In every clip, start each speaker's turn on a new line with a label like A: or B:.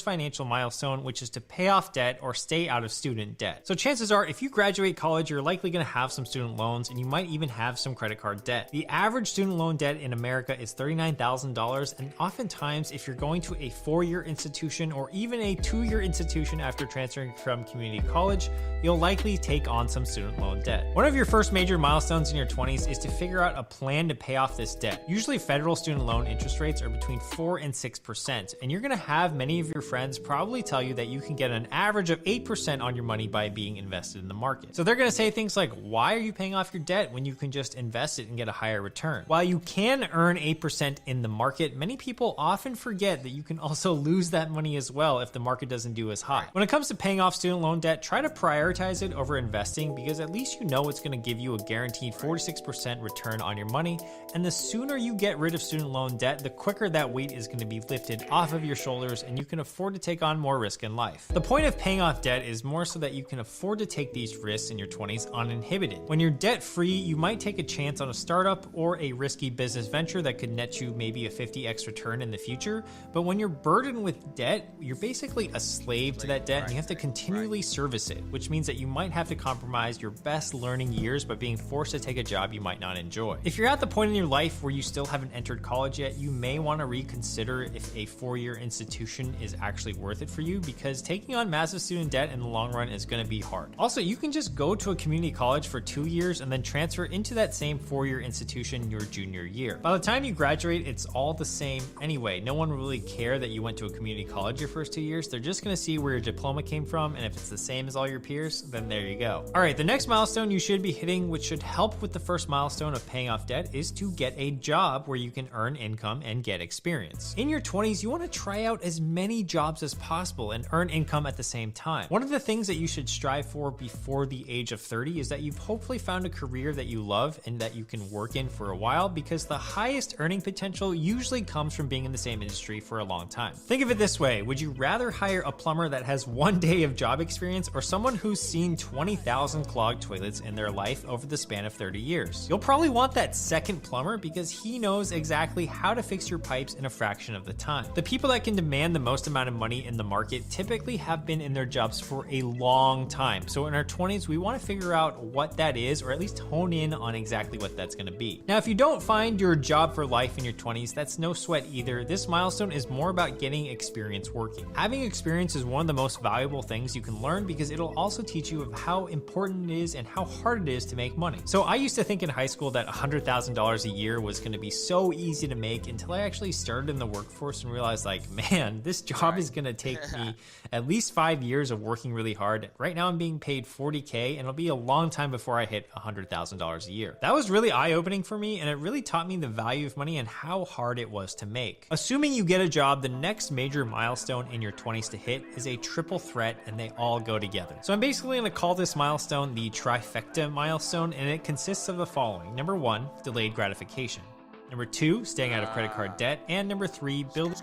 A: financial milestone, which is to pay off debt or stay out of student debt. So chances are, if you graduate college, you're likely going to have some student loans, and you might even have some credit card debt. The average student loan debt in America is $39,000, and oftentimes, if you're going to a 4-year institution or even a 2-year institution after transferring from community college, you'll likely take on some student loan debt. One of your first major milestones in your 20s is to figure out a plan to pay off this debt. Usually federal student loan interest rates are between 4 and 6%, and you're gonna have many of your friends probably tell you that you can get an average of 8% on your money by being invested in the market. So they're gonna say things like, why are you paying off your debt when you can just invest it and get a higher return? While you can earn 8% in the market, many people often forget that you can also lose that money as well if the market doesn't do as hot. When it comes to paying off student loan debt, try to prioritize it over investing, because at least you know it's gonna give you a guaranteed 4 to 6% return on your money, and the sooner you get rid of student loan debt, the quicker that weight is going to be lifted off of your shoulders and you can afford to take on more risk in life. The point of paying off debt is more so that you can afford to take these risks in your 20s uninhibited. When you're debt free, you might take a chance on a startup or a risky business venture that could net you maybe a 50x return in the future, but when you're burdened with debt, you're basically a slave to that debt and you have to continually service it, which means that you might have to compromise your best learning years by being forced to take a job you might not enjoy. If you're at the point in your life where you still haven't entered college yet, you may want to reconsider if a 4-year institution is actually worth it for you, because taking on massive student debt in the long run is going to be hard. Also, you can just go to a community college for 2 years and then transfer into that same 4-year institution your junior year. By the time you graduate, it's all the same anyway. No one will really care that you went to a community college your first 2 years. They're just going to see where your diploma came from, and if it's the same as all your peers, then there you go. All right, the next milestone you should be hitting, which should help with the first milestone of paying off debt, is to get a job where you can earn income and get experience. In your 20s, you want to try out as many jobs as possible and earn income at the same time. One of the things that you should strive for before the age of 30 is that you've hopefully found a career that you love and that you can work in for a while, because the highest earning potential usually comes from being in the same industry for a long time. Think of it this way: would you rather hire a plumber that has 1 day of job experience, or someone who's seen 20,000 clogged toilets in their life over the span of 30 years? You'll probably want that second plumber because he knows exactly how to fix your pipes in a fraction of the time. The people that can demand the most amount of money in the market typically have been in their jobs for a long time. So in our 20s, we want to figure out what that is, or at least hone in on exactly what that's going to be. Now, if you don't find your job for life in your 20s, that's no sweat either. This milestone is more about getting experience working. Having experience is one of the most valuable things you can learn, because it'll also teach you of how important it is and how hard it is to make money. So I used to think in high school that $100,000 a year was going to be so easy to make, until I actually started in the workforce and realized, like, man, this job is going to take me at least 5 years of working really hard. Right now I'm being paid $40K, and it'll be a long time before I hit $100,000 a year. That was really eye-opening for me, and it really taught me the value of money and how hard it was to make. Assuming you get a job, the next major milestone in your 20s to hit is a triple threat, and they all go together. So I'm basically going to call this milestone the trifecta milestone, and it consists of the following. Number 1, delayed gratification. Number 2, staying out of credit card debt. And number 3, building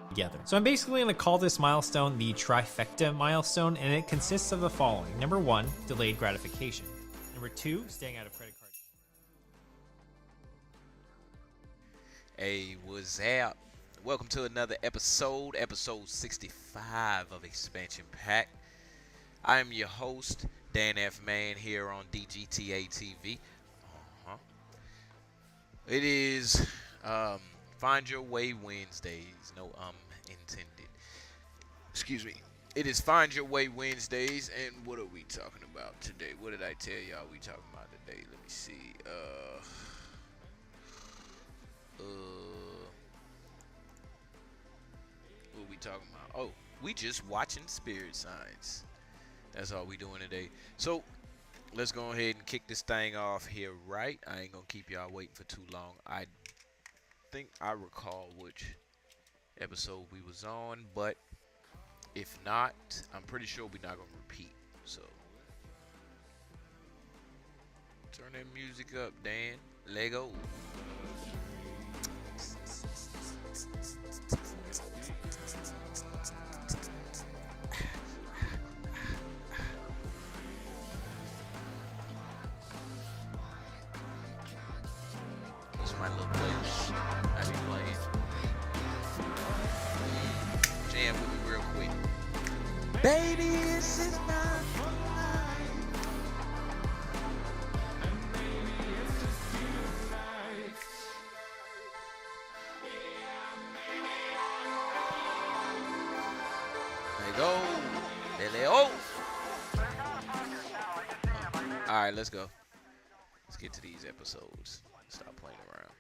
A: together. So I'm basically going to call this milestone the trifecta milestone, and it consists of the following. Number 1, delayed gratification. Number 2, staying out of credit card.
B: Hey, what's up? Welcome to another episode 65 of Expansion Pack. I am your host, Dan F. Man, here on DGTA TV. It is Find Your Way Wednesdays. No, intended. Excuse me. It is Find Your Way Wednesdays, and what are we talking about today? What did I tell y'all we talking about today? Let me see. What are we talking about? Oh, we just watching spirit signs. That's all we doing today. So let's go ahead and kick this thing off here, right? I ain't gonna keep y'all waiting for too long. I think I recall which episode we was on, but if not, I'm pretty sure we're not gonna repeat. So turn that music up, Dan. Lego. My little playlist I be playing. Jam with me real quick. Baby, this is not for life. There you go. Oh. All right, let's go. Let's get to these episodes. Stop playing around.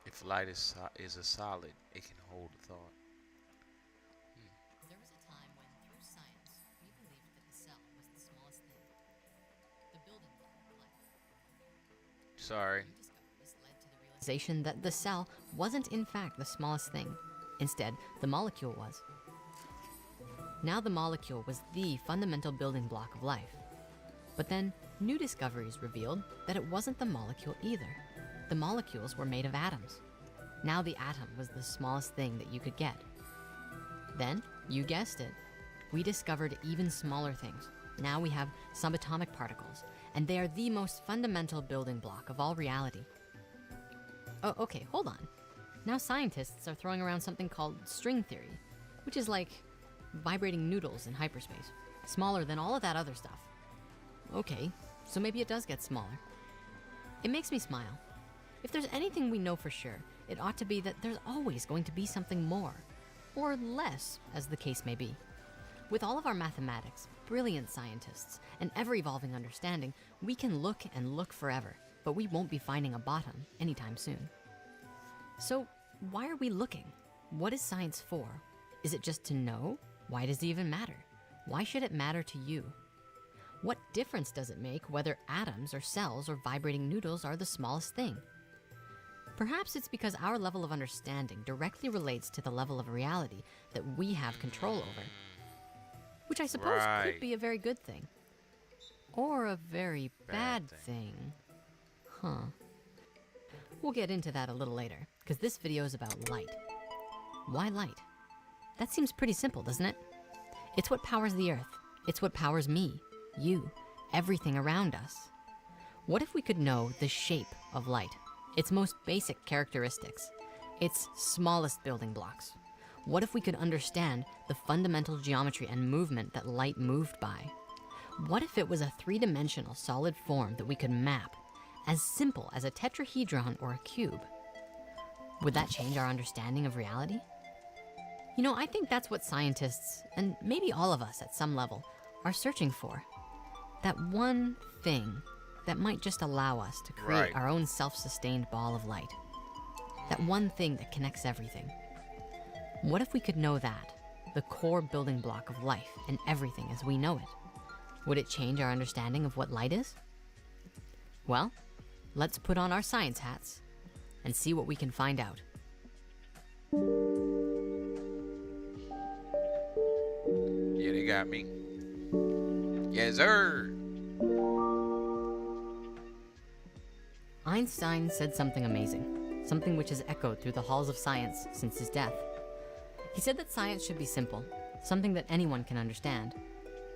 B: If light is a solid, it can hold a thought.
C: There was a time when, through science, we believed that the cell was the smallest thing, the building block of life.
B: Sorry.
C: New discoveries led to the realization that the cell wasn't in fact the smallest thing. Instead, the molecule was. Now the molecule was the fundamental building block of life. But then, new discoveries revealed that it wasn't the molecule either. The molecules were made of atoms. Now the atom was the smallest thing that you could get. Then, you guessed it, we discovered even smaller things. Now we have subatomic particles, and they are the most fundamental building block of all reality. Oh, okay, hold on. Now scientists are throwing around something called string theory, which is like vibrating noodles in hyperspace, smaller than all of that other stuff. Okay, so maybe it does get smaller. It makes me smile. If there's anything we know for sure, it ought to be that there's always going to be something more, or less, as the case may be. With all of our mathematics, brilliant scientists, and ever-evolving understanding, we can look and look forever, but we won't be finding a bottom anytime soon. So why are we looking? What is science for? Is it just to know? Why does it even matter? Why should it matter to you? What difference does it make whether atoms or cells or vibrating noodles are the smallest thing? Perhaps it's because our level of understanding directly relates to the level of reality that we have control over. Which I suppose could be a very good thing. Or a very bad thing. Huh. We'll get into that a little later, because this video is about light. Why light? That seems pretty simple, doesn't it? It's what powers the earth. It's what powers me, you, everything around us. What if we could know the shape of light? Its most basic characteristics, its smallest building blocks. What if we could understand the fundamental geometry and movement that light moved by? What if it was a three-dimensional solid form that we could map, as simple as a tetrahedron or a cube? Would that change our understanding of reality? You know, I think that's what scientists, and maybe all of us at some level, are searching for. That one thing that might just allow us to create our own self-sustained ball of light. That one thing that connects everything. What if we could know that, the core building block of life and everything as we know it? Would it change our understanding of what light is? Well, let's put on our science hats and see what we can find out.
B: Yeah, they got me. Yes, sir.
C: Einstein said something amazing, something which has echoed through the halls of science since his death. He said that science should be simple, something that anyone can understand.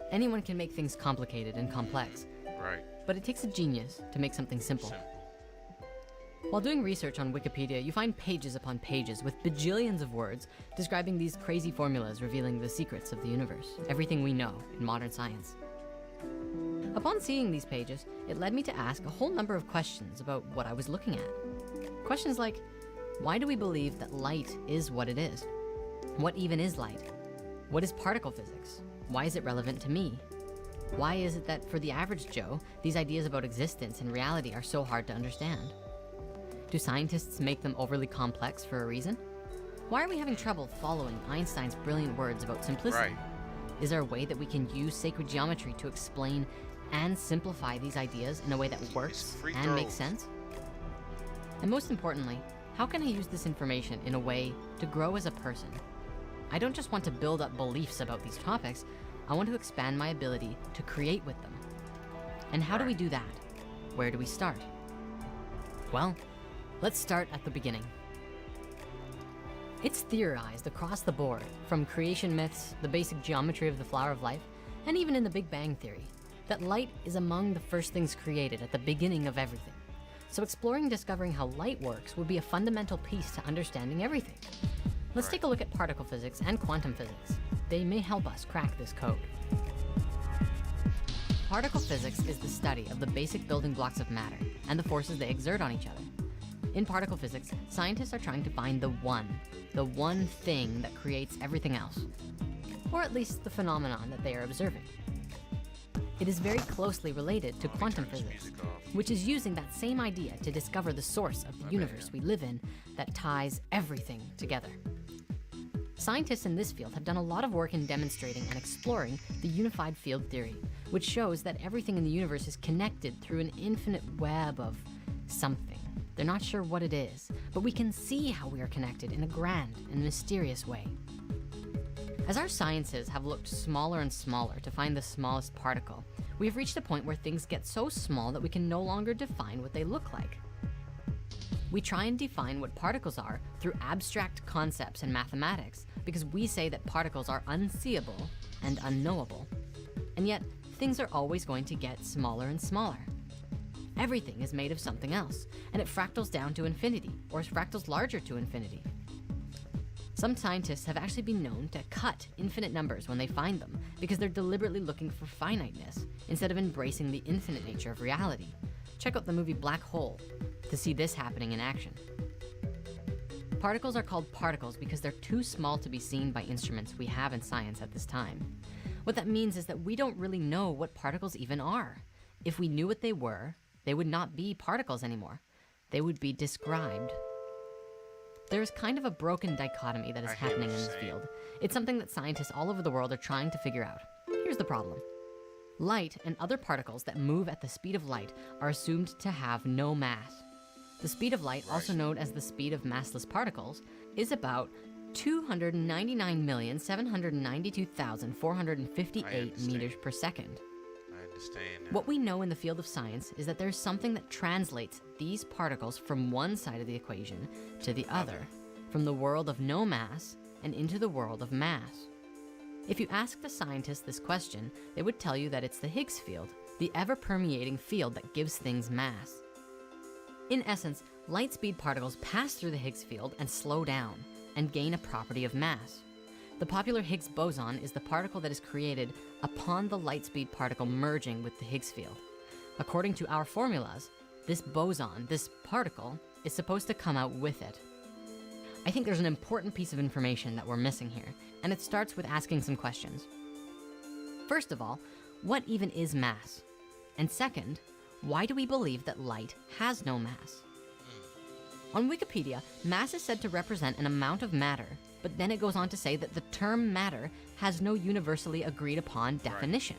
C: Anyone can make things complicated and complex.
B: Right.
C: But it takes a genius to make something simple. While doing research on Wikipedia, you find pages upon pages with bajillions of words describing these crazy formulas revealing the secrets of the universe, everything we know in modern science. Upon seeing these pages, it led me to ask a whole number of questions about what I was looking at. Questions like, why do we believe that light is what it is? What even is light? What is particle physics? Why is it relevant to me? Why is it that for the average Joe, these ideas about existence and reality are so hard to understand? Do scientists make them overly complex for a reason? Why are we having trouble following Einstein's brilliant words about simplicity? Is there a way that we can use sacred geometry to explain and simplify these ideas in a way that works
B: free
C: and makes
B: throws.
C: sense? And most importantly, how can I use this information in a way to grow as a person? I don't just want to build up beliefs about these topics, I want to expand my ability to create with them. And how do we do that? Where do we start? Well, let's start at the beginning. It's theorized across the board, from creation myths, the basic geometry of the flower of life, and even in the Big Bang Theory, that light is among the first things created at the beginning of everything. So exploring and discovering how light works would be a fundamental piece to understanding everything. Let's take a look at particle physics and quantum physics. They may help us crack this code. Particle physics is the study of the basic building blocks of matter and the forces they exert on each other. In particle physics, scientists are trying to find the one thing that creates everything else, or at least the phenomenon that they are observing. It is very closely related to quantum physics, which is using that same idea to discover the source of the universe we live in that ties everything together. Scientists in this field have done a lot of work in demonstrating and exploring the unified field theory, which shows that everything in the universe is connected through an infinite web of something. They're not sure what it is, but we can see how we are connected in a grand and mysterious way. As our sciences have looked smaller and smaller to find the smallest particle, we have reached a point where things get so small that we can no longer define what they look like. We try and define what particles are through abstract concepts in mathematics because we say that particles are unseeable and unknowable. And yet, things are always going to get smaller and smaller. Everything is made of something else, and it fractals down to infinity, or fractals larger to infinity. Some scientists have actually been known to cut infinite numbers when they find them because they're deliberately looking for finiteness instead of embracing the infinite nature of reality. Check out the movie Black Hole to see this happening in action. Particles are called particles because they're too small to be seen by instruments we have in science at this time. What that means is that we don't really know what particles even are. If we knew what they were, they would not be particles anymore. They would be described. There's kind of a broken dichotomy that is happening in this field. It's something that scientists all over the world are trying to figure out. Here's the problem. Light and other particles that move at the speed of light are assumed to have no mass. The speed of light, also known as the speed of massless particles, is about 299,792,458 meters per second.
B: I understand that.
C: What we know in the field of science is that there's something that translates these particles from one side of the equation to the other, from the world of no mass and into the world of mass. If you ask the scientists this question, they would tell you that it's the Higgs field, the ever-permeating field that gives things mass. In essence, light-speed particles pass through the Higgs field and slow down and gain a property of mass. The popular Higgs boson is the particle that is created upon the light-speed particle merging with the Higgs field. According to our formulas, this boson, this particle, is supposed to come out with it. I think there's an important piece of information that we're missing here, and it starts with asking some questions. First of all, what even is mass? And second, why do we believe that light has no mass? On Wikipedia, mass is said to represent an amount of matter, but then it goes on to say that the term matter has no universally agreed upon definition.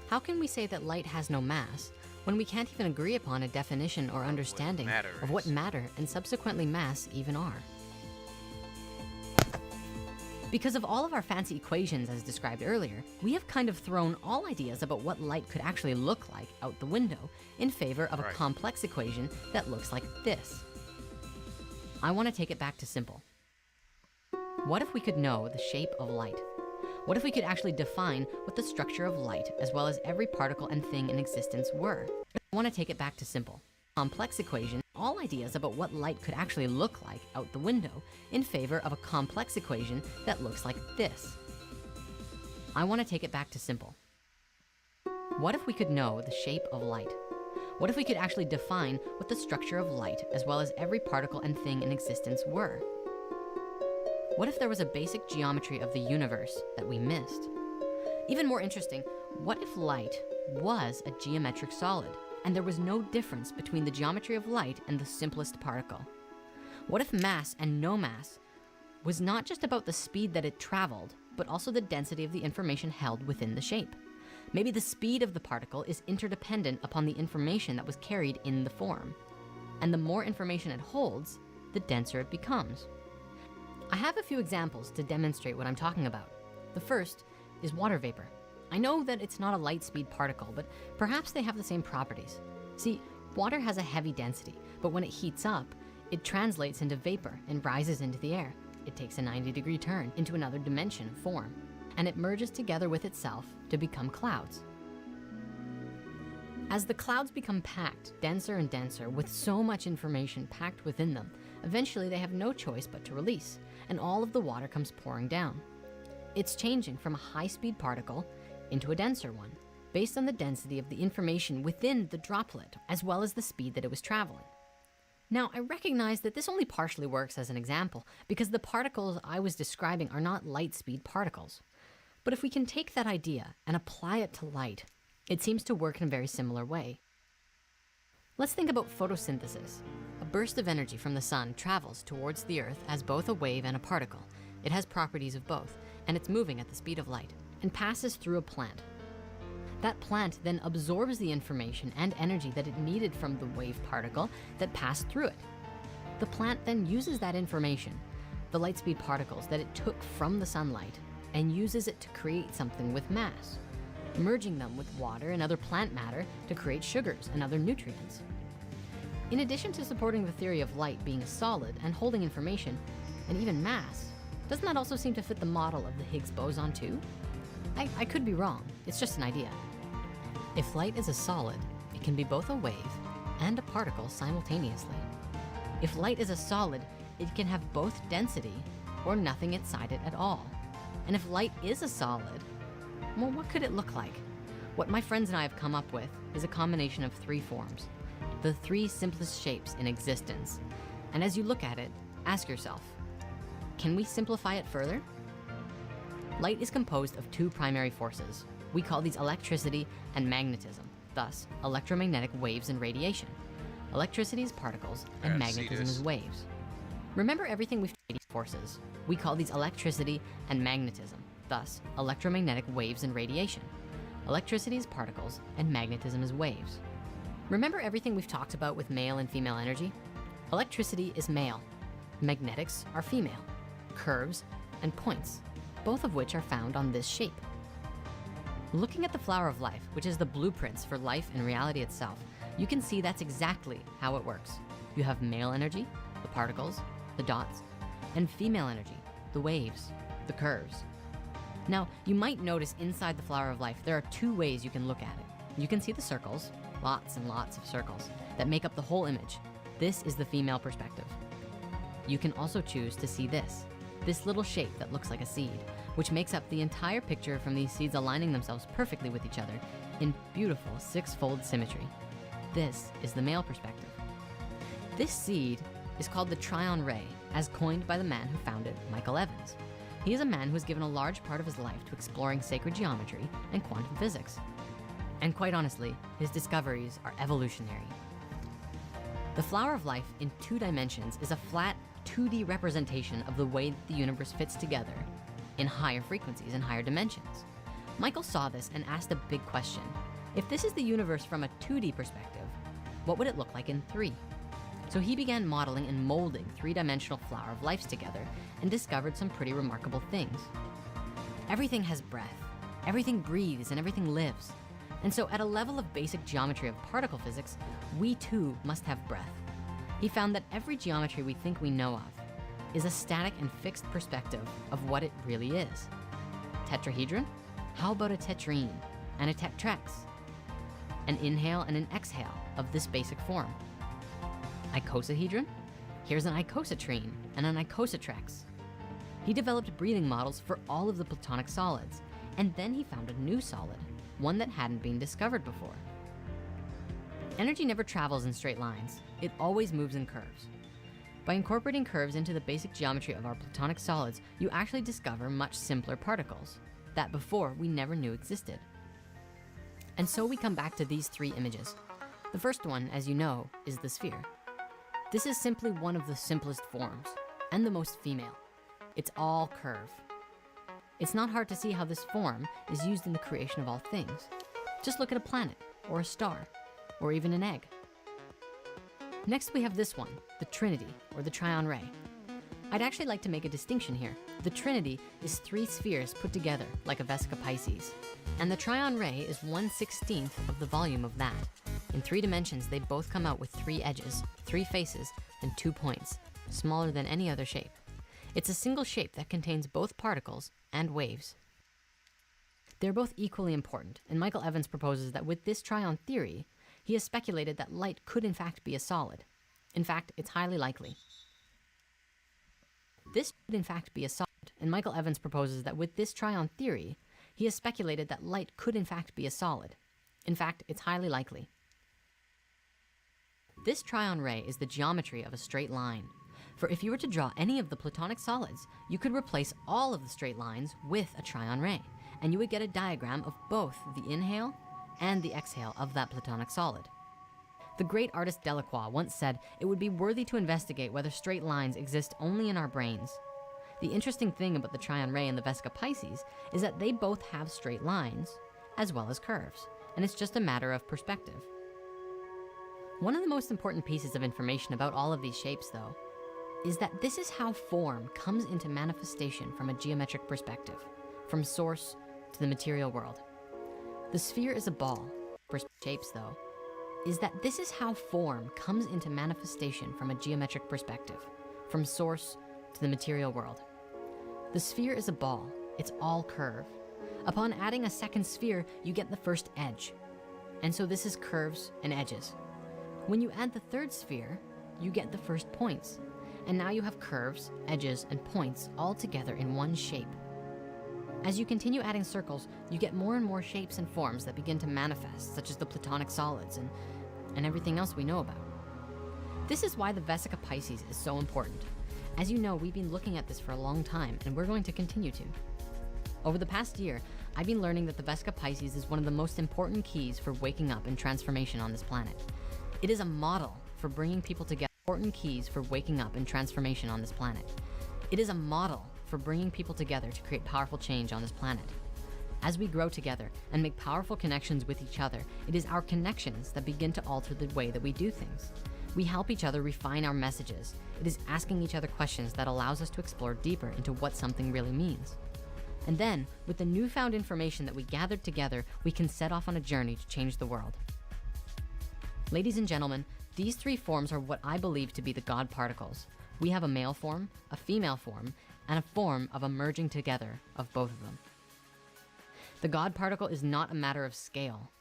C: How can we say that light has no mass when we can't even agree upon a definition or understanding of what matter and subsequently mass even are? Because of all of our fancy equations as described earlier, we have kind of thrown all ideas about what light could actually look like out the window in favor of a complex equation that looks like this. I want to take it back to simple. What if we could know the shape of light? What if we could actually define what the structure of light, as well as every particle and thing in existence were? I want to take it back to simple. Complex equation, all ideas about what light could actually look like out the window in favor of a complex equation that looks like this. I want to take it back to simple. What if we could know the shape of light? What if we could actually define what the structure of light, as well as every particle and thing in existence were? What if there was a basic geometry of the universe that we missed? Even more interesting, what if light was a geometric solid and there was no difference between the geometry of light and the simplest particle? What if mass and no mass was not just about the speed that it traveled, but also the density of the information held within the shape? Maybe the speed of the particle is interdependent upon the information that was carried in the form. And the more information it holds, the denser it becomes. I have a few examples to demonstrate what I'm talking about. The first is water vapor. I know that it's not a light speed particle, but perhaps they have the same properties. See, water has a heavy density, but when it heats up, it translates into vapor and rises into the air. It takes a 90-degree turn into another dimension of form, and it merges together with itself to become clouds. As the clouds become packed denser and denser with so much information packed within them, eventually they have no choice but to release, and all of the water comes pouring down. It's changing from a high-speed particle into a denser one, based on the density of the information within the droplet, as well as the speed that it was traveling. Now, I recognize that this only partially works as an example because the particles I was describing are not light speed particles. But if we can take that idea and apply it to light, it seems to work in a very similar way. Let's think about photosynthesis. A burst of energy from the sun travels towards the earth as both a wave and a particle. It has properties of both, and it's moving at the speed of light and passes through a plant. That plant then absorbs the information and energy that it needed from the wave particle that passed through it. The plant then uses that information, the light speed particles that it took from the sunlight, and uses it to create something with mass, merging them with water and other plant matter to create sugars and other nutrients. In addition to supporting the theory of light being a solid and holding information and even mass, doesn't that also seem to fit the model of the Higgs boson too? I could be wrong, it's just an idea. If light is a solid, it can be both a wave and a particle simultaneously. If light is a solid, it can have both density or nothing inside it at all. And if light is a solid, well, what could it look like? What my friends and I have come up with is a combination of three forms, the three simplest shapes in existence. And as you look at it, ask yourself, can we simplify it further? Light is composed of two primary forces. We call these electricity and magnetism, thus electromagnetic waves and radiation. Electricity is particles and magnetism is waves. Remember everything we've studied forces. We call these electricity and magnetism, thus electromagnetic waves and radiation. Electricity is particles and magnetism is waves. Remember everything we've talked about with male and female energy? Electricity is male, magnetics are female, curves and points, both of which are found on this shape. Looking at the flower of life, which is the blueprints for life and reality itself, you can see that's exactly how it works. You have male energy, the particles, the dots, and female energy, the waves, the curves. Now, you might notice inside the flower of life, there are two ways you can look at it. You can see the circles, lots and lots of circles, that make up the whole image. This is the female perspective. You can also choose to see this little shape that looks like a seed, which makes up the entire picture from these seeds aligning themselves perfectly with each other in beautiful six-fold symmetry. This is the male perspective. This seed is called the Tryon Ray, as coined by the man who found it, Michael Evans. He is a man who has given a large part of his life to exploring sacred geometry and quantum physics. And quite honestly, his discoveries are evolutionary. The flower of life in 2 dimensions is a flat 2D representation of the way that the universe fits together in higher frequencies and higher dimensions. Michael saw this and asked a big question. If this is the universe from a 2D perspective, what would it look like in 3? So he began modeling and molding 3-dimensional flower of lives together and discovered some pretty remarkable things. Everything has breath, everything breathes, and everything lives. And so at a level of basic geometry of particle physics, we too must have breath. He found that every geometry we think we know of is a static and fixed perspective of what it really is. Tetrahedron? How about a tetrene and a tetrax? An inhale and an exhale of this basic form. Icosahedron? Here's an icosatrene and an icosatrax. He developed breathing models for all of the platonic solids, and then he found a new solid, one that hadn't been discovered before. Energy never travels in straight lines. It always moves in curves. By incorporating curves into the basic geometry of our platonic solids, you actually discover much simpler particles that before we never knew existed. And so we come back to these 3 images. The first one, as you know, is the sphere. This is simply one of the simplest forms and the most female. It's all curve. It's not hard to see how this form is used in the creation of all things. Just look at a planet, or a star, or even an egg. Next we have this one, the Trinity, or the Trion Ray. I'd actually like to make a distinction here. The Trinity is 3 spheres put together like a Vesica Pisces, and the Trion Ray is 1/16 of the volume of that. In 3 dimensions, they both come out with 3 edges, 3 faces, and 2 points, smaller than any other shape. It's a single shape that contains both particles and waves. They're both equally important, and Michael Evans proposes that with this Trion theory, he has speculated that light could in fact be a solid. In fact, it's highly likely. This could in fact be a solid, and Michael Evans proposes that with this Trion theory, he has speculated that light could in fact be a solid. In fact, it's highly likely. This Trion Ray is the geometry of a straight line. For if you were to draw any of the Platonic solids, you could replace all of the straight lines with a Trion Ray, and you would get a diagram of both the inhale and the exhale of that Platonic solid. The great artist Delacroix once said it would be worthy to investigate whether straight lines exist only in our brains. The interesting thing about the Trion Ray and the Vesica Pisces is that they both have straight lines as well as curves, and it's just a matter of perspective. One of the most important pieces of information about all of these shapes, though, is that this is how form comes into manifestation from a geometric perspective, from source to the material world. The sphere is a ball. For shapes, though, is that this is how form comes into manifestation from a geometric perspective, from source to the material world. The sphere is a ball. It's all curve. Upon adding a second sphere, you get the first edge. And so this is curves and edges. When you add the third sphere, you get the first points. And now you have curves, edges, and points all together in one shape. As you continue adding circles, you get more and more shapes and forms that begin to manifest, such as the Platonic solids and everything else we know about. This is why the Vesica Pisces is so important. As you know, we've been looking at this for a long time, and we're going to continue to. Over the past year, I've been learning that the Vesica Pisces is one of the most important keys for waking up and transformation on this planet. It is a model for bringing people together. Important keys for waking up and transformation on this planet. It is a model for bringing people together to create powerful change on this planet. As we grow together and make powerful connections with each other, it is our connections that begin to alter the way that we do things. We help each other refine our messages. It is asking each other questions that allows us to explore deeper into what something really means. And then, with the newfound information that we gathered together, we can set off on a journey to change the world. Ladies and gentlemen, these 3 forms are what I believe to be the God particles. We have a male form, a female form, and a form of a merging together of both of them. The God particle is not a matter of scale.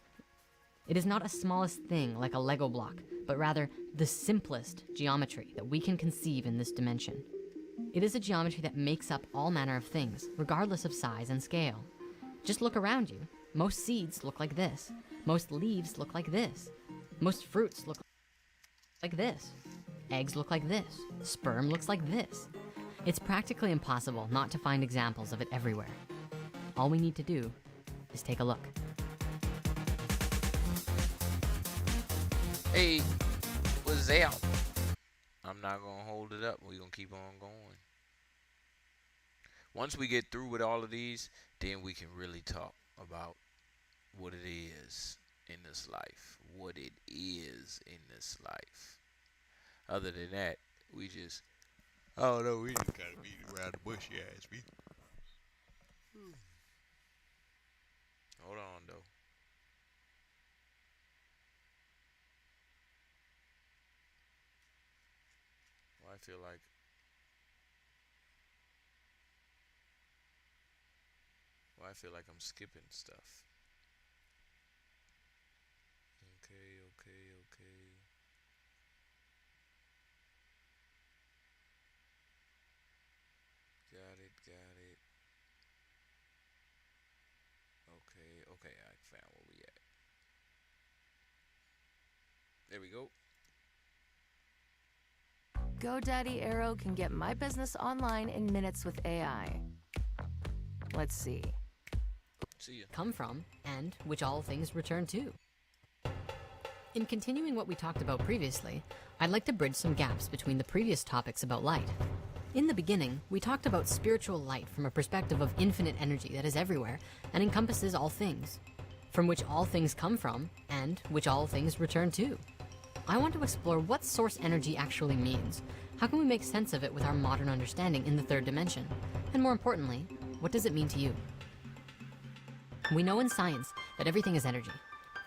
C: It is not a smallest thing like a Lego block, but rather the simplest geometry that we can conceive in this dimension. It is a geometry that makes up all manner of things, regardless of size and scale. Just look around you. Most seeds look like this. Most leaves look like this. Most fruits look like this. Eggs look like this. Sperm looks like this. It's practically impossible not to find examples of it everywhere. All we need to do is take a look.
B: Hey, what's out? I'm not gonna hold it up. We're gonna keep on going. Once we get through with all of these, then we can really talk about what it is in this life. What it is in this life. Other than that, we just, I don't know, we just gotta beat around the bush, you ask me. Hold on, though. Well, I feel like I'm skipping stuff. Okay. Got it. Okay, I found where we at. There we go.
D: GoDaddy Arrow can get my business online in minutes with AI. Let's see.
B: See ya.
C: Come from, and which all things return to. In continuing what we talked about previously, I'd like to bridge some gaps between the previous topics about light. In the beginning, we talked about spiritual light from a perspective of infinite energy that is everywhere and encompasses all things. from which all things come from, and which all things return to. I want to explore what source energy actually means. How can we make sense of it with our modern understanding in the third dimension? And more importantly, what does it mean to you? We know in science that everything is energy.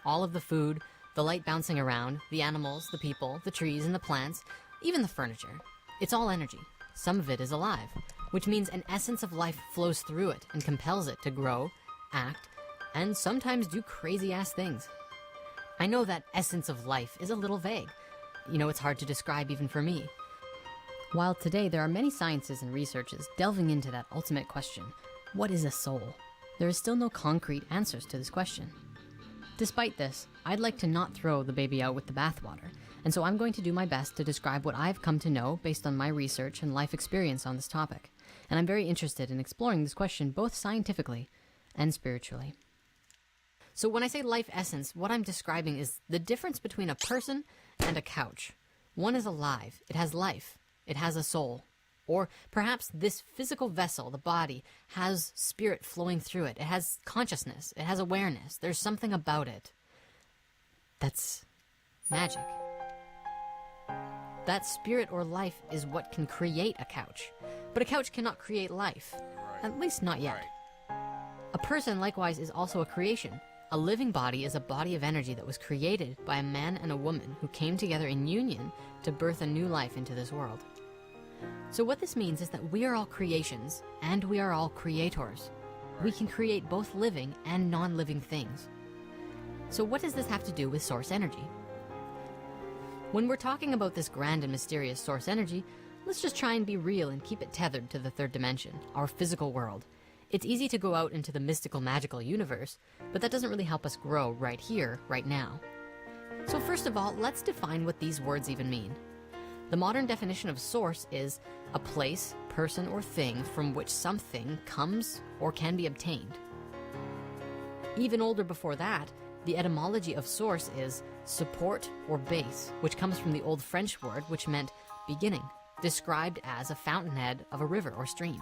C: All of the food, the light bouncing around, the animals, the people, the trees and the plants, even the furniture. It's all energy. Some of it is alive, which means an essence of life flows through it and compels it to grow, act, and sometimes do crazy ass things. I know that essence of life is a little vague. It's hard to describe even for me. While today there are many sciences and researches delving into that ultimate question, what is a soul? There is still no concrete answers to this question. Despite this, I'd like to not throw the baby out with the bathwater, and so I'm going to do my best to describe what I've come to know based on my research and life experience on this topic. And I'm very interested in exploring this question both scientifically and spiritually. So when I say life essence, what I'm describing is the difference between a person and a couch. One is alive, it has life, it has a soul. Or perhaps this physical vessel, the body, has spirit flowing through it. It has consciousness, it has awareness. There's something about it that's magic. That spirit or life is what can create a couch. But a couch cannot create life, at least not yet. A person, likewise, is also a creation. A living body is a body of energy that was created by a man and a woman who came together in union to birth a new life into this world. So what this means is that we are all creations and we are all creators. We can create both living and non-living things. So what does this have to do with source energy? When we're talking about this grand and mysterious source energy, let's just try and be real and keep it tethered to the third dimension, our physical world. It's easy to go out into the mystical, magical universe, but that doesn't really help us grow right here, right now. So first of all, let's define what these words even mean. The modern definition of source is a place, person, or thing from which something comes or can be obtained. Even older before that, the etymology of source is support or base, which comes from the old French word which meant beginning, described as a fountainhead of a river or stream.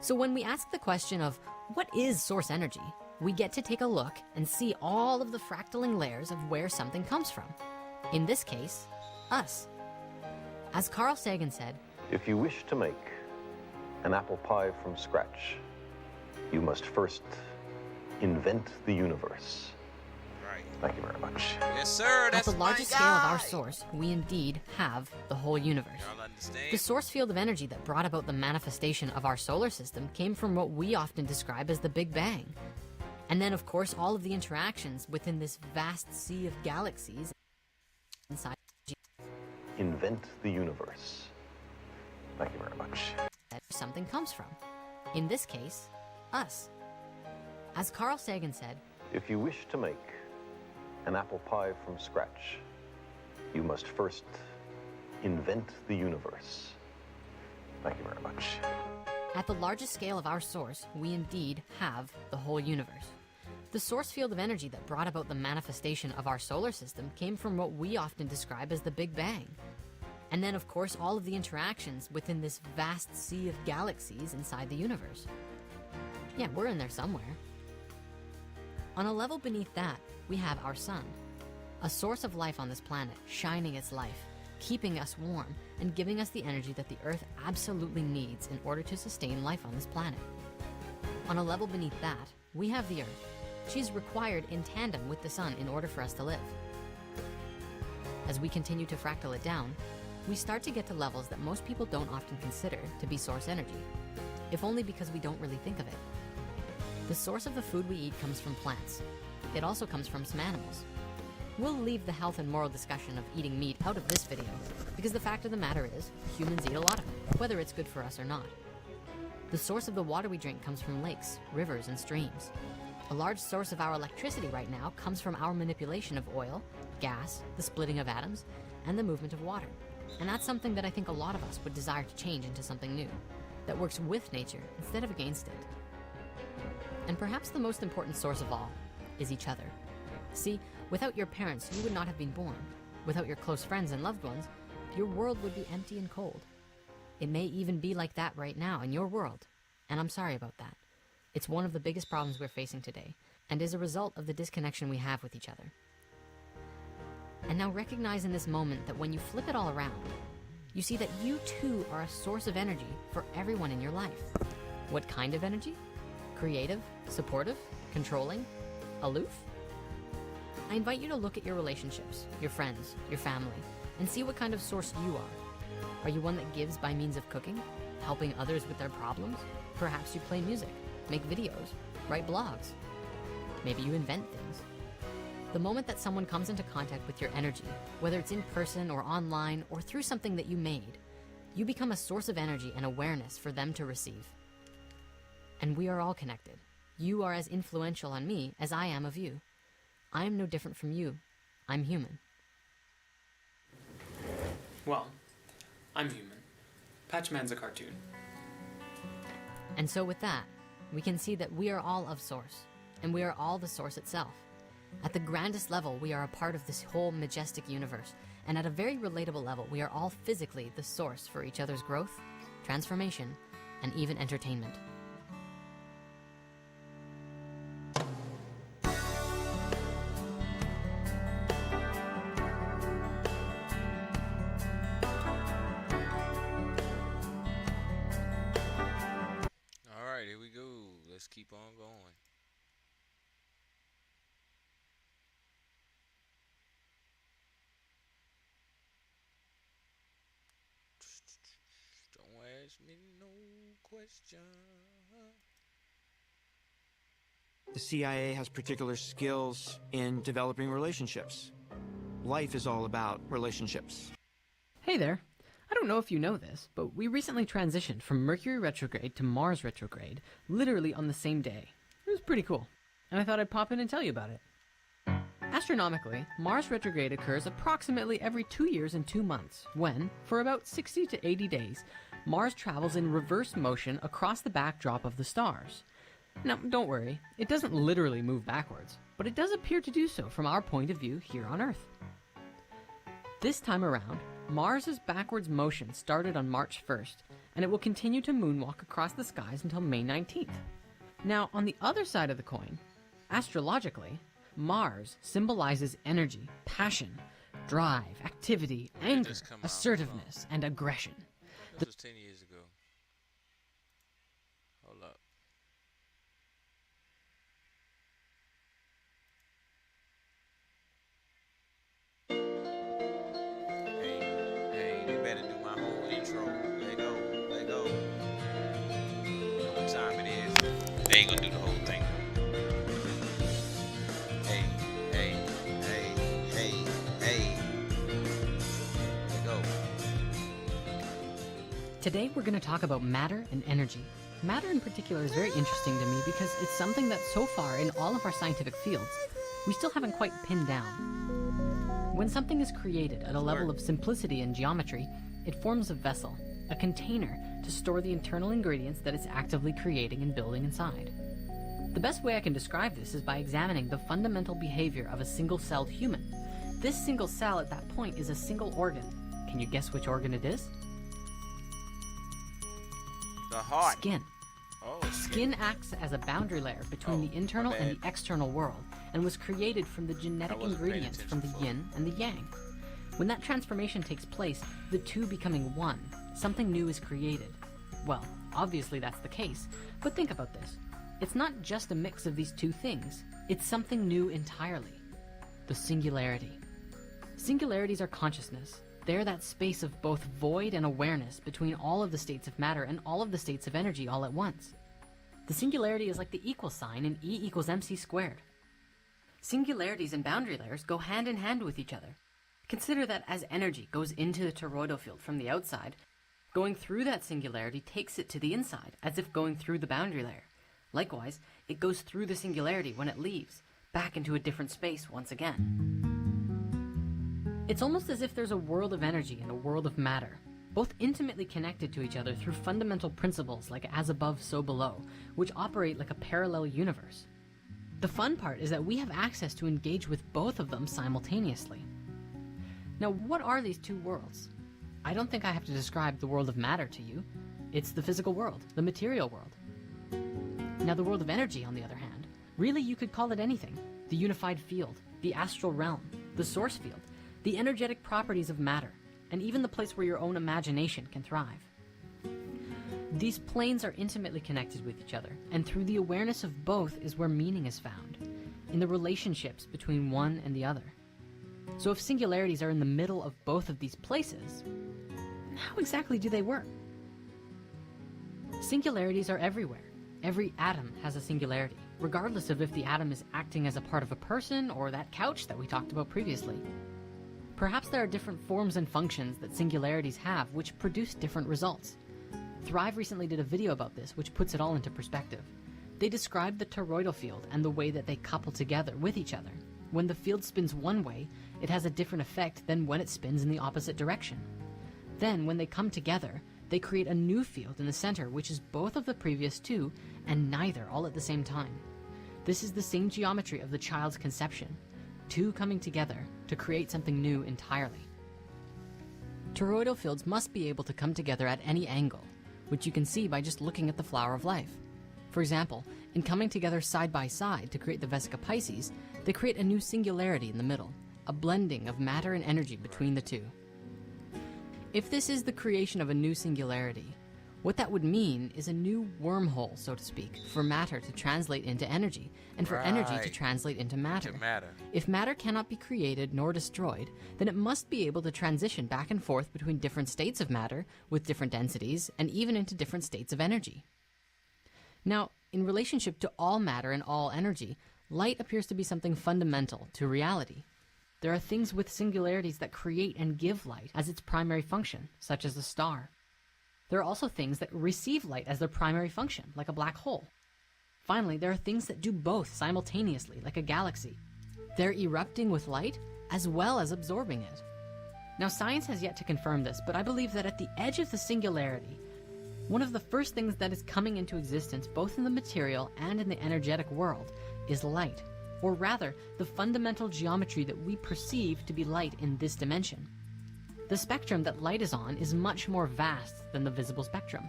C: So when we ask the question of what is source energy, we get to take a look and see all of the fractaling layers of where something comes from. In this case, us. As Carl Sagan said,
E: if you wish to make an apple pie from scratch, you must first invent the universe.
B: Right.
E: Thank you very much.
B: Yes, sir. That's
C: at the largest
B: my
C: scale of
B: guy.
C: our source, we indeed have the whole universe.
B: Y'all understand?
C: The source field of energy that brought about the manifestation of our solar system came from what we often describe as the Big Bang. And then, of course, all of the interactions within this vast sea of galaxies inside
E: Invent the universe. Thank you very much.
C: that something comes from. In this case, us. As Carl Sagan said,
E: If you wish to make an apple pie from scratch, you must first invent the universe. Thank you very much.
C: at the largest scale of our source, we indeed have the whole universe. The source field of energy that brought about the manifestation of our solar system came from what we often describe as the Big Bang. And then, of course, all of the interactions within this vast sea of galaxies inside the universe. Yeah, we're in there somewhere. On a level beneath that, we have our sun, a source of life on this planet, shining its life, keeping us warm, and giving us the energy that the Earth absolutely needs in order to sustain life on this planet. On a level beneath that, we have the Earth. She's required in tandem with the sun in order for us to live. As we continue to fractal it down, we start to get to levels that most people don't often consider to be source energy, if only because we don't really think of it. The source of the food we eat comes from plants. It also comes from some animals. We'll leave the health and moral discussion of eating meat out of this video, because the fact of the matter is, humans eat a lot of it, whether it's good for us or not. The source of the water we drink comes from lakes, rivers, and streams. A large source of our electricity right now comes from our manipulation of oil, gas, the splitting of atoms, and the movement of water. And that's something that I think a lot of us would desire to change into something new, that works with nature instead of against it. And perhaps the most important source of all is each other. See, without your parents, you would not have been born. Without your close friends and loved ones, your world would be empty and cold. It may even be like that right now in your world, and I'm sorry about that. It's one of the biggest problems we're facing today, and is a result of the disconnection we have with each other. And now recognize in this moment that when you flip it all around, you see that you too are a source of energy for everyone in your life. What kind of energy? Creative, supportive, controlling, aloof? I invite you to look at your relationships, your friends, your family, and see what kind of source you are. Are you one that gives by means of cooking, helping others with their problems? Perhaps you play music, make videos, write blogs. Maybe you invent things. The moment that someone comes into contact with your energy, whether it's in person or online or through something that you made, you become a source of energy and awareness for them to receive. And we are all connected. You are as influential on me as I am of you. I am no different from you. I'm human.
F: Well, I'm human. Patchman's a cartoon.
C: And so with that, we can see that we are all of Source, and we are all the Source itself. At the grandest level, we are a part of this whole majestic universe, and at a very relatable level, we are all physically the source for each other's growth, transformation, and even entertainment.
B: All right, here we go. Let's keep on going. Don't ask me no question.
G: The CIA has particular skills in developing relationships. Life is all about relationships.
H: Hey there. I don't know if you know this, but we recently transitioned from Mercury retrograde to Mars retrograde, literally on the same day. It was pretty cool, and I thought I'd pop in and tell you about it. Astronomically, Mars retrograde occurs approximately every 2 years and 2 months, when, for about 60 to 80 days, Mars travels in reverse motion across the backdrop of the stars. Now, don't worry, it doesn't literally move backwards, but it does appear to do so from our point of view here on Earth. This time around, Mars's backwards motion started on March 1st, and it will continue to moonwalk across the skies until May 19th. Now, on the other side of the coin, astrologically, Mars symbolizes energy, passion, drive, activity, anger,
B: just come out,
H: assertiveness, and aggression.
B: This was 10 years ago. Hold up. Hey, you better do my whole intro. Let go. You know what time it is. They ain't gonna do the whole thing. Hey. Let go.
C: Today we're going to talk about matter and energy. Matter in particular is very interesting to me because it's something that so far in all of our scientific fields, we still haven't quite pinned down. When something is created at a level of simplicity and geometry, it forms a vessel, a container to store the internal ingredients that it's actively creating and building inside. The best way I can describe this is by examining the fundamental behavior of a single-celled human. This single cell at that point is a single organ. Can you guess which organ it is?
B: The heart.
C: Skin.
B: Oh,
C: Skin acts as a boundary layer between the internal
B: my
C: and
B: bad.
C: the external world, and was created from the genetic
B: wasn't paying
C: ingredients from the
B: attention
C: yin and the yang. When that transformation takes place, the two becoming one, something new is created. Well, obviously that's the case, but think about this. It's not just a mix of these two things, it's something new entirely. The singularity. Singularities are consciousness. They're that space of both void and awareness between all of the states of matter and all of the states of energy all at once. The singularity is like the equal sign in E equals mc squared. Singularities and boundary layers go hand in hand with each other. Consider that as energy goes into the toroidal field from the outside, going through that singularity takes it to the inside, as if going through the boundary layer. Likewise, it goes through the singularity when it leaves, back into a different space once again. It's almost as if there's a world of energy and a world of matter, both intimately connected to each other through fundamental principles like as above, so below, which operate like a parallel universe. The fun part is that we have access to engage with both of them simultaneously. Now, what are these two worlds? I don't think I have to describe the world of matter to you. It's the physical world, the material world. Now, the world of energy, on the other hand,
H: Really, you could call it anything. The unified field, the astral realm, the source field, the energetic properties of matter, and even the place where your own imagination can thrive. These planes are intimately connected with each other, and through the awareness of both is where meaning is found, in the relationships between one and the other. So if singularities are in the middle of both of these places, how exactly do they work? Singularities are everywhere. Every atom has a singularity, regardless of if the atom is acting as a part of a person or that couch that we talked about previously. Perhaps there are different forms and functions that singularities have which produce different results. Thrive recently did a video about this, which puts it all into perspective. They described the toroidal field and the way that they couple together with each other. When the field spins one way, it has a different effect than when it spins in the opposite direction. Then, when they come together, they create a new field in the center, which is both of the previous two, and neither all at the same time. This is the same geometry of the child's conception, two coming together to create something new entirely. Toroidal fields must be able to come together at any angle, which you can see by just looking at the flower of life. For example, in coming together side by side to create the Vesica Pisces, they create a new singularity in the middle, a blending of matter and energy between the two. If this is the creation of a new singularity, what that would mean is a new wormhole, so to speak, for matter to translate into energy, and for energy to translate into matter. If matter cannot be created nor destroyed, then it must be able to transition back and forth between different states of matter, with different densities, and even into different states of energy. Now, in relationship to all matter and all energy, light appears to be something fundamental to reality. There are things with singularities that create and give light as its primary function, such as a star. There are also things that receive light as their primary function, like a black hole. Finally, there are things that do both simultaneously, like a galaxy. They're erupting with light as well as absorbing it. Now, science has yet to confirm this, but I believe that at the edge of the singularity, one of the first things that is coming into existence, both in the material and in the energetic world, is light. Or rather, the fundamental geometry that we perceive to be light in this dimension. The spectrum that light is on is much more vast than the visible spectrum.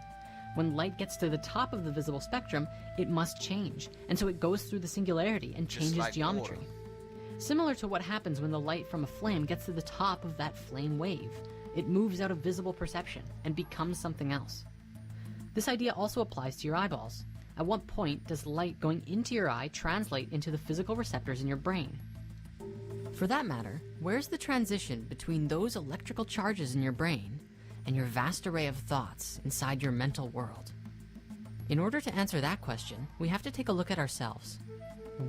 H: When light gets to the top of the visible spectrum, it must change, and so it goes through the singularity and changes like geometry. Water. Similar to what happens when the light from a flame gets to the top of that flame wave. It moves out of visible perception and becomes something else. This idea also applies to your eyeballs. At what point does light going into your eye translate into the physical receptors in your brain? For that matter, where's the transition between those electrical charges in your brain and your vast array of thoughts inside your mental world? In order to answer that question, we have to take a look at ourselves.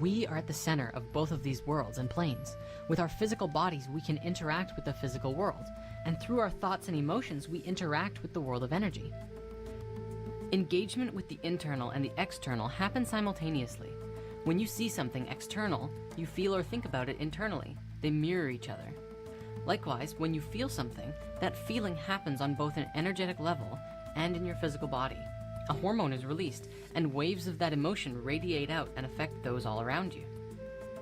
H: We are at the center of both of these worlds and planes. With our physical bodies, we can interact with the physical world, and through our thoughts and emotions, we interact with the world of energy. Engagement with the internal and the external happen simultaneously. When you see something external, you feel or think about it internally. They mirror each other. Likewise, when you feel something, that feeling happens on both an energetic level and in your physical body. A hormone is released, and waves of that emotion radiate out and affect those all around you.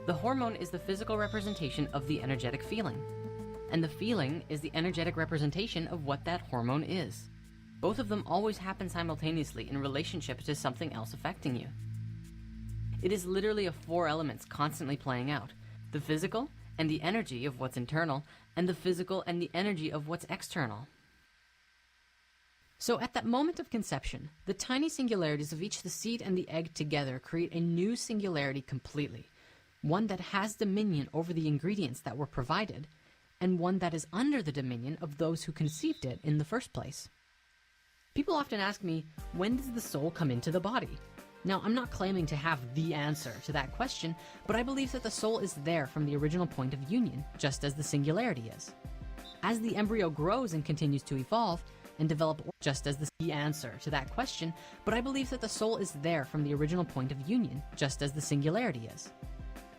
H: The hormone is the physical representation of the energetic feeling, and the feeling is the energetic representation of what that hormone is. Both of them always happen simultaneously in relationship to something else affecting you. It is literally of four elements constantly playing out: the physical and the energy of what's internal, and the physical and the energy of what's external. So at that moment of conception, the tiny singularities of each the seed and the egg together create a new singularity completely, one that has dominion over the ingredients that were provided, and one that is under the dominion of those who conceived it in the first place. People often ask me, when does the soul come into the body? Now, I'm not claiming to have the answer to that question, but I believe that the soul is there from the original point of union, just as the singularity is. As the embryo grows and continues to evolve and develop, just as the answer to that question, but I believe that the soul is there from the original point of union, just as the singularity is.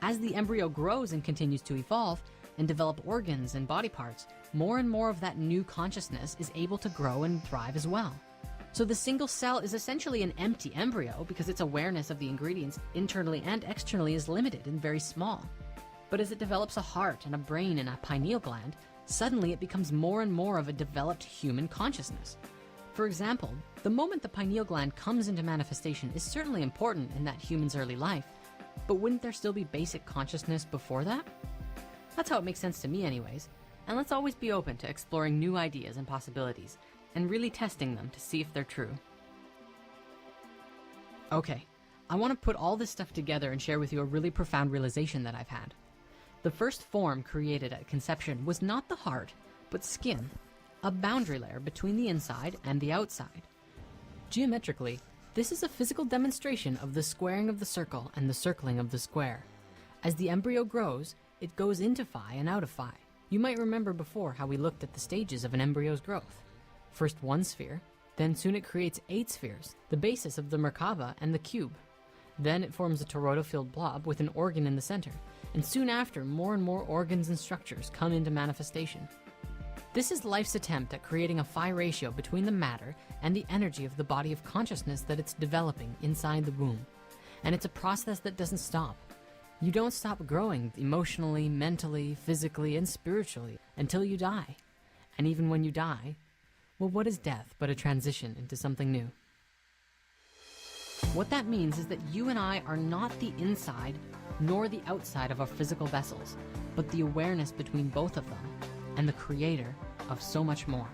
H: As the embryo grows and continues to evolve and develop organs and body parts, more and more of that new consciousness is able to grow and thrive as well. So the single cell is essentially an empty embryo because its awareness of the ingredients internally and externally is limited and very small. But as it develops a heart and a brain and a pineal gland, suddenly it becomes more and more of a developed human consciousness. For example, the moment the pineal gland comes into manifestation is certainly important in that human's early life, But wouldn't there still be basic consciousness before that? That's how it makes sense to me anyways. And let's always be open to exploring new ideas and possibilities, and really testing them to see if they're true. Okay, I want to put all this stuff together and share with you a really profound realization that I've had. The first form created at conception was not the heart, but skin, a boundary layer between the inside and the outside. Geometrically, this is a physical demonstration of the squaring of the circle and the circling of the square. As the embryo grows, it goes into phi and out of phi. You might remember before how we looked at the stages of an embryo's growth. First one sphere, then soon it creates 8 spheres, the basis of the Merkaba and the cube. Then it forms a toroidal-filled blob with an organ in the center, and soon after more and more organs and structures come into manifestation. This is life's attempt at creating a phi ratio between the matter and the energy of the body of consciousness that it's developing inside the womb. And it's a process that doesn't stop. You don't stop growing emotionally, mentally, physically, and spiritually until you die. And even when you die, well, what is death but a transition into something new? What that means is that you and I are not the inside nor the outside of our physical vessels, but the awareness between both of them and the creator of so much more.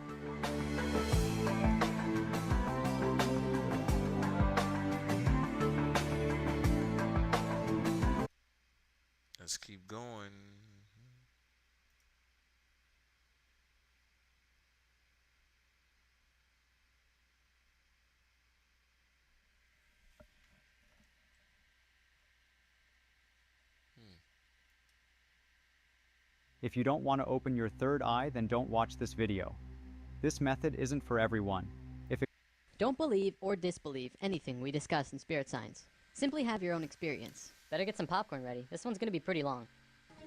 B: Let's keep going.
I: If you don't want to open your third eye, then don't watch this video. This method isn't for everyone.
C: Don't believe or disbelieve anything we discuss in spirit science. Simply have your own experience. Better get some popcorn ready. This one's gonna be pretty long.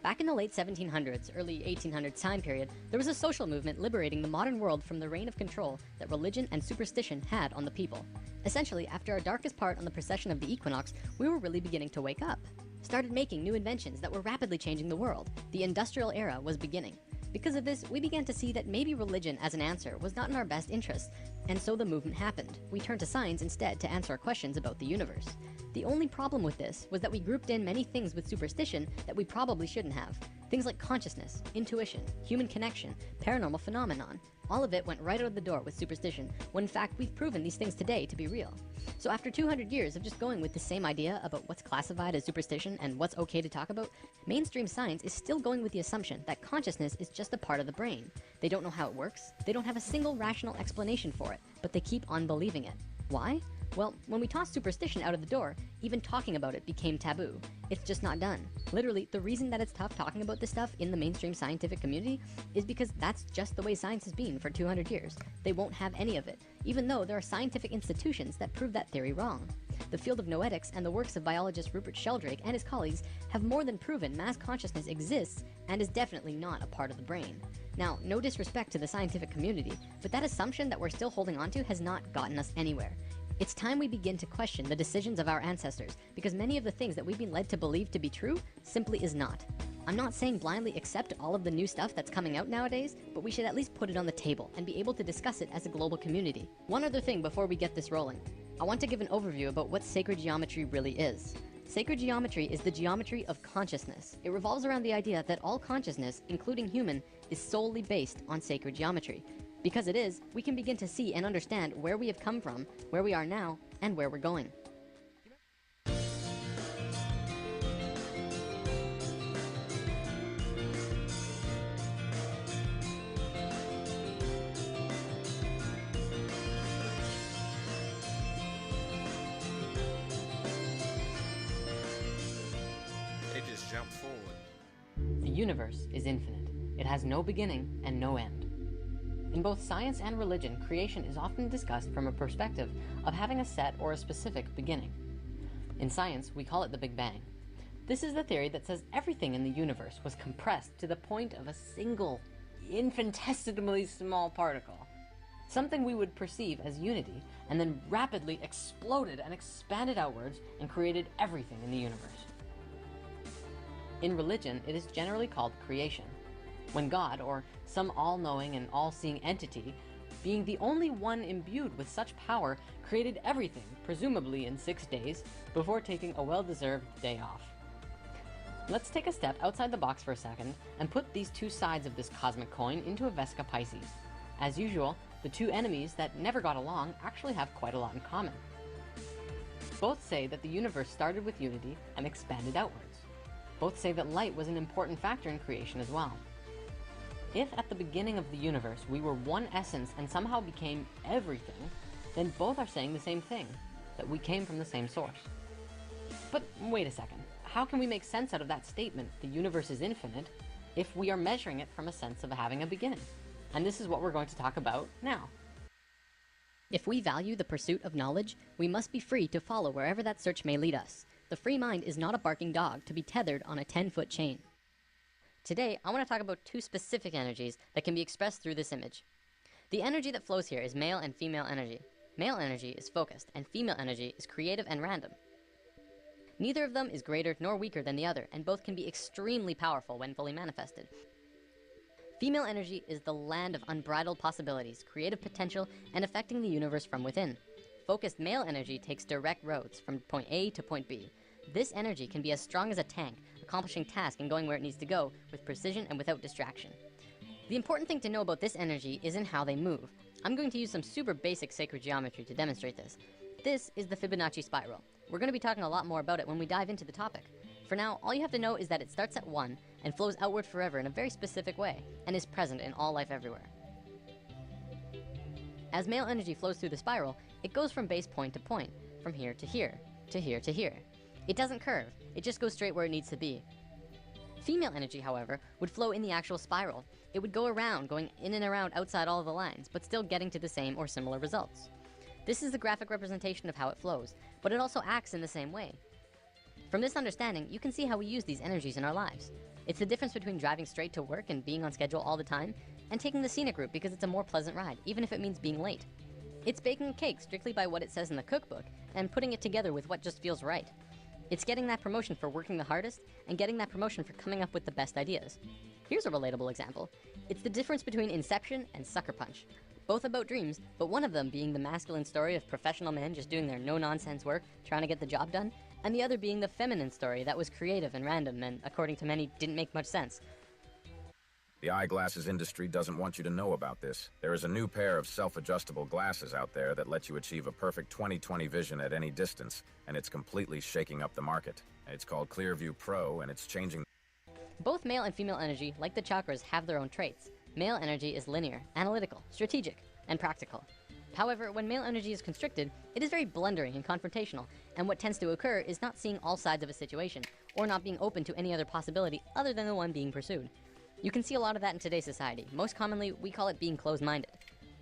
C: Back in the late 1700s, early 1800s time period, there was a social movement liberating the modern world from the reign of control that religion and superstition had on the people. Essentially, after our darkest part on the precession of the equinox, we were really beginning to wake up. Started making new inventions that were rapidly changing the world. The industrial era was beginning. Because of this, we began to see that maybe religion as an answer was not in our best interest, and so the movement happened. We turned to science instead to answer our questions about the universe. The only problem with this was that we grouped in many things with superstition that we probably shouldn't have. Things like consciousness, intuition, human connection, paranormal phenomenon. All of it went right out the door with superstition, when in fact we've proven these things today to be real. So after 200 years of just going with the same idea about what's classified as superstition and what's okay to talk about, mainstream science is still going with the assumption that consciousness is just a part of the brain. They don't know how it works, they don't have a single rational explanation for it, but they keep on believing it. Why? Well, when we tossed superstition out of the door, even talking about it became taboo. It's just not done. Literally, the reason that it's tough talking about this stuff in the mainstream scientific community is because that's just the way science has been for 200 years. They won't have any of it, even though there are scientific institutions that prove that theory wrong. The field of noetics and the works of biologist Rupert Sheldrake and his colleagues have more than proven mass consciousness exists and is definitely not a part of the brain. Now, no disrespect to the scientific community, but that assumption that we're still holding on to has not gotten us anywhere. It's time we begin to question the decisions of our ancestors, because many of the things that we've been led to believe to be true simply is not. I'm not saying blindly accept all of the new stuff that's coming out nowadays, but we should at least put it on the table and be able to discuss it as a global community. One other thing before we get this rolling. I want to give an overview about what sacred geometry really is. Sacred geometry is the geometry of consciousness. It revolves around the idea that all consciousness, including human, is solely based on sacred geometry. Because it is, we can begin to see and understand where we have come from, where we are now, and where we're going.
B: They just jump forward.
H: The universe is infinite. It has no beginning and no end. In both science and religion, creation is often discussed from a perspective of having a set or a specific beginning. In science, we call it the Big Bang. This is the theory that says everything in the universe was compressed to the point of a single, infinitesimally small particle. Something we would perceive as unity, and then rapidly exploded and expanded outwards and created everything in the universe. In religion, it is generally called creation. When God, or some all-knowing and all-seeing entity, being the only one imbued with such power, created everything, presumably in 6 days, before taking a well-deserved day off. Let's take a step outside the box for a second and put these two sides of this cosmic coin into a Vesca Pisces. As usual, the two enemies that never got along actually have quite a lot in common. Both say that the universe started with unity and expanded outwards. Both say that light was an important factor in creation as well. If at the beginning of the universe we were one essence and somehow became everything, then both are saying the same thing, that we came from the same source. But wait a second, how can we make sense out of that statement, the universe is infinite, if we are measuring it from a sense of having a beginning? And this is what we're going to talk about now.
C: If we value the pursuit of knowledge, we must be free to follow wherever that search may lead us. The free mind is not a barking dog to be tethered on a 10-foot chain. Today, I want to talk about two specific energies that can be expressed through this image. The energy that flows here is male and female energy. Male energy is focused, and female energy is creative and random. Neither of them is greater nor weaker than the other, and both can be extremely powerful when fully manifested. Female energy is the land of unbridled possibilities, creative potential, and affecting the universe from within. Focused male energy takes direct roads from point A to point B. This energy can be as strong as a tank, accomplishing tasks and going where it needs to go, with precision and without distraction. The important thing to know about this energy isn't how they move. I'm going to use some super basic sacred geometry to demonstrate this. This is the Fibonacci spiral. We're going to be talking a lot more about it when we dive into the topic. For now, all you have to know is that it starts at 1 and flows outward forever in a very specific way, and is present in all life everywhere. As male energy flows through the spiral, it goes from base point to point, from here to here, to here to here. It doesn't curve, it just goes straight where it needs to be. Female energy, however, would flow in the actual spiral. It would go around, going in and around outside all of the lines, but still getting to the same or similar results. This is the graphic representation of how it flows, but it also acts in the same way. From this understanding, you can see how we use these energies in our lives. It's the difference between driving straight to work and being on schedule all the time, and taking the scenic route because it's a more pleasant ride, even if it means being late. It's baking a cake strictly by what it says in the cookbook, and putting it together with what just feels right. It's getting that promotion for working the hardest, and getting that promotion for coming up with the best ideas. Here's a relatable example. It's the difference between Inception and Sucker Punch. Both about dreams, but one of them being the masculine story of professional men just doing their no-nonsense work, trying to get the job done, and the other being the feminine story that was creative and random and, according to many, didn't make much sense.
J: The eyeglasses industry doesn't want you to know about this. There is a new pair of self-adjustable glasses out there that lets you achieve a perfect 20/20 vision at any distance, and it's completely shaking up the market. It's called Clearview Pro, and it's changing.
C: Both male and female energy, like the chakras, have their own traits. Male energy is linear, analytical, strategic, and practical. However, when male energy is constricted, it is very blundering and confrontational, and what tends to occur is not seeing all sides of a situation, or not being open to any other possibility other than the one being pursued. You can see a lot of that in today's society. Most commonly, we call it being closed-minded.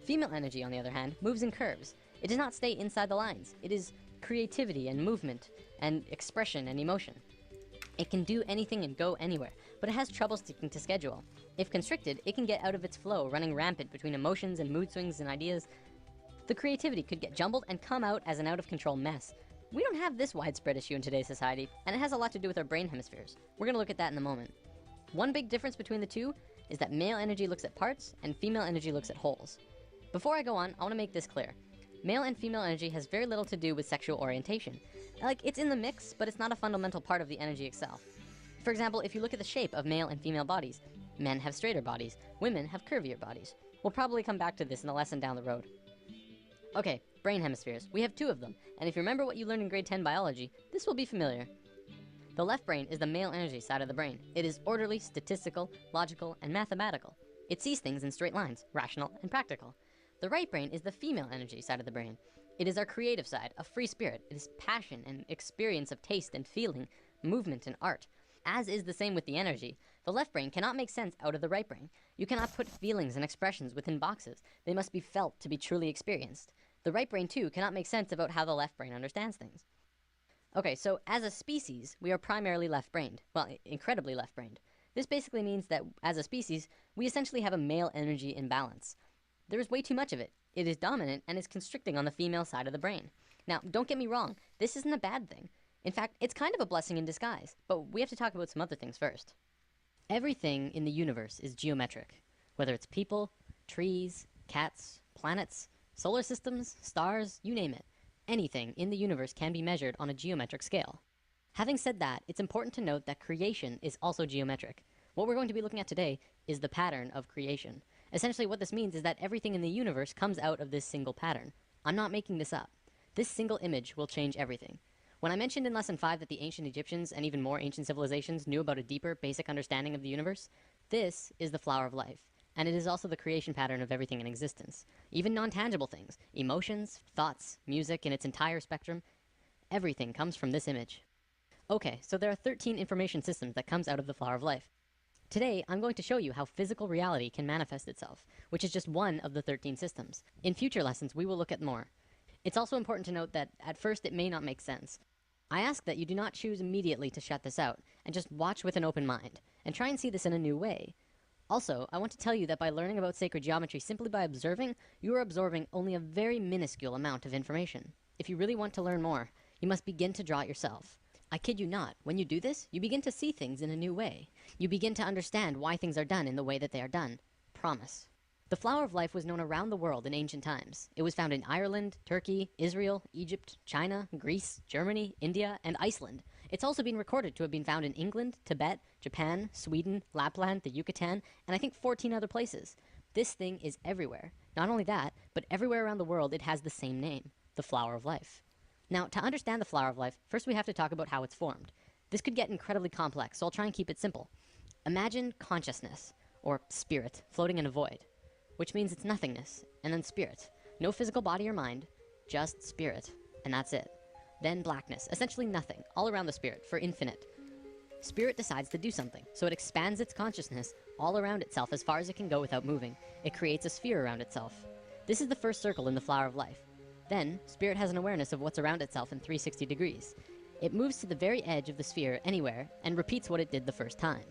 C: Female energy, on the other hand, moves in curves. It does not stay inside the lines. It is creativity and movement, and expression and emotion. It can do anything and go anywhere, but it has trouble sticking to schedule. If constricted, it can get out of its flow, running rampant between emotions and mood swings and ideas. The creativity could get jumbled and come out as an out-of-control mess. We don't have this widespread issue in today's society, and it has a lot to do with our brain hemispheres. We're gonna look at that in a moment. One big difference between the two is that male energy looks at parts and female energy looks at wholes. Before I go on, I want to make this clear. Male and female energy has very little to do with sexual orientation. Like, it's in the mix, but it's not a fundamental part of the energy itself. For example, if you look at the shape of male and female bodies, men have straighter bodies, women have curvier bodies. We'll probably come back to this in a lesson down the road. Okay, brain hemispheres. We have 2 of them, and if you remember what you learned in grade 10 biology, this will be familiar. The left brain is the male energy side of the brain. It is orderly, statistical, logical, and mathematical. It sees things in straight lines, rational and practical. The right brain is the female energy side of the brain. It is our creative side, a free spirit. It is passion and experience of taste and feeling, movement and art. As is the same with the energy, the left brain cannot make sense out of the right brain. You cannot put feelings and expressions within boxes. They must be felt to be truly experienced. The right brain, too, cannot make sense about how the left brain understands things. Okay, so as a species, we are primarily left-brained. Well, incredibly left-brained. This basically means that, as a species, we essentially have a male energy imbalance. There is way too much of it. It is dominant and is constricting on the female side of the brain. Now, don't get me wrong, this isn't a bad thing. In fact, it's kind of a blessing in disguise, but we have to talk about some other things first. Everything in the universe is geometric, whether it's people, trees, cats, planets, solar systems, stars, you name it. Anything in the universe can be measured on a geometric scale. Having said that, it's important to note that creation is also geometric. What we're going to be looking at today is the pattern of creation. Essentially, what this means is that everything in the universe comes out of this single pattern. I'm not making this up. This single image will change everything. When I mentioned in Lesson 5 that the ancient Egyptians and even more ancient civilizations knew about a deeper, basic understanding of the universe, this is the flower of life. And it is also the creation pattern of everything in existence. Even non-tangible things, emotions, thoughts, music in its entire spectrum, everything comes from this image. Okay, so there are 13 information systems that comes out of the flower of life. Today, I'm going to show you how physical reality can manifest itself, which is just one of the 13 systems. In future lessons, we will look at more. It's also important to note that at first it may not make sense. I ask that you do not choose immediately to shut this out, and just watch with an open mind, and try and see this in a new way. Also, I want to tell you that by learning about sacred geometry simply by observing, you are absorbing only a very minuscule amount of information. If you really want to learn more, you must begin to draw it yourself. I kid you not, when you do this, you begin to see things in a new way. You begin to understand why things are done in the way that they are done. Promise. The flower of life was known around the world in ancient times. It was found in Ireland, Turkey, Israel, Egypt, China, Greece, Germany, India, and Iceland. It's also been recorded to have been found in England, Tibet, Japan, Sweden, Lapland, the Yucatan, and I think 14 other places. This thing is everywhere. Not only that, but everywhere around the world it has the same name, the flower of life. Now, to understand the flower of life, first we have to talk about how it's formed. This could get incredibly complex, so I'll try and keep it simple. Imagine consciousness, or spirit, floating in a void, which means it's nothingness, and then spirit. No physical body or mind, just spirit, and that's it. Then blackness, essentially nothing, all around the spirit, for infinite. Spirit decides to do something, so it expands its consciousness all around itself as far as it can go without moving. It creates a sphere around itself. This is the first circle in the flower of life. Then, spirit has an awareness of what's around itself in 360 degrees. It moves to the very edge of the sphere anywhere and repeats what it did the first time.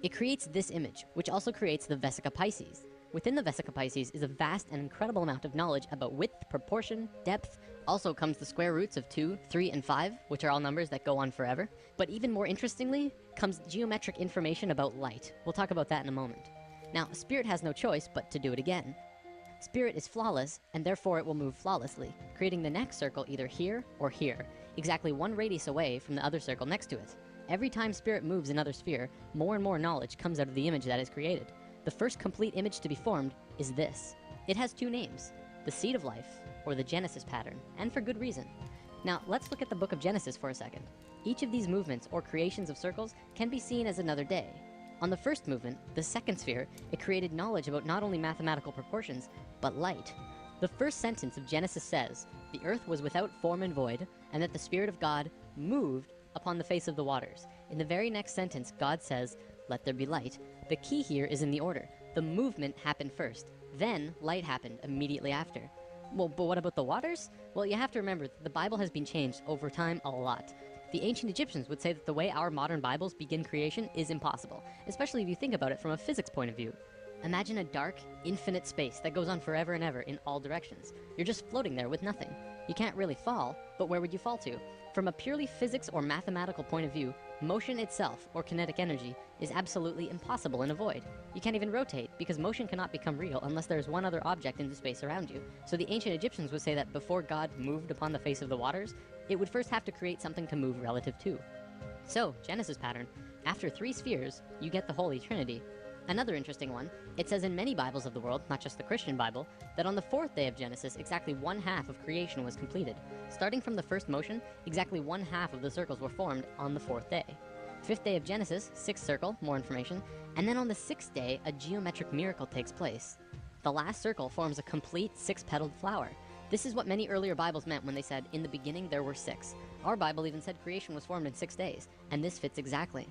C: It creates this image, which also creates the Vesica Pisces. Within the Vesica Pisces is a vast and incredible amount of knowledge about width, proportion, depth. Also comes the square roots of 2, 3, and 5, which are all numbers that go on forever. But even more interestingly, comes geometric information about light. We'll talk about that in a moment. Now, spirit has no choice but to do it again. Spirit is flawless, and therefore it will move flawlessly, creating the next circle either here or here, exactly one radius away from the other circle next to it. Every time spirit moves another sphere, more and more knowledge comes out of the image that is created. The first complete image to be formed is this. It has two names, the seed of life, or the Genesis pattern, and for good reason. Now, let's look at the book of Genesis for a second. Each of these movements, or creations of circles, can be seen as another day. On the first movement, the second sphere, it created knowledge about not only mathematical proportions, but light. The first sentence of Genesis says, "The earth was without form and void, and that the Spirit of God moved upon the face of the waters." In the very next sentence, God says, "Let there be light." The key here is in the order. The movement happened first, then light happened immediately after. Well, but what about the waters? Well, you have to remember, the Bible has been changed over time a lot. The ancient Egyptians would say that the way our modern Bibles begin creation is impossible, especially if you think about it from a physics point of view. Imagine a dark, infinite space that goes on forever and ever in all directions. You're just floating there with nothing. You can't really fall, but where would you fall to? From a purely physics or mathematical point of view, motion itself, or kinetic energy, is absolutely impossible in a void. You can't even rotate, because motion cannot become real unless there is one other object in the space around you. So the ancient Egyptians would say that before God moved upon the face of the waters, it would first have to create something to move relative to. So, Genesis pattern, after 3 spheres, you get the Holy Trinity. Another interesting one, it says in many Bibles of the world, not just the Christian Bible, that on the 4th day of Genesis, exactly 1/2 of creation was completed. Starting from the first motion, exactly 1/2 of the circles were formed on the 4th day. 5th day of Genesis, 6th circle, more information, and then on the 6th day, a geometric miracle takes place. The last circle forms a complete 6-petaled flower. This is what many earlier Bibles meant when they said, "In the beginning there were 6." Our Bible even said creation was formed in 6 days, and this fits exactly.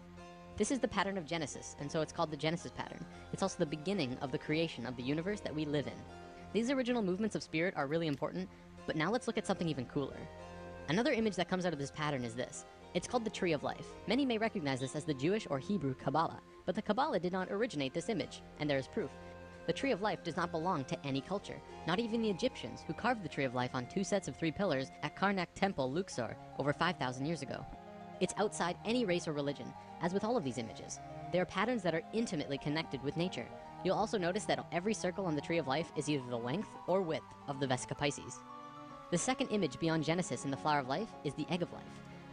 C: This is the pattern of Genesis, and so it's called the Genesis pattern. It's also the beginning of the creation of the universe that we live in. These original movements of spirit are really important, but now let's look at something even cooler. Another image that comes out of this pattern is this. It's called the Tree of Life. Many may recognize this as the Jewish or Hebrew Kabbalah, but the Kabbalah did not originate this image, and there is proof. The Tree of Life does not belong to any culture, not even the Egyptians, who carved the Tree of Life on 2 sets of 3 pillars at Karnak Temple, Luxor, over 5,000 years ago. It's outside any race or religion. As with all of these images, they are patterns that are intimately connected with nature. You'll also notice that every circle on the Tree of Life is either the length or width of the Vesica Pisces. The second image beyond Genesis in the Flower of Life is the Egg of Life.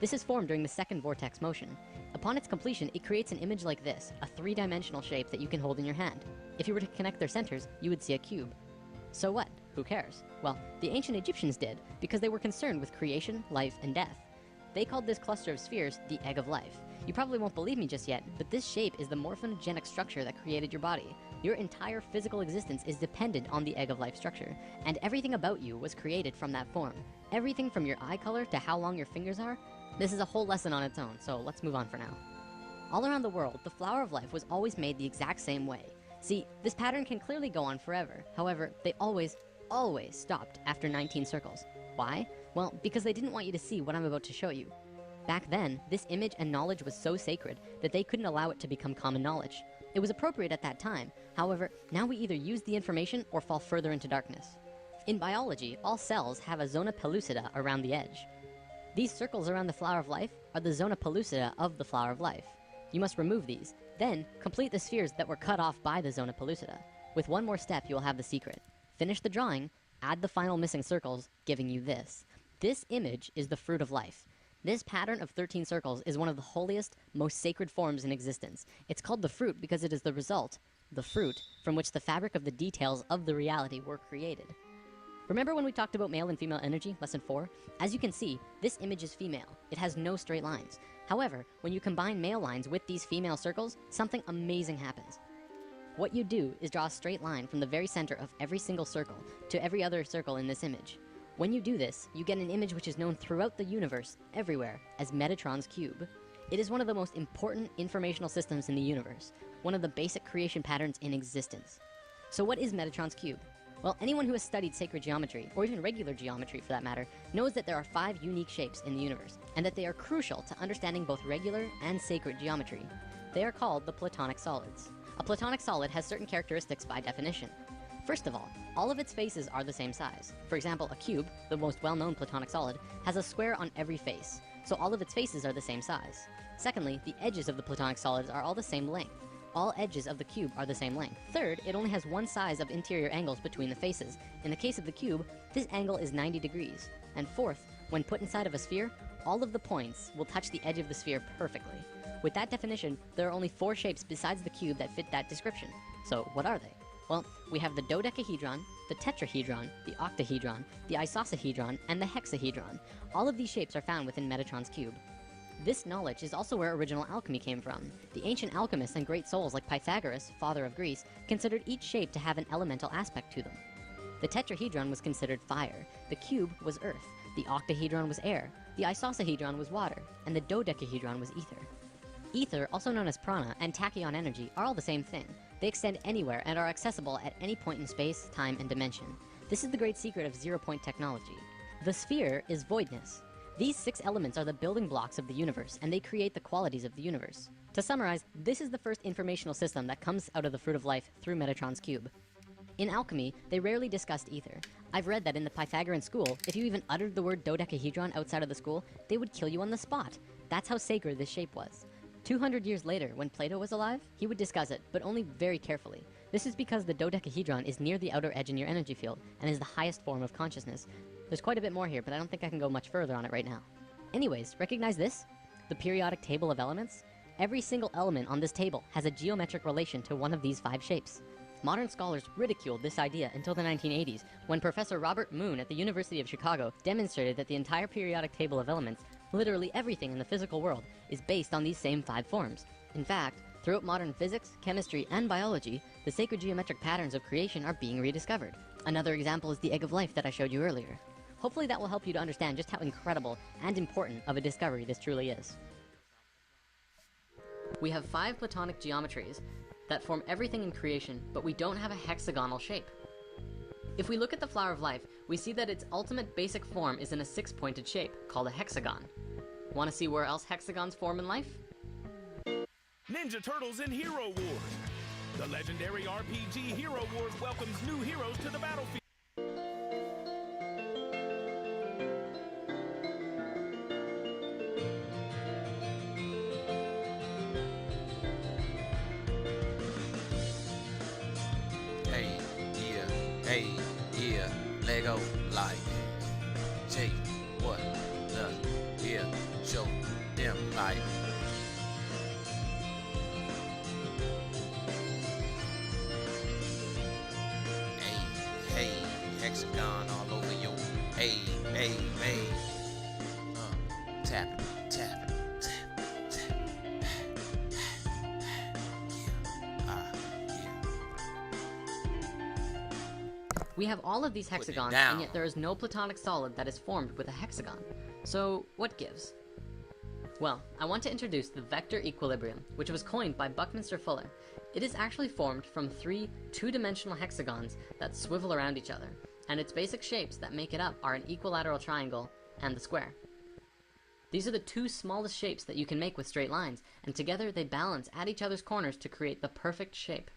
C: This is formed during the second vortex motion. Upon its completion, it creates an image like this, a three-dimensional shape that you can hold in your hand. If you were to connect their centers, you would see a cube. So what? Who cares? Well, the ancient Egyptians did, because they were concerned with creation, life, and death. They called this cluster of spheres the Egg of Life. You probably won't believe me just yet, but this shape is the morphogenic structure that created your body. Your entire physical existence is dependent on the Egg of Life structure, and everything about you was created from that form. Everything from your eye color to how long your fingers are. This is a whole lesson on its own, so let's move on for now. All around the world, the Flower of Life was always made the exact same way. See, this pattern can clearly go on forever. However, they always stopped after 19 circles. Why? Well, because they didn't want you to see what I'm about to show you. Back then, this image and knowledge was so sacred that they couldn't allow it to become common knowledge. It was appropriate at that time. However, now we either use the information or fall further into darkness. In biology, all cells have a zona pellucida around the edge. These circles around the Flower of Life are the zona pellucida of the Flower of Life. You must remove these, then complete the spheres that were cut off by the zona pellucida. With one more step, you will have the secret. Finish the drawing, add the final missing circles, giving you this. This image is the Fruit of Life. This pattern of 13 circles is one of the holiest, most sacred forms in existence. It's called the fruit because it is the result, the fruit, from which the fabric of the details of the reality were created. Remember when we talked about male and female energy, lesson 4? As you can see, this image is female. It has no straight lines. However, when you combine male lines with these female circles, something amazing happens. What you do is draw a straight line from the very center of every single circle to every other circle in this image. When you do this, you get an image which is known throughout the universe, everywhere, as Metatron's cube. It is one of the most important informational systems in the universe, one of the basic creation patterns in existence. So what is Metatron's cube? Well, anyone who has studied sacred geometry, or even regular geometry for that matter, knows that there are 5 unique shapes in the universe, and that they are crucial to understanding both regular and sacred geometry. They are called the Platonic solids. A Platonic solid has certain characteristics by definition. First of all of its faces are the same size. For example, a cube, the most well-known Platonic solid, has a square on every face, so all of its faces are the same size. Secondly, the edges of the Platonic solids are all the same length. All edges of the cube are the same length. Third, it only has one size of interior angles between the faces. In the case of the cube, this angle is 90 degrees. And fourth, when put inside of a sphere, all of the points will touch the edge of the sphere perfectly. With that definition, there are only 4 shapes besides the cube that fit that description. So what are they? Well, we have the dodecahedron, the tetrahedron, the octahedron, the isosahedron, and the hexahedron. All of these shapes are found within Metatron's cube. This knowledge is also where original alchemy came from. The ancient alchemists and great souls like Pythagoras, father of Greece, considered each shape to have an elemental aspect to them. The tetrahedron was considered fire, the cube was earth, the octahedron was air, the isosahedron was water, and the dodecahedron was ether. Ether, also known as prana, and tachyon energy are all the same thing. They extend anywhere and are accessible at any point in space, time, and dimension. This is the great secret of zero-point technology. The sphere is voidness. These 6 elements are the building blocks of the universe, and they create the qualities of the universe. To summarize, this is the first informational system that comes out of the Fruit of Life through Metatron's cube. In alchemy, they rarely discussed ether. I've read that in the Pythagorean school, if you even uttered the word dodecahedron outside of the school, they would kill you on the spot. That's how sacred this shape was. 200 years later, when Plato was alive, he would discuss it, but only very carefully. This is because the dodecahedron is near the outer edge in your energy field, and is the highest form of consciousness. There's quite a bit more here, but I don't think I can go much further on it right now. Anyways, recognize this? The periodic table of elements? Every single element on this table has a geometric relation to one of these 5 shapes. Modern scholars ridiculed this idea until the 1980s, when Professor Robert Moon at the University of Chicago demonstrated that the entire periodic table of elements, literally everything in the physical world, is based on these same 5 forms. In fact, throughout modern physics, chemistry, and biology, the sacred geometric patterns of creation are being rediscovered. Another example is the Egg of Life that I showed you earlier. Hopefully that will help you to understand just how incredible and important of a discovery this truly is. We have 5 Platonic geometries that form everything in creation, but we don't have a hexagonal shape. If we look at the Flower of Life, we see that its ultimate basic form is in a 6-pointed shape, called a hexagon. Want to see where else hexagons form in life?
K: Ninja Turtles in Hero Wars. The legendary RPG Hero Wars welcomes new heroes to the battlefield.
B: Lego like J, what the here, show them like. Hey, hexagon all over you. Hey, tap it, tap it, tap, tap.
C: We have all of these hexagons, and yet there is no platonic solid that is formed with a hexagon. So, what gives? Well, I want to introduce the vector equilibrium, which was coined by Buckminster Fuller. It is actually formed from 3 two-dimensional hexagons that swivel around each other, and its basic shapes that make it up are an equilateral triangle and the square. These are the 2 smallest shapes that you can make with straight lines, and together they balance at each other's corners to create the perfect shape.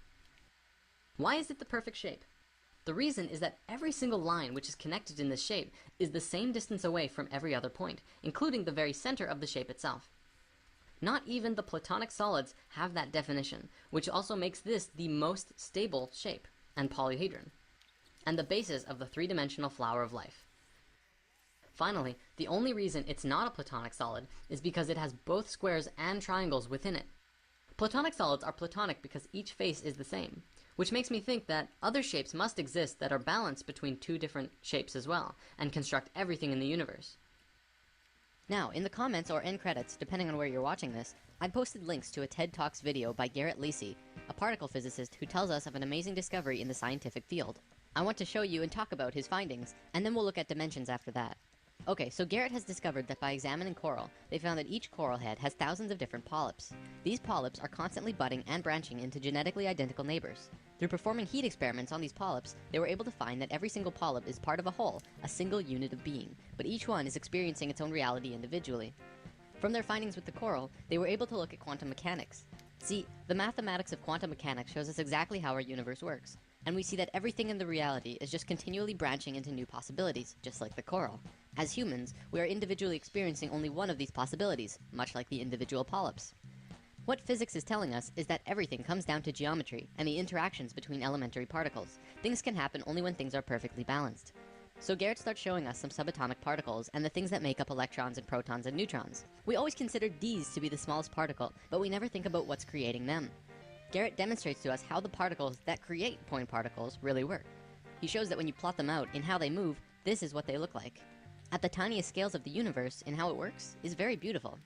C: Why is it the perfect shape? The reason is that every single line which is connected in this shape is the same distance away from every other point, including the very center of the shape itself. Not even the platonic solids have that definition, which also makes this the most stable shape and polyhedron, and the basis of the 3-dimensional flower of life. Finally, the only reason it's not a platonic solid is because it has both squares and triangles within it. Platonic solids are platonic because each face is the same, which makes me think that other shapes must exist that are balanced between 2 different shapes as well, and construct everything in the universe. Now, in the comments or end credits, depending on where you're watching this, I posted links to a TED Talks video by Garrett Lacey, a particle physicist who tells us of an amazing discovery in the scientific field. I want to show you and talk about his findings, and then we'll look at dimensions after that. Okay, so Garrett has discovered that by examining coral, they found that each coral head has thousands of different polyps. These polyps are constantly budding and branching into genetically identical neighbors. Through performing heat experiments on these polyps, they were able to find that every single polyp is part of a whole, a single unit of being, but each one is experiencing its own reality individually. From their findings with the coral, they were able to look at quantum mechanics. See, the mathematics of quantum mechanics shows us exactly how our universe works, and we see that everything in the reality is just continually branching into new possibilities, just like the coral. As humans, we are individually experiencing only one of these possibilities, much like the individual polyps. What physics is telling us is that everything comes down to geometry and the interactions between elementary particles. Things can happen only when things are perfectly balanced. So Garrett starts showing us some subatomic particles and the things that make up electrons and protons and neutrons. We always consider these to be the smallest particle, but we never think about what's creating them. Garrett demonstrates to us how the particles that create point particles really work. He shows that when you plot them out in how they move, this is what they look like. At the tiniest scales of the universe, in how it works, is very beautiful.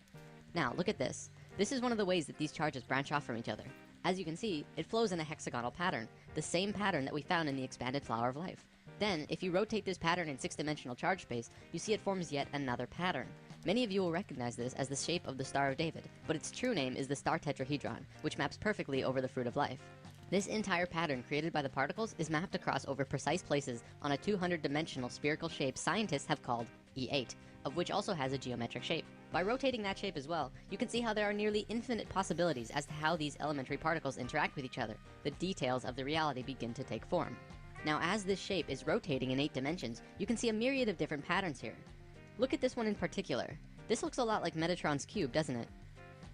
C: Now, look at this. This is one of the ways that these charges branch off from each other. As you can see, it flows in a hexagonal pattern, the same pattern that we found in the expanded flower of life. Then, if you rotate this pattern in 6-dimensional charge space, you see it forms yet another pattern. Many of you will recognize this as the shape of the Star of David, but its true name is the star tetrahedron, which maps perfectly over the fruit of life. This entire pattern created by the particles is mapped across over precise places on a 200-dimensional spherical shape scientists have called E8, of which also has a geometric shape. By rotating that shape as well, you can see how there are nearly infinite possibilities as to how these elementary particles interact with each other. The details of the reality begin to take form. Now, as this shape is rotating in 8 dimensions, you can see a myriad of different patterns here. Look at this one in particular. This looks a lot like Metatron's cube, doesn't it?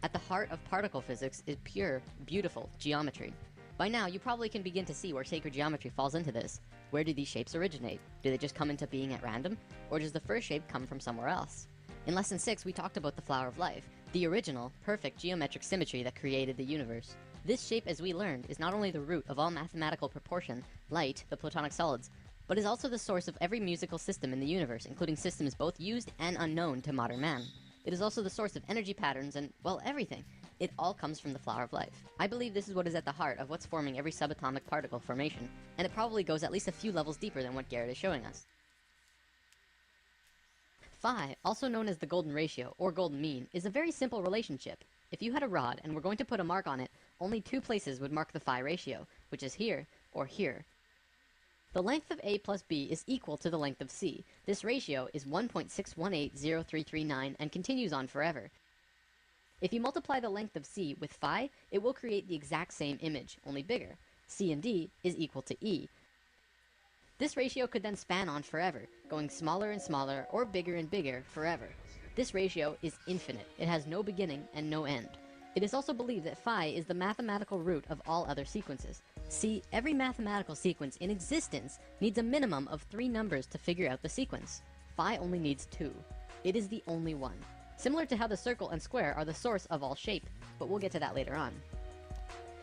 C: At the heart of particle physics is pure, beautiful geometry. By now, you probably can begin to see where sacred geometry falls into this. Where do these shapes originate? Do they just come into being at random? Or does the first shape come from somewhere else? In Lesson 6, we talked about the flower of life, the original, perfect geometric symmetry that created the universe. This shape, as we learned, is not only the root of all mathematical proportion, light, the platonic solids, but is also the source of every musical system in the universe, including systems both used and unknown to modern man. It is also the source of energy patterns and, well, everything. It all comes from the flower of life. I believe this is what is at the heart of what's forming every subatomic particle formation, and it probably goes at least a few levels deeper than what Garrett is showing us. Phi, also known as the golden ratio, or golden mean, is a very simple relationship. If you had a rod and were going to put a mark on it, only 2 places would mark the phi ratio, which is here or here. The length of A plus B is equal to the length of C. This ratio is 1.6180339 and continues on forever. If you multiply the length of C with phi, it will create the exact same image, only bigger. C and D is equal to E. This ratio could then span on forever, going smaller and smaller or bigger and bigger forever. This ratio is infinite. It has no beginning and no end. It is also believed that phi is the mathematical root of all other sequences. See, every mathematical sequence in existence needs a minimum of 3 numbers to figure out the sequence. Phi only needs 2. It is the only one. Similar to how the circle and square are the source of all shape, but we'll get to that later on.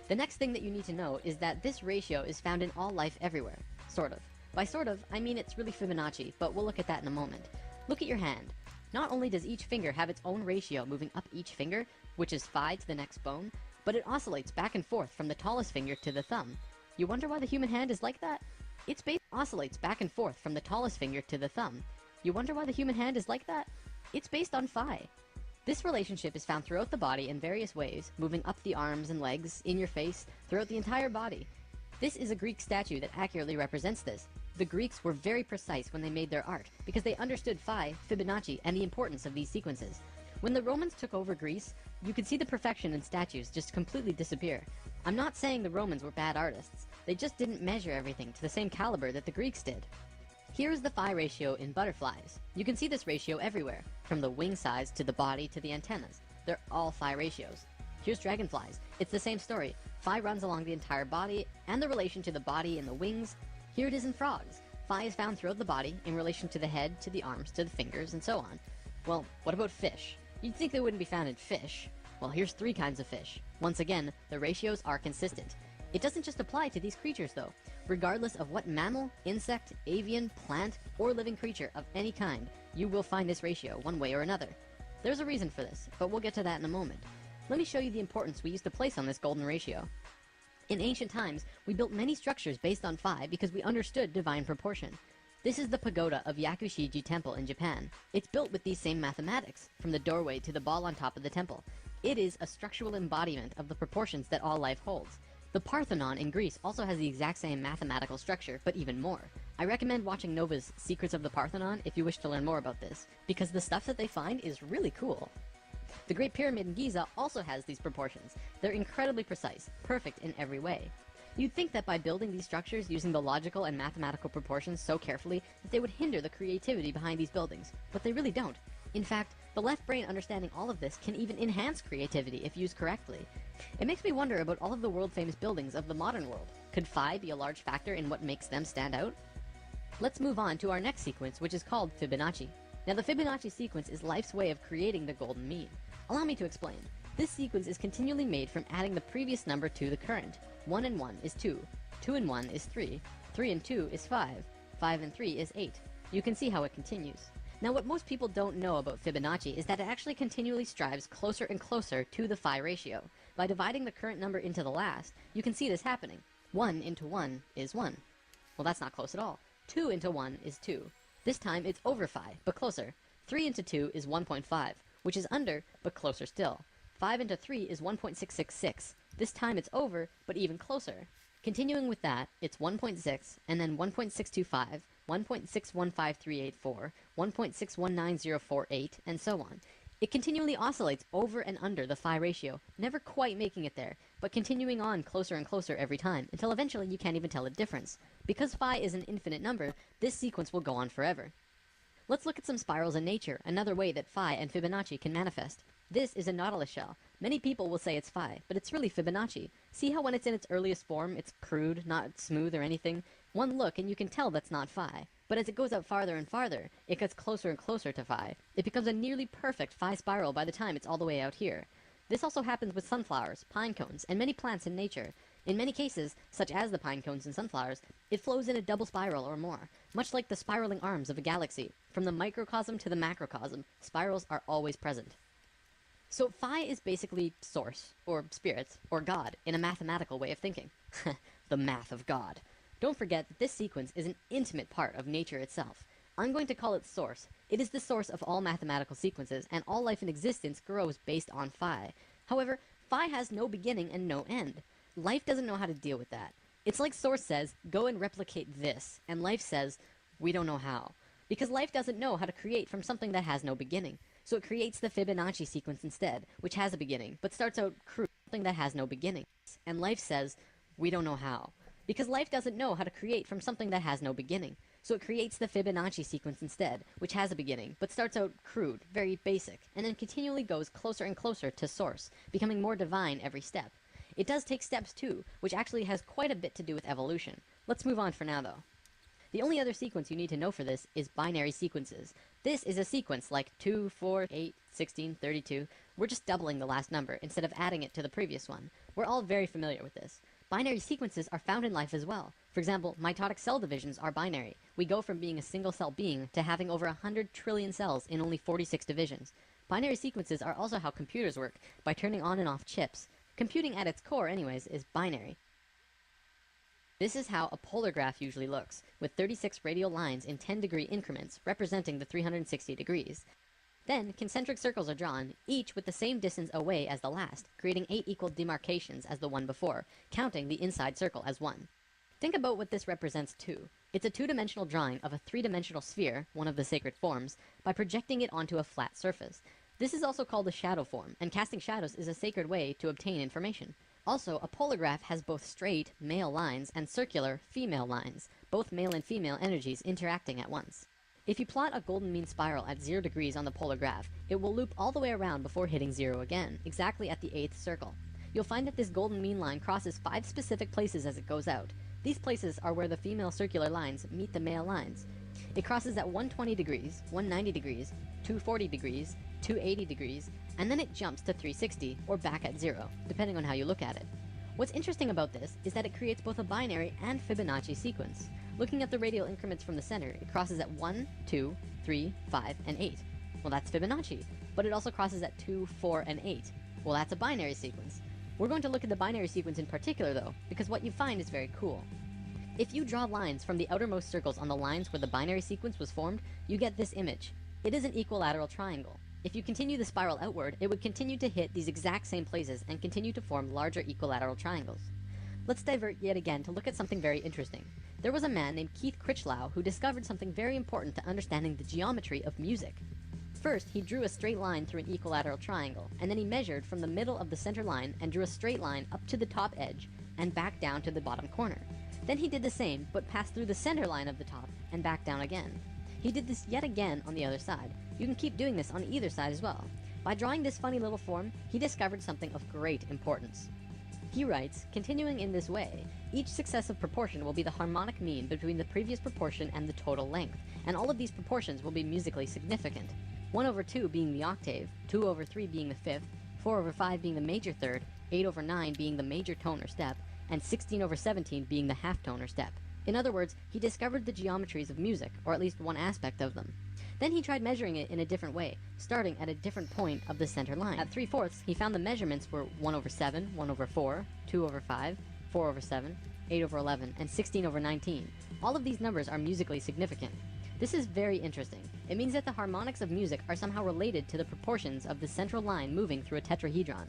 C: The next thing that you need to know is that this ratio is found in all life everywhere. Sort of. By sort of, I mean it's really Fibonacci, but we'll look at that in a moment. Look at your hand. Not only does each finger have its own ratio moving up each finger, which is phi to the next bone, but it oscillates back and forth from the tallest finger to the thumb. You wonder why the human hand is like that? Its base oscillates back and forth from the tallest finger to the thumb. You wonder why the human hand is like that? It's based on phi. This relationship is found throughout the body in various ways, moving up the arms and legs, in your face, throughout the entire body. This is a Greek statue that accurately represents this. The Greeks were very precise when they made their art, because they understood phi, Fibonacci, and the importance of these sequences. When the Romans took over Greece, you could see the perfection in statues just completely disappear. I'm not saying the Romans were bad artists, they just didn't measure everything to the same caliber that the Greeks did. Here is the phi ratio in butterflies. You can see this ratio everywhere, from the wing size to the body to the antennas. They're all phi ratios. Here's dragonflies. It's the same story. Phi runs along the entire body, and the relation to the body and the wings. Here it is in frogs. Phi is found throughout the body, in relation to the head, to the arms, to the fingers, and so on. Well, what about fish? You'd think they wouldn't be found in fish. Well, here's 3 kinds of fish. Once again, the ratios are consistent. It doesn't just apply to these creatures, though. Regardless of what mammal, insect, avian, plant, or living creature of any kind, you will find this ratio one way or another. There's a reason for this, but we'll get to that in a moment. Let me show you the importance we used to place on this golden ratio. In ancient times, we built many structures based on phi because we understood divine proportion. This is the pagoda of Yakushiji Temple in Japan. It's built with these same mathematics, from the doorway to the ball on top of the temple. It is a structural embodiment of the proportions that all life holds. The Parthenon in Greece also has the exact same mathematical structure, but even more. I recommend watching Nova's Secrets of the Parthenon if you wish to learn more about this, because the stuff that they find is really cool. The Great Pyramid in Giza also has these proportions. They're incredibly precise, perfect in every way. You'd think that by building these structures using the logical and mathematical proportions so carefully that they would hinder the creativity behind these buildings, but they really don't. In fact, the left brain understanding all of this can even enhance creativity if used correctly. It makes me wonder about all of the world-famous buildings of the modern world. Could phi be a large factor in what makes them stand out? Let's move on to our next sequence, which is called Fibonacci. Now, the Fibonacci sequence is life's way of creating the golden mean. Allow me to explain. This sequence is continually made from adding the previous number to the current. 1 and 1 is 2, 2 and 1 is 3, 3 and 2 is 5, 5 and 3 is 8. You can see how it continues. Now, what most people don't know about Fibonacci is that it actually continually strives closer and closer to the phi ratio. By dividing the current number into the last, you can see this happening. 1 into 1 is 1. Well, that's not close at all. 2 into 1 is 2. This time it's over phi, but closer. 3 into 2 is 1.5, which is under, but closer still. 5 into 3 is 1.666. This time it's over, but even closer. Continuing with that, it's 1.6, and then 1.625, 1.615384, 1.619048, and so on. It continually oscillates over and under the phi ratio, never quite making it there, but continuing on closer and closer every time, until eventually you can't even tell the difference. Because phi is an infinite number, this sequence will go on forever. Let's look at some spirals in nature, another way that phi and Fibonacci can manifest. This is a nautilus shell. Many people will say it's phi, but it's really Fibonacci. See how when it's in its earliest form, it's crude, not smooth or anything? One look and you can tell that's not phi. But as it goes out farther and farther, it gets closer and closer to phi. It becomes a nearly perfect phi spiral by the time it's all the way out here. This also happens with sunflowers, pine cones, and many plants in nature. In many cases, such as the pine cones and sunflowers, it flows in a double spiral or more, much like the spiraling arms of a galaxy. From the microcosm to the macrocosm, spirals are always present. So phi is basically source, or spirit, or God, in a mathematical way of thinking. The math of God. Don't forget that this sequence is an intimate part of nature itself. I'm going to call it source. It is the source of all mathematical sequences, and all life in existence grows based on phi. However, phi has no beginning and no end. Life doesn't know how to deal with that. It's like source says, go and replicate this, and life says, we don't know how. Because life doesn't know how to create from something that has no beginning. So it creates the Fibonacci sequence instead, which has a beginning, but starts out crude, something that has no beginning. And life says, we don't know how. because life doesn't know how to create from something that has no beginning. So it creates the Fibonacci sequence instead, which has a beginning, but starts out crude, very basic, and then continually goes closer and closer to source, becoming more divine every step. It does take steps too, which actually has quite a bit to do with evolution. Let's move on for now though. The only other sequence you need to know for this is binary sequences. This is a sequence like 2, 4, 8, 16, 32. We're just doubling the last number instead of adding it to the previous one. We're all very familiar with this. Binary sequences are found in life as well. For example, mitotic cell divisions are binary. We go from being a single cell being to having over 100 trillion cells in only 46 divisions. Binary sequences are also how computers work, by turning on and off chips. Computing at its core anyways is binary. This is how a polar graph usually looks, with 36 radial lines in 10-degree increments representing the 360 degrees. Then, concentric circles are drawn, each with the same distance away as the last, creating 8 equal demarcations as the one before, counting the inside circle as 1. Think about what this represents too. It's a two-dimensional drawing of a three-dimensional sphere, one of the sacred forms, by projecting it onto a flat surface. This is also called a shadow form, and casting shadows is a sacred way to obtain information. Also, a polar graph has both straight, male lines, and circular, female lines, both male and female energies interacting at once. If you plot a golden mean spiral at 0 degrees on the polar graph, it will loop all the way around before hitting 0 again, exactly at the 8th circle. You'll find that this golden mean line crosses 5 specific places as it goes out. These places are where the female circular lines meet the male lines. It crosses at 120 degrees, 190 degrees, 240 degrees, 280 degrees, and then it jumps to 360, or back at 0, depending on how you look at it. What's interesting about this is that it creates both a binary and Fibonacci sequence. Looking at the radial increments from the center, it crosses at 1, 2, 3, 5, and 8. Well, that's Fibonacci. But it also crosses at 2, 4, and 8. Well, that's a binary sequence. We're going to look at the binary sequence in particular, though, because what you find is very cool. If you draw lines from the outermost circles on the lines where the binary sequence was formed, you get this image. It is an equilateral triangle. If you continue the spiral outward, it would continue to hit these exact same places and continue to form larger equilateral triangles. Let's divert yet again to look at something very interesting. There was a man named Keith Critchlow who discovered something very important to understanding the geometry of music. First, he drew a straight line through an equilateral triangle, and then he measured from the middle of the center line and drew a straight line up to the top edge and back down to the bottom corner. Then he did the same, but passed through the center line of the top and back down again. He did this yet again on the other side. You can keep doing this on either side as well. By drawing this funny little form, he discovered something of great importance. He writes, continuing in this way, each successive proportion will be the harmonic mean between the previous proportion and the total length, and all of these proportions will be musically significant. 1/2 being the octave, 2/3 being the fifth, 4/5 being the major third, 8/9 being the major tone or step, and 16/17 being the half tone or step. In other words, he discovered the geometries of music, or at least one aspect of them. Then he tried measuring it in a different way, starting at a different point of the center line. At 3/4, he found the measurements were 1/7, 1/4, 2/5, 4/7, 8/11, and 16/19. All of these numbers are musically significant. This is very interesting. It means that the harmonics of music are somehow related to the proportions of the central line moving through a tetrahedron.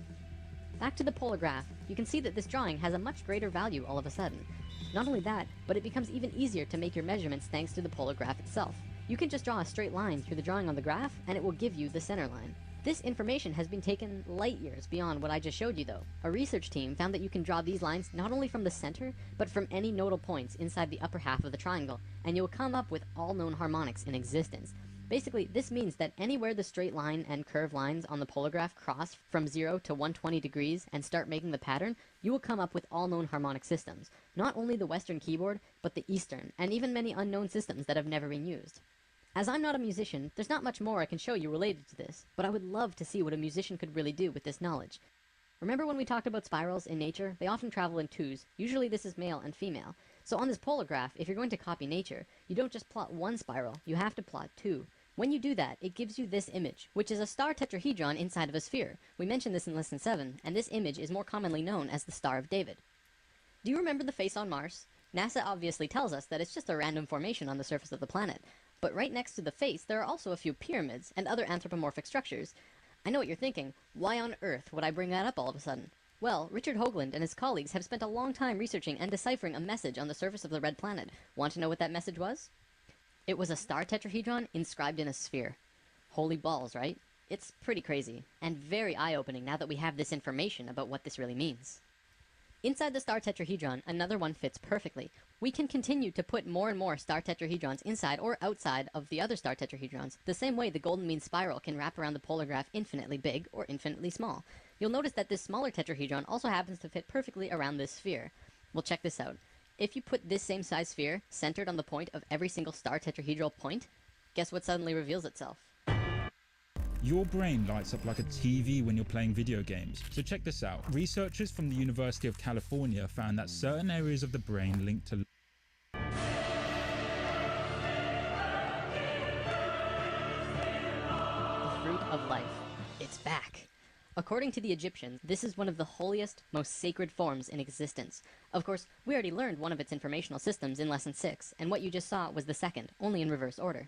C: Back to the polar graph, you can see that this drawing has a much greater value all of a sudden. Not only that, but it becomes even easier to make your measurements thanks to the polar graph itself. You can just draw a straight line through the drawing on the graph, and it will give you the center line. This information has been taken light years beyond what I just showed you though. A research team found that you can draw these lines not only from the center, but from any nodal points inside the upper half of the triangle, and you will come up with all known harmonics in existence. Basically, this means that anywhere the straight line and curved lines on the polar graph cross from 0 to 120 degrees and start making the pattern, you will come up with all known harmonic systems. Not only the Western keyboard, but the Eastern, and even many unknown systems that have never been used. As I'm not a musician, there's not much more I can show you related to this, but I would love to see what a musician could really do with this knowledge. Remember when we talked about spirals in nature? They often travel in twos. Usually this is male and female. So on this polar graph, if you're going to copy nature, you don't just plot one spiral, you have to plot two. When you do that, it gives you this image, which is a star tetrahedron inside of a sphere. We mentioned this in Lesson 7, and this image is more commonly known as the Star of David. Do you remember the face on Mars? NASA obviously tells us that it's just a random formation on the surface of the planet. But right next to the face, there are also a few pyramids and other anthropomorphic structures. I know what you're thinking. Why on earth would I bring that up all of a sudden? Well, Richard Hoagland and his colleagues have spent a long time researching and deciphering a message on the surface of the red planet. Want to know what that message was? It was a star tetrahedron inscribed in a sphere. Holy balls, right? It's pretty crazy, and very eye-opening now that we have this information about what this really means. Inside the star tetrahedron, another one fits perfectly. We can continue to put more and more star tetrahedrons inside or outside of the other star tetrahedrons, the same way the golden mean spiral can wrap around the polar graph infinitely big or infinitely small. You'll notice that this smaller tetrahedron also happens to fit perfectly around this sphere. Well, check this out. If you put this same size sphere centered on the point of every single star tetrahedral point, guess what suddenly reveals itself?
L: Your brain lights up like a TV when you're playing video games. So check this out. Researchers from the University of California found that certain areas of the brain linked to
C: The fruit of life. It's back. According to the Egyptians, this is one of the holiest, most sacred forms in existence. Of course, we already learned one of its informational systems in Lesson 6, and what you just saw was the second, only in reverse order.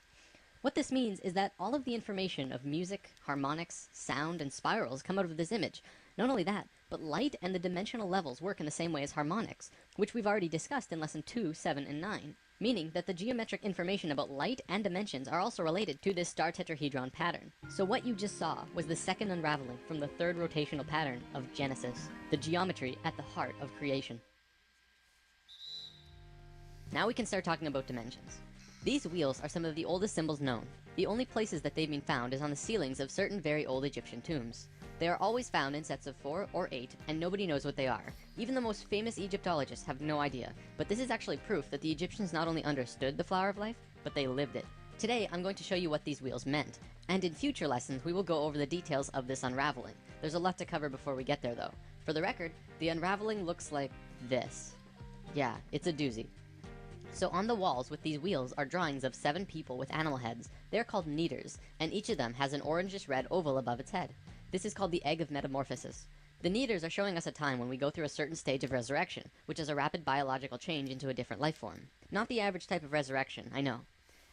C: What this means is that all of the information of music, harmonics, sound, and spirals come out of this image. Not only that, but light and the dimensional levels work in the same way as harmonics, which we've already discussed in Lesson 2, 7, and 9, meaning that the geometric information about light and dimensions are also related to this star tetrahedron pattern. So what you just saw was the second unraveling from the third rotational pattern of Genesis, the geometry at the heart of creation. Now we can start talking about dimensions. These wheels are some of the oldest symbols known. The only places that they've been found is on the ceilings of certain very old Egyptian tombs. They are always found in sets of 4 or 8, and nobody knows what they are. Even the most famous Egyptologists have no idea, but this is actually proof that the Egyptians not only understood the flower of life, but they lived it. Today, I'm going to show you what these wheels meant, and in future lessons, we will go over the details of this unraveling. There's a lot to cover before we get there though. For the record, the unraveling looks like this. Yeah, it's a doozy. So on the walls with these wheels are drawings of 7 people with animal heads. They're called kneaders, and each of them has an orangish-red oval above its head. This is called the egg of metamorphosis. The kneaders are showing us a time when we go through a certain stage of resurrection, which is a rapid biological change into a different life form. Not the average type of resurrection, I know.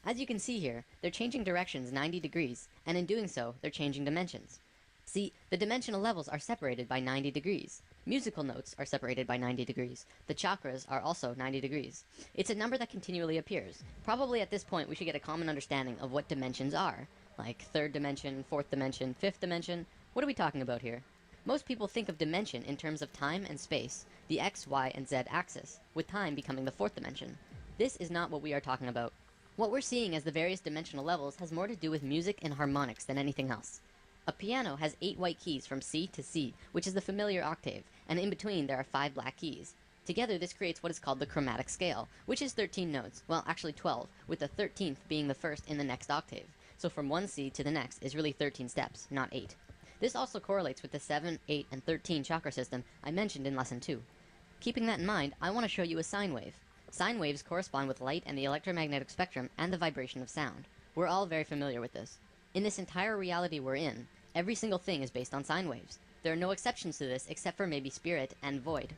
C: As you can see here, they're changing directions 90 degrees, and in doing so, they're changing dimensions. See, the dimensional levels are separated by 90 degrees. Musical notes are separated by 90 degrees. The chakras are also 90 degrees. It's a number that continually appears. Probably at this point we should get a common understanding of what dimensions are. Like 3rd dimension, 4th dimension, 5th dimension. What are we talking about here? Most people think of dimension in terms of time and space, the x, y, and z axis, with time becoming the 4th dimension. This is not what we are talking about. What we're seeing as the various dimensional levels has more to do with music and harmonics than anything else. A piano has 8 white keys from C to C, which is the familiar octave, and in between there are 5 black keys. Together this creates what is called the chromatic scale, which is 13 notes, well actually 12, with the 13th being the first in the next octave. So from one C to the next is really 13 steps, not 8. This also correlates with the 7, 8, and 13 chakra system I mentioned in Lesson 2. Keeping that in mind, I want to show you a sine wave. Sine waves correspond with light and the electromagnetic spectrum and the vibration of sound. We're all very familiar with this. In this entire reality we're in, every single thing is based on sine waves. There are no exceptions to this except for maybe spirit and void.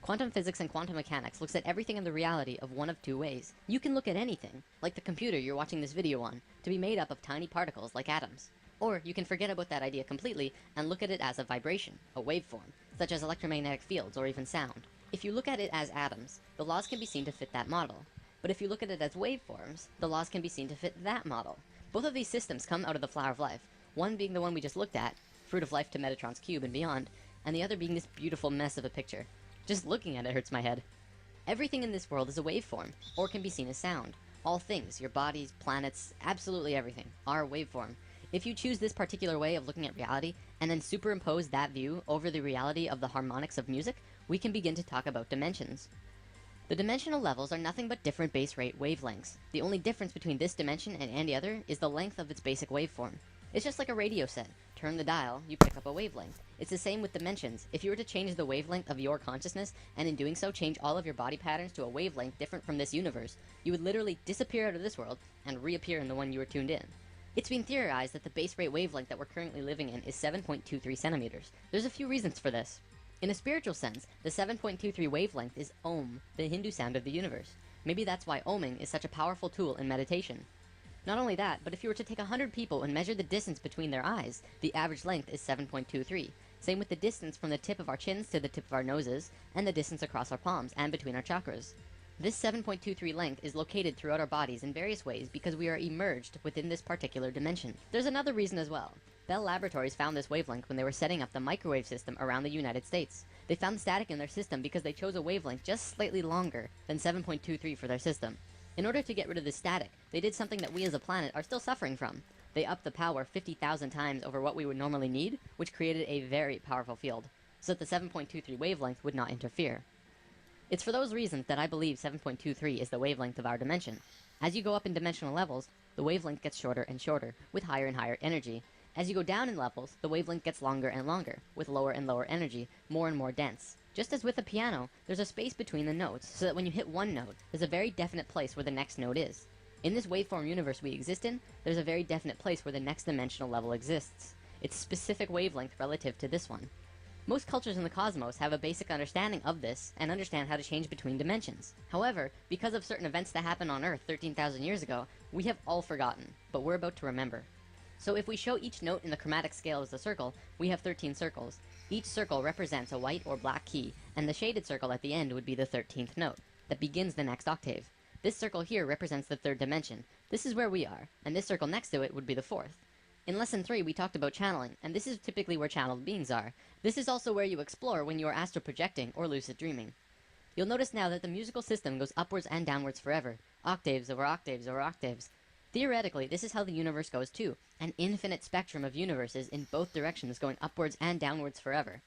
C: Quantum physics and quantum mechanics looks at everything in the reality of one of 2 ways. You can look at anything, like the computer you're watching this video on, to be made up of tiny particles like atoms. Or you can forget about that idea completely and look at it as a vibration, a waveform, such as electromagnetic fields or even sound. If you look at it as atoms, the laws can be seen to fit that model. But if you look at it as waveforms, the laws can be seen to fit that model. Both of these systems come out of the flower of life, one being the one we just looked at, fruit of life to Metatron's cube and beyond, and the other being this beautiful mess of a picture. Just looking at it hurts my head. Everything in this world is a waveform, or can be seen as sound. All things, your bodies, planets, absolutely everything, are a waveform. If you choose this particular way of looking at reality, and then superimpose that view over the reality of the harmonics of music, we can begin to talk about dimensions. The dimensional levels are nothing but different base rate wavelengths. The only difference between this dimension and any other is the length of its basic waveform. It's just like a radio set. Turn the dial, you pick up a wavelength. It's the same with dimensions. If you were to change the wavelength of your consciousness, and in doing so change all of your body patterns to a wavelength different from this universe, you would literally disappear out of this world and reappear in the one you were tuned in. It's been theorized that the base rate wavelength that we're currently living in is 7.23 centimeters. There's a few reasons for this. In a spiritual sense, the 7.23 wavelength is Om, the Hindu sound of the universe. Maybe that's why Oming is such a powerful tool in meditation. Not only that, but if you were to take 100 people and measure the distance between their eyes, the average length is 7.23. Same with the distance from the tip of our chins to the tip of our noses, and the distance across our palms and between our chakras. This 7.23 length is located throughout our bodies in various ways because we are emerged within this particular dimension. There's another reason as well. Bell Laboratories found this wavelength when they were setting up the microwave system around the United States. They found the static in their system because they chose a wavelength just slightly longer than 7.23 for their system. In order to get rid of the static, they did something that we as a planet are still suffering from. They upped the power 50,000 times over what we would normally need, which created a very powerful field, so that the 7.23 wavelength would not interfere. It's for those reasons that I believe 7.23 is the wavelength of our dimension. As you go up in dimensional levels, the wavelength gets shorter and shorter, with higher and higher energy. As you go down in levels, the wavelength gets longer and longer, with lower and lower energy, more and more dense. Just as with a piano, there's a space between the notes, so that when you hit one note, there's a very definite place where the next note is. In this waveform universe we exist in, there's a very definite place where the next dimensional level exists. It's specific wavelength relative to this one. Most cultures in the cosmos have a basic understanding of this and understand how to change between dimensions. However, because of certain events that happened on Earth 13,000 years ago, we have all forgotten, but we're about to remember. So if we show each note in the chromatic scale as a circle, we have 13 circles. Each circle represents a white or black key, and the shaded circle at the end would be the 13th note, that begins the next octave. This circle here represents the third dimension. This is where we are, and this circle next to it would be the fourth. In Lesson 3, we talked about channeling, and this is typically where channeled beings are. This is also where you explore when you are astral projecting or lucid dreaming. You'll notice now that the musical system goes upwards and downwards forever, octaves over octaves over octaves. Theoretically, this is how the universe goes too, an infinite spectrum of universes in both directions going upwards and downwards forever.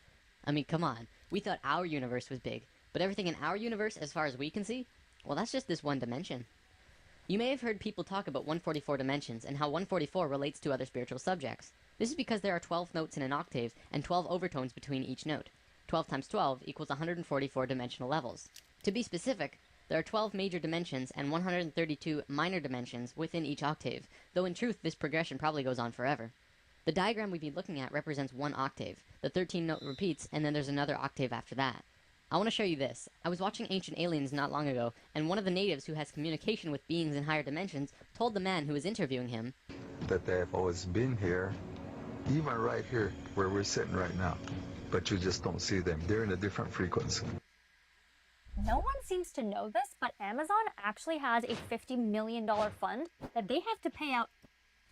C: I mean, come on, we thought our universe was big, but everything in our universe, as far as we can see, well, that's just this one dimension. You may have heard people talk about 144 dimensions and how 144 relates to other spiritual subjects. This is because there are 12 notes in an octave and 12 overtones between each note. 12 times 12 equals 144 dimensional levels. To be specific, there are 12 major dimensions and 132 minor dimensions within each octave, though in truth this progression probably goes on forever. The diagram we've been looking at represents one octave. The 13th note repeats, and then there's another octave after that. I want to show you this. I was watching Ancient Aliens not long ago, and one of the natives who has communication with beings in higher dimensions told the man who was interviewing him
M: that they have always been here, even right here where we're sitting right now, but you just don't see them. They're in a different frequency.
N: No one seems to know this, but Amazon actually has a $50 million fund that they have to pay out.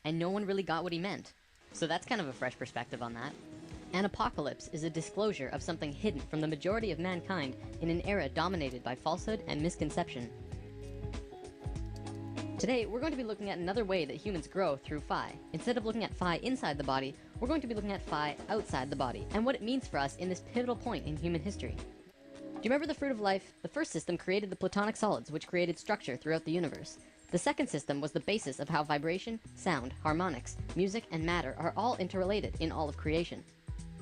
C: And no one really got what he meant. So that's kind of a fresh perspective on that. An apocalypse is a disclosure of something hidden from the majority of mankind in an era dominated by falsehood and misconception. Today, we're going to be looking at another way that humans grow through Phi. Instead of looking at Phi inside the body, we're going to be looking at Phi outside the body, and what it means for us in this pivotal point in human history. Do you remember the fruit of life? The first system created the platonic solids, which created structure throughout the universe. The second system was the basis of how vibration, sound, harmonics, music, and matter are all interrelated in all of creation.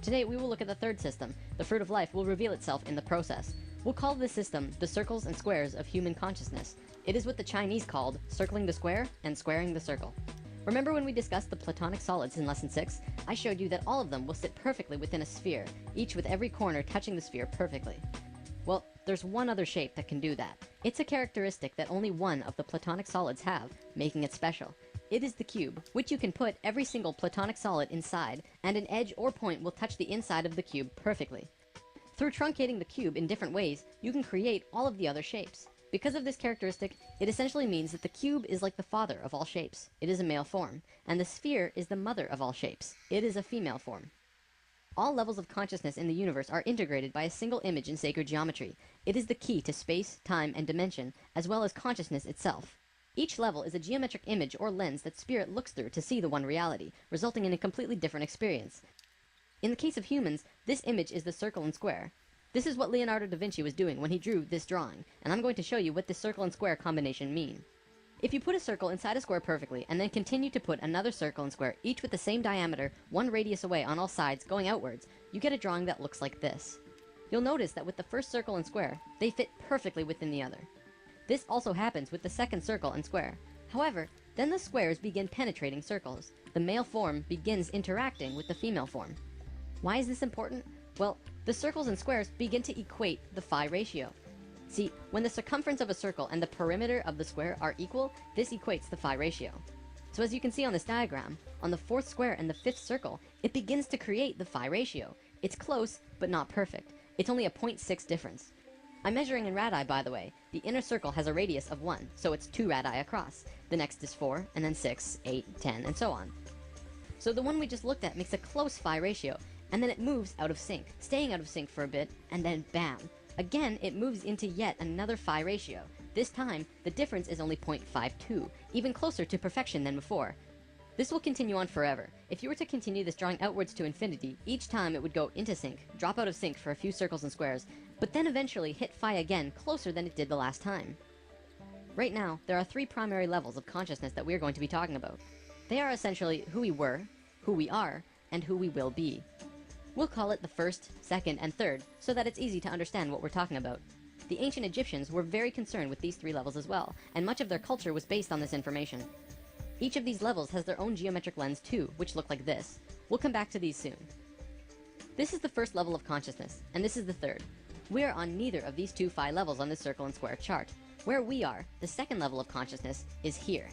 C: Today, we will look at the third system. The fruit of life will reveal itself in the process. We'll call this system the circles and squares of human consciousness. It is what the Chinese called circling the square and squaring the circle. Remember when we discussed the platonic solids in Lesson 6? I showed you that all of them will sit perfectly within a sphere, each with every corner touching the sphere perfectly. Well, there's one other shape that can do that. It's a characteristic that only one of the platonic solids have, making it special. It is the cube, which you can put every single platonic solid inside, and an edge or point will touch the inside of the cube perfectly. Through truncating the cube in different ways, you can create all of the other shapes. Because of this characteristic, it essentially means that the cube is like the father of all shapes. It is a male form, and the sphere is the mother of all shapes. It is a female form. All levels of consciousness in the universe are integrated by a single image in sacred geometry. It is the key to space, time, and dimension, as well as consciousness itself. Each level is a geometric image or lens that spirit looks through to see the one reality, resulting in a completely different experience. In the case of humans, this image is the circle and square. This is what Leonardo da Vinci was doing when he drew this drawing, and I'm going to show you what this circle and square combination mean. If you put a circle inside a square perfectly, and then continue to put another circle and square, each with the same diameter, one radius away on all sides, going outwards, you get a drawing that looks like this. You'll notice that with the first circle and square, they fit perfectly within the other. This also happens with the second circle and square. However, then the squares begin penetrating circles. The male form begins interacting with the female form. Why is this important? Well, the circles and squares begin to equate the Phi ratio. See, when the circumference of a circle and the perimeter of the square are equal, this equates the Phi ratio. So as you can see on this diagram, on the fourth square and the fifth circle, it begins to create the Phi ratio. It's close, but not perfect. It's only a 0.6 difference. I'm measuring in radii, by the way. The inner circle has a radius of 1, so it's 2 radii across. The next is 4, and then 6, 8, 10, and so on. So the one we just looked at makes a close phi ratio, and then it moves out of sync, staying out of sync for a bit, and then bam! Again, it moves into yet another phi ratio. This time, the difference is only 0.52, even closer to perfection than before. This will continue on forever. If you were to continue this drawing outwards to infinity, each time it would go into sync, drop out of sync for a few circles and squares, but then eventually hit phi again closer than it did the last time. Right now, there are 3 primary levels of consciousness that we are going to be talking about. They are essentially who we were, who we are, and who we will be. We'll call it the first, second, and third, so that it's easy to understand what we're talking about. The ancient Egyptians were very concerned with these 3 levels as well, and much of their culture was based on this information. Each of these levels has their own geometric lens too, which look like this. We'll come back to these soon. This is the first level of consciousness, and this is the third. We are on neither of these 2 phi levels on this circle and square chart. Where we are, the second level of consciousness, is here.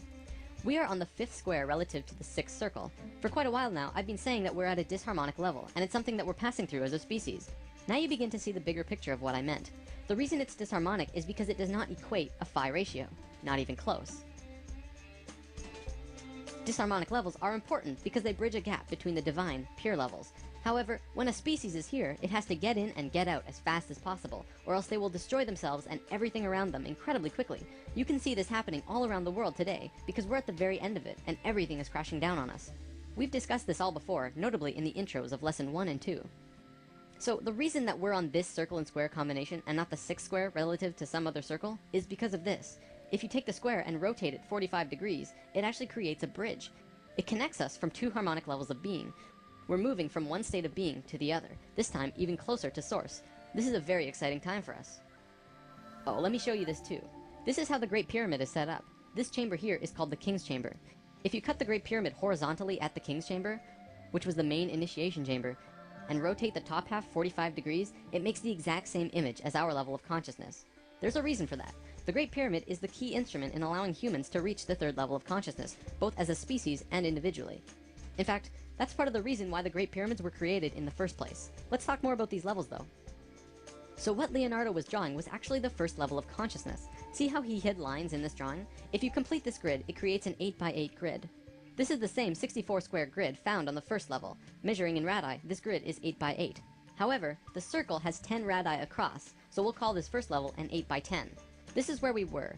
C: We are on the 5th square relative to the 6th circle. For quite a while now, I've been saying that we're at a disharmonic level, and it's something that we're passing through as a species. Now you begin to see the bigger picture of what I meant. The reason it's disharmonic is because it does not equate a phi ratio. Not even close. Disharmonic levels are important because they bridge a gap between the divine, pure levels. However, when a species is here, it has to get in and get out as fast as possible, or else they will destroy themselves and everything around them incredibly quickly. You can see this happening all around the world today, because we're at the very end of it, and everything is crashing down on us. We've discussed this all before, notably in the intros of Lesson 1 and 2. So the reason that we're on this circle and square combination, and not the 6th square relative to some other circle, is because of this. If you take the square and rotate it 45 degrees, it actually creates a bridge. It connects us from 2 harmonic levels of being. We're moving from one state of being to the other, this time even closer to source. This is a very exciting time for us. Oh, let me show you this too. This is how the Great Pyramid is set up. This chamber here is called the King's Chamber. If you cut the Great Pyramid horizontally at the King's Chamber, which was the main initiation chamber, and rotate the top half 45 degrees, it makes the exact same image as our level of consciousness. There's a reason for that. The Great Pyramid is the key instrument in allowing humans to reach the 3rd level of consciousness, both as a species and individually. In fact, that's part of the reason why the Great Pyramids were created in the first place. Let's talk more about these levels though. So what Leonardo was drawing was actually the first level of consciousness. See how he hid lines in this drawing? If you complete this grid, it creates an 8x8 grid. This is the same 64 square grid found on the first level. Measuring in radii, this grid is 8x8. However, the circle has 10 radii across, so we'll call this first level an 8x10. This is where we were.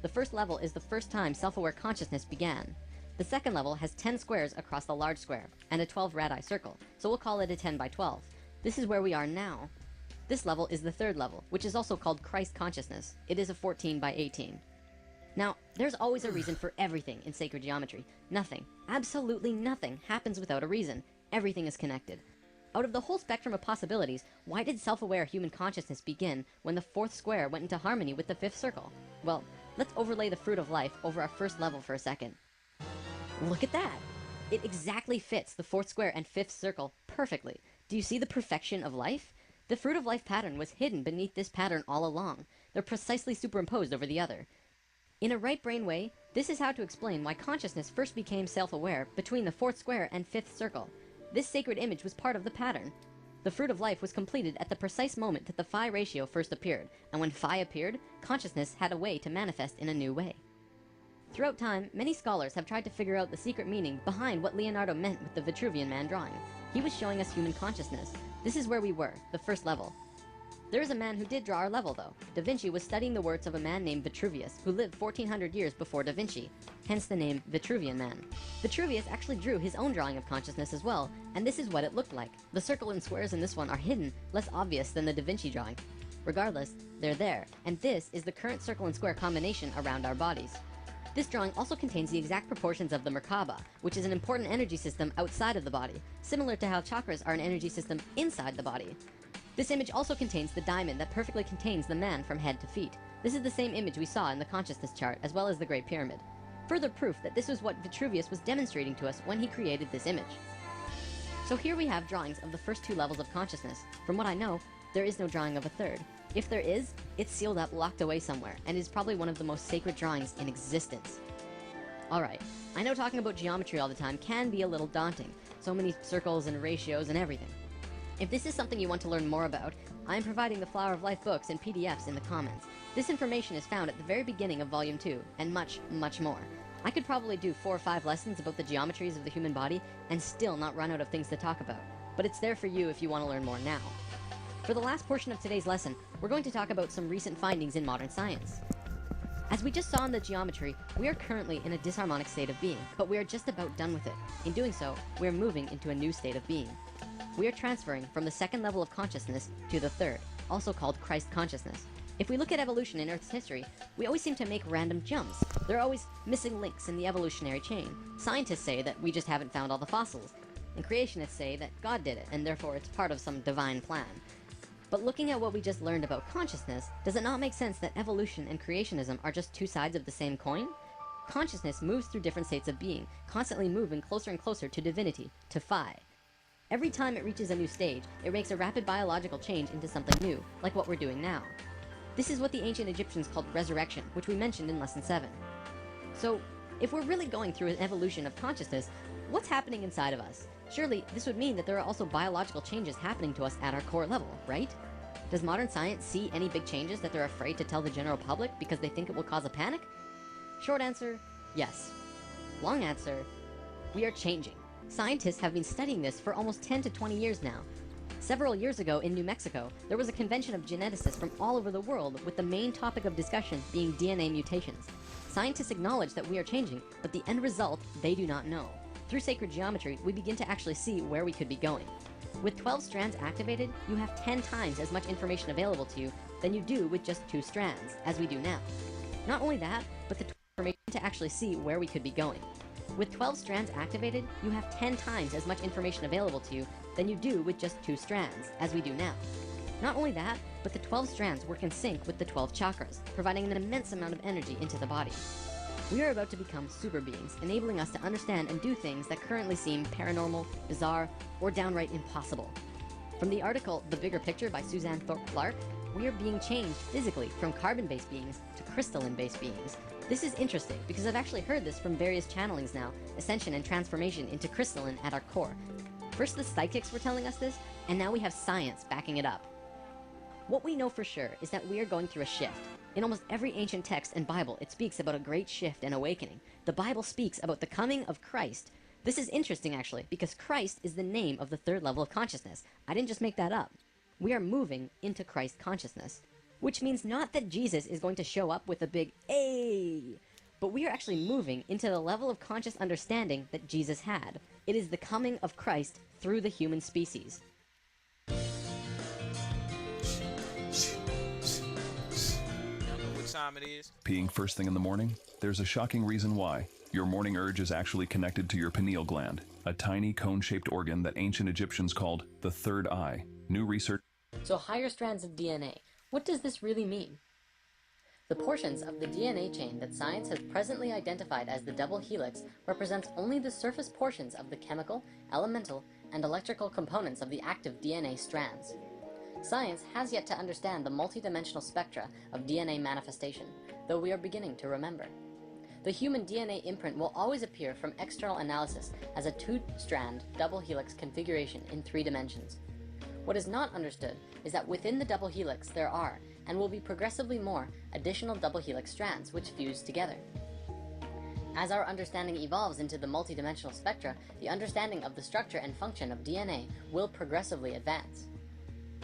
C: The first level is the first time self-aware consciousness began. The second level has 10 squares across the large square, and a 12 radii circle, so we'll call it a 10x12. This is where we are now. This level is the 3rd level, which is also called Christ consciousness. It is a 14x18. Now, there's always a reason for everything in sacred geometry. Nothing, absolutely nothing, happens without a reason. Everything is connected. Out of the whole spectrum of possibilities, why did self-aware human consciousness begin when the 4th square went into harmony with the 5th circle? Well, let's overlay the fruit of life over our first level for a second. Look at that! It exactly fits the 4th square and 5th circle perfectly. Do you see the perfection of life? The fruit of life pattern was hidden beneath this pattern all along. They're precisely superimposed over the other. In a right brain way, this is how to explain why consciousness first became self-aware between the 4th square and 5th circle. This sacred image was part of the pattern. The fruit of life was completed at the precise moment that the phi ratio first appeared, and when phi appeared, consciousness had a way to manifest in a new way. Throughout time, many scholars have tried to figure out the secret meaning behind what Leonardo meant with the Vitruvian Man drawing. He was showing us human consciousness. This is where we were, the first level. There is a man who did draw our level though. Da Vinci was studying the works of a man named Vitruvius, who lived 1400 years before Da Vinci, hence the name Vitruvian Man. Vitruvius actually drew his own drawing of consciousness as well, and this is what it looked like. The circle and squares in this one are hidden, less obvious than the Da Vinci drawing. Regardless, they're there, and this is the current circle and square combination around our bodies. This drawing also contains the exact proportions of the Merkaba, which is an important energy system outside of the body, similar to how chakras are an energy system inside the body. This image also contains the diamond that perfectly contains the man from head to feet. This is the same image we saw in the consciousness chart, as well as the Great Pyramid. Further proof that this was what Vitruvius was demonstrating to us when he created this image. So here we have drawings of the first 2 levels of consciousness. From what I know, there is no drawing of a third. If there is, it's sealed up, locked away somewhere, and is probably one of the most sacred drawings in existence. Alright, I know talking about geometry all the time can be a little daunting. So many circles and ratios and everything. If this is something you want to learn more about, I am providing the Flower of Life books and PDFs in the comments. This information is found at the very beginning of Volume 2, and much, much more. I could probably do 4 or 5 lessons about the geometries of the human body and still not run out of things to talk about, but it's there for you if you want to learn more now. For the last portion of today's lesson, we're going to talk about some recent findings in modern science. As we just saw in the geometry, we are currently in a disharmonic state of being, but we are just about done with it. In doing so, we are moving into a new state of being. We are transferring from the second level of consciousness to the third, also called Christ consciousness. If we look at evolution in Earth's history, we always seem to make random jumps. There are always missing links in the evolutionary chain. Scientists say that we just haven't found all the fossils, and creationists say that God did it, and therefore it's part of some divine plan. But looking at what we just learned about consciousness, does it not make sense that evolution and creationism are just two sides of the same coin? Consciousness moves through different states of being, constantly moving closer and closer to divinity, to Phi. Every time it reaches a new stage, it makes a rapid biological change into something new, like what we're doing now. This is what the ancient Egyptians called resurrection, which we mentioned in Lesson 7. So, if we're really going through an evolution of consciousness, what's happening inside of us? Surely, this would mean that there are also biological changes happening to us at our core level, right? Does modern science see any big changes that they're afraid to tell the general public because they think it will cause a panic? Short answer, yes. Long answer, we are changing. Scientists have been studying this for almost 10 to 20 years now. Several years ago in New Mexico, there was a convention of geneticists from all over the world with the main topic of discussion being DNA mutations. Scientists acknowledge that we are changing, but the end result, they do not know. Through sacred geometry, we begin to actually see where we could be going. With 12 strands activated, you have 10 times as much information available to you than you do with just 2 strands, as we do now. Not only that, but the information to actually see where we could be going. With 12 strands activated, you have 10 times as much information available to you than you do with just 2 strands, as we do now. Not only that, but the 12 strands work in sync with the 12 chakras, providing an immense amount of energy into the body. We are about to become super beings, enabling us to understand and do things that currently seem paranormal, bizarre, or downright impossible. From the article The Bigger Picture by Suzanne Thorpe Clarke, we are being changed physically from carbon-based beings to crystalline-based beings. This is interesting because I've actually heard this from various channelings now, ascension and transformation into crystalline at our core. First the psychics were telling us this, and now we have science backing it up. What we know for sure is that we are going through a shift. In almost every ancient text and Bible, it speaks about a great shift and awakening. The Bible speaks about the coming of Christ. This is interesting actually, because Christ is the name of the third level of consciousness. I didn't just make that up. We are moving into Christ consciousness. Which means not that Jesus is going to show up with a big "Ay!", but we are actually moving into the level of conscious understanding that Jesus had. It is the coming of Christ through the human species.
B: Time it is.
O: Peeing first thing in the morning? There's a shocking reason why. Your morning urge is actually connected to your pineal gland, a tiny cone-shaped organ that ancient Egyptians called the third eye. New research.
C: So higher strands of DNA. What does this really mean? The portions of the DNA chain that science has presently identified as the double helix represents only the surface portions of the chemical, elemental, and electrical components of the active DNA strands. Science has yet to understand the multidimensional spectra of DNA manifestation, though we are beginning to remember. The human DNA imprint will always appear from external analysis as a 2-strand double helix configuration in 3 dimensions. What is not understood is that within the double helix there are, and will be progressively more, additional double helix strands which fuse together. As our understanding evolves into the multidimensional spectra, the understanding of the structure and function of DNA will progressively advance.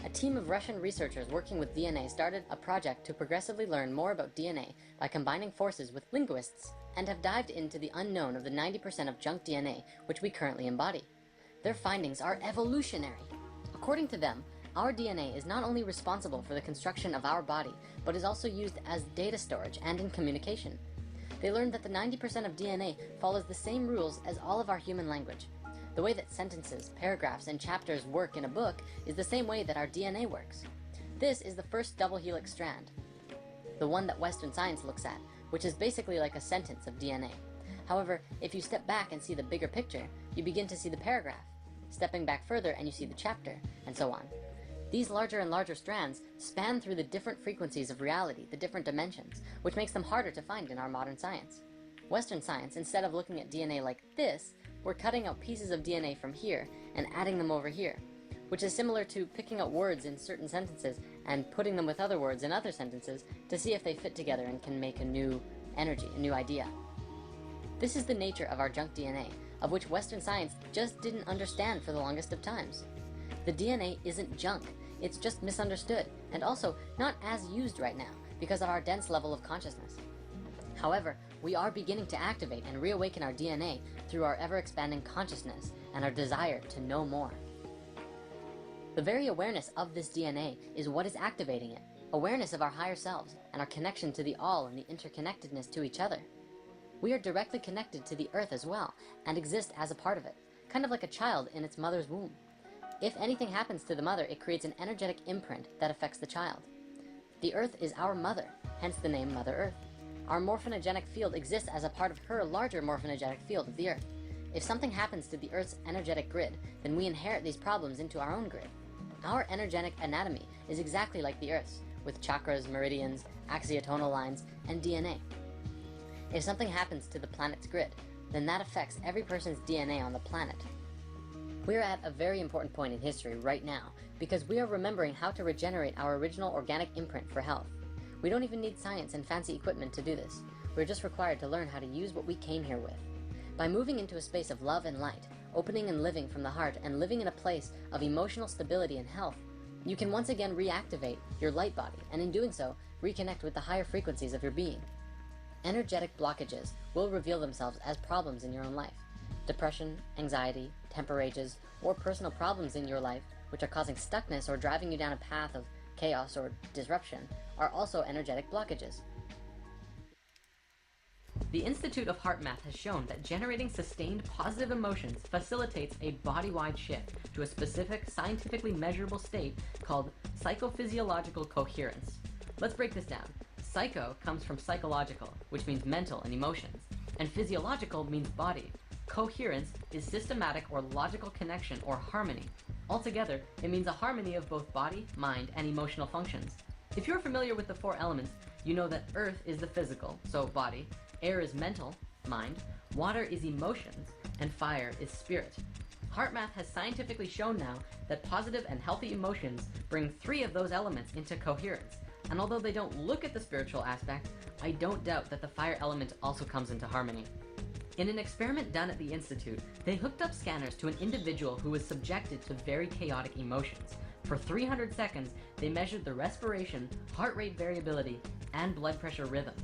C: A team of Russian researchers working with DNA started a project to progressively learn more about DNA by combining forces with linguists, and have dived into the unknown of the 90% of junk DNA which we currently embody. Their findings are evolutionary. According to them, our DNA is not only responsible for the construction of our body, but is also used as data storage and in communication. They learned that the 90% of DNA follows the same rules as all of our human language. The way that sentences, paragraphs, and chapters work in a book is the same way that our DNA works. This is the first double helix strand, the one that Western science looks at, which is basically like a sentence of DNA. However, if you step back and see the bigger picture, you begin to see the paragraph. Stepping back further and you see the chapter, and so on. These larger and larger strands span through the different frequencies of reality, the different dimensions, which makes them harder to find in our modern science. Western science, instead of looking at DNA like this, we're cutting out pieces of DNA from here and adding them over here, which is similar to picking out words in certain sentences and putting them with other words in other sentences to see if they fit together and can make a new energy, a new idea. This is the nature of our junk DNA, of which Western science just didn't understand for the longest of times. The DNA isn't junk, it's just misunderstood, and also not as used right now because of our dense level of consciousness. However, we are beginning to activate and reawaken our DNA through our ever-expanding consciousness and our desire to know more. The very awareness of this DNA is what is activating it, awareness of our higher selves and our connection to the all and the interconnectedness to each other. We are directly connected to the earth as well and exist as a part of it, kind of like a child in its mother's womb. If anything happens to the mother, it creates an energetic imprint that affects the child. The earth is our mother, hence the name Mother Earth. Our morphinogenic field exists as a part of her larger morphinogenic field of the earth. If something happens to the earth's energetic grid, then we inherit these problems into our own grid. Our energetic anatomy is exactly like the earth's, with chakras, meridians, axiotonal lines, and DNA. If something happens to the planet's grid, then that affects every person's DNA on the planet. We are at a very important point in history right now because we are remembering how to regenerate our original organic imprint for health. We don't even need science and fancy equipment to do this. We're just required to learn how to use what we came here with. By moving into a space of love and light, opening and living from the heart, and living in a place of emotional stability and health, you can once again reactivate your light body, and in doing so, reconnect with the higher frequencies of your being. Energetic blockages will reveal themselves as problems in your own life. Depression, anxiety, temper rages, or personal problems in your life which are causing stuckness or driving you down a path of chaos or disruption are also energetic blockages.
H: The Institute of Heart Math has shown that generating sustained positive emotions facilitates a body-wide shift to a specific, scientifically measurable state called psychophysiological coherence. Let's break this down. Psycho comes from psychological, which means mental and emotions, and physiological means body. Coherence is systematic or logical connection or harmony. Altogether, it means a harmony of both body, mind, and emotional functions. If you're familiar with the four elements, you know that earth is the physical, so body, air is mental, mind, water is emotions, and fire is spirit. HeartMath has scientifically shown now that positive and healthy emotions bring 3 of those elements into coherence. And although they don't look at the spiritual aspect, I don't doubt that the fire element also comes into harmony. In an experiment done at the Institute, they hooked up scanners to an individual who was subjected to very chaotic emotions. For 300 seconds, they measured the respiration, heart rate variability, and blood pressure rhythm.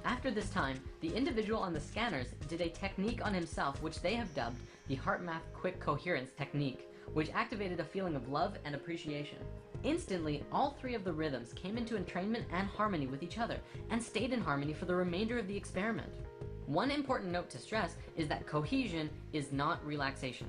H: After this time, the individual on the scanners did a technique on himself which they have dubbed the HeartMath Quick Coherence Technique, which activated a feeling of love and appreciation. Instantly, all 3 of the rhythms came into entrainment and harmony with each other, and stayed in harmony for the remainder of the experiment. One important note to stress is that cohesion is not relaxation.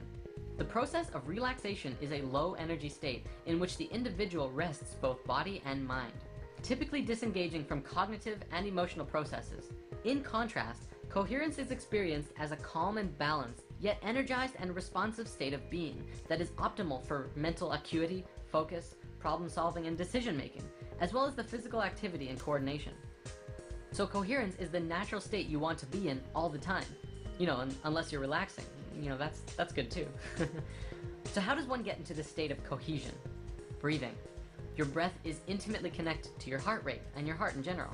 H: The process of relaxation is a low energy state in which the individual rests both body and mind, typically disengaging from cognitive and emotional processes. In contrast, coherence is experienced as a calm and balanced, yet energized and responsive state of being that is optimal for mental acuity, focus, problem solving, and decision making, as well as the physical activity and coordination. So coherence is the natural state you want to be in all the time. You know, unless you're relaxing. You know, that's good too. So how does one get into this state of cohesion? Breathing. Your breath is intimately connected to your heart rate and your heart in general.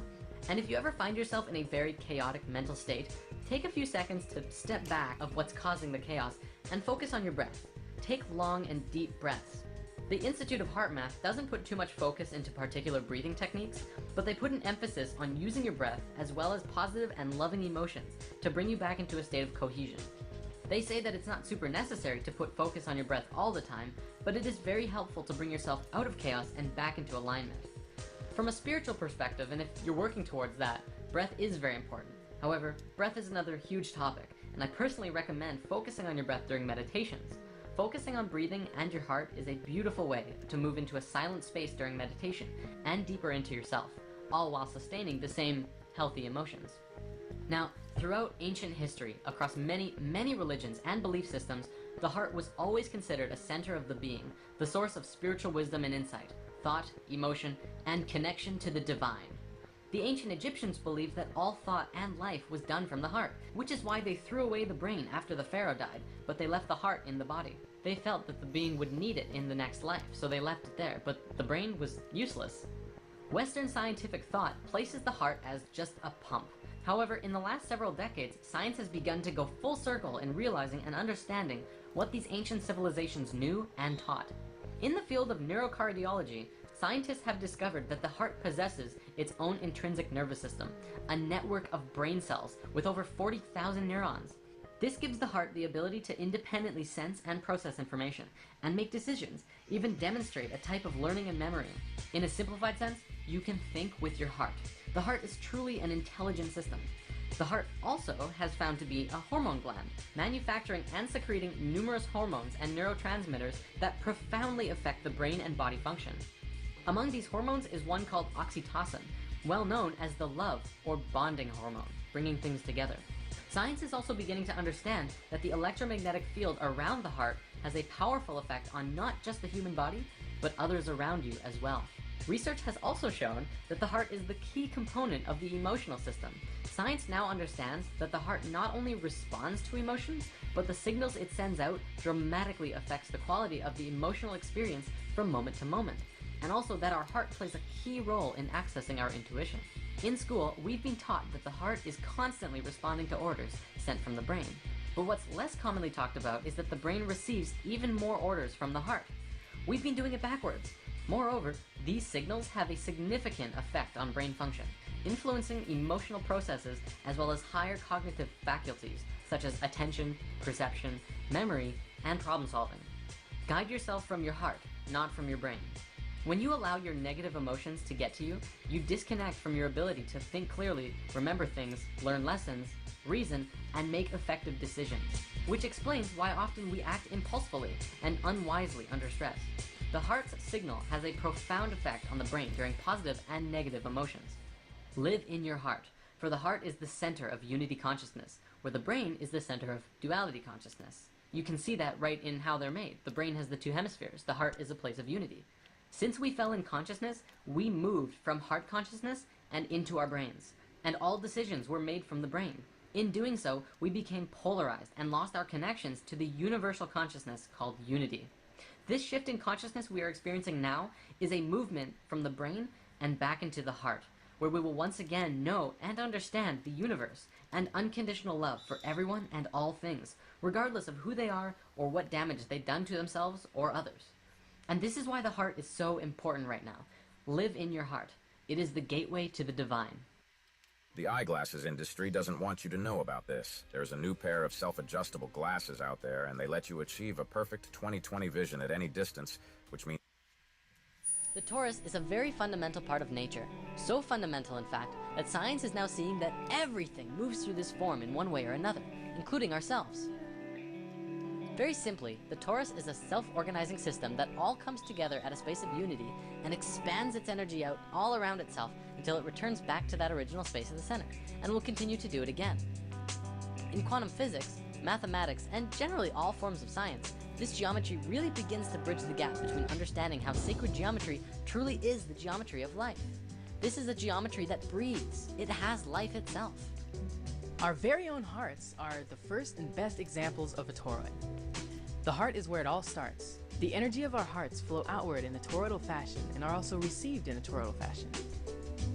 H: And if you ever find yourself in a very chaotic mental state, take a few seconds to step back of what's causing the chaos and focus on your breath. Take long and deep breaths. The Institute of Heart Math doesn't put too much focus into particular breathing techniques, but they put an emphasis on using your breath as well as positive and loving emotions to bring you back into a state of cohesion. They say that it's not super necessary to put focus on your breath all the time, but it is very helpful to bring yourself out of chaos and back into alignment. From a spiritual perspective, and if you're working towards that, breath is very important. However, breath is another huge topic, and I personally recommend focusing on your breath during meditations. Focusing on breathing and your heart is a beautiful way to move into a silent space during meditation and deeper into yourself, all while sustaining the same healthy emotions. Now, throughout ancient history, across many, many religions and belief systems, the heart was always considered a center of the being, the source of spiritual wisdom and insight, thought, emotion, and connection to the divine. The ancient Egyptians believed that all thought and life was done from the heart, which is why they threw away the brain after the pharaoh died, but they left the heart in the body. They felt that the being would need it in the next life, so they left it there, but the brain was useless. Western scientific thought places the heart as just a pump,
C: However, in the last several decades, science has begun to go full circle in realizing and understanding what these ancient civilizations knew and taught. In the field of neurocardiology, scientists have discovered that the heart possesses its own intrinsic nervous system, a network of brain cells with over 40,000 neurons. This gives the heart the ability to independently sense and process information, and make decisions, even demonstrate a type of learning and memory. In a simplified sense, you can think with your heart. The heart is truly an intelligent system. The heart also has found to be a hormone gland, manufacturing and secreting numerous hormones and neurotransmitters that profoundly affect the brain and body function. Among these hormones is one called oxytocin, well known as the love or bonding hormone, bringing things together. Science is also beginning to understand that the electromagnetic field around the heart has a powerful effect on not just the human body, but others around you as well. Research has also shown that the heart is the key component of the emotional system. Science now understands that the heart not only responds to emotions, but the signals it sends out dramatically affects the quality of the emotional experience from moment to moment, and also that our heart plays a key role in accessing our intuition. In school, we've been taught that the heart is constantly responding to orders sent from the brain. But what's less commonly talked about is that the brain receives even more orders from the heart. We've been doing it backwards. Moreover, these signals have a significant effect on brain function, influencing emotional processes as well as higher cognitive faculties such as attention, perception, memory, and problem solving. Guide yourself from your heart, not from your brain. When you allow your negative emotions to get to you, you disconnect from your ability to think clearly, remember things, learn lessons, reason, and make effective decisions, which explains why often we act impulsively and unwisely under stress. The heart's signal has a profound effect on the brain during positive and negative emotions. Live in your heart, for the heart is the center of unity consciousness, where the brain is the center of duality consciousness. You can see that right in how they're made. The brain has the two hemispheres. The heart is a place of unity. Since we fell in consciousness, we moved from heart consciousness and into our brains, and all decisions were made from the brain. In doing so, we became polarized and lost our connections to the universal consciousness called unity. This shift in consciousness we are experiencing now is a movement from the brain and back into the heart, where we will once again know and understand the universe and unconditional love for everyone and all things, regardless of who they are or what damage they've done to themselves or others. And this is why the heart is so important right now. Live in your heart. It is the gateway to the divine.
J: The eyeglasses industry doesn't want you to know about this. There's a new pair of self-adjustable glasses out there, and they let you achieve a perfect 20/20 vision at any distance, which means
C: The torus is a very fundamental part of nature. So fundamental, in fact, that science is now seeing that everything moves through this form in one way or another, including ourselves. Very simply, the torus is a self-organizing system that all comes together at a space of unity and expands its energy out all around itself until it returns back to that original space in the center, and will continue to do it again. In quantum physics, mathematics, and generally all forms of science, this geometry really begins to bridge the gap between understanding how sacred geometry truly is the geometry of life. This is a geometry that breathes. It has life itself.
P: Our very own hearts are the first and best examples of a toroid. The heart is where it all starts. The energy of our hearts flow outward in a toroidal fashion and are also received in a toroidal fashion.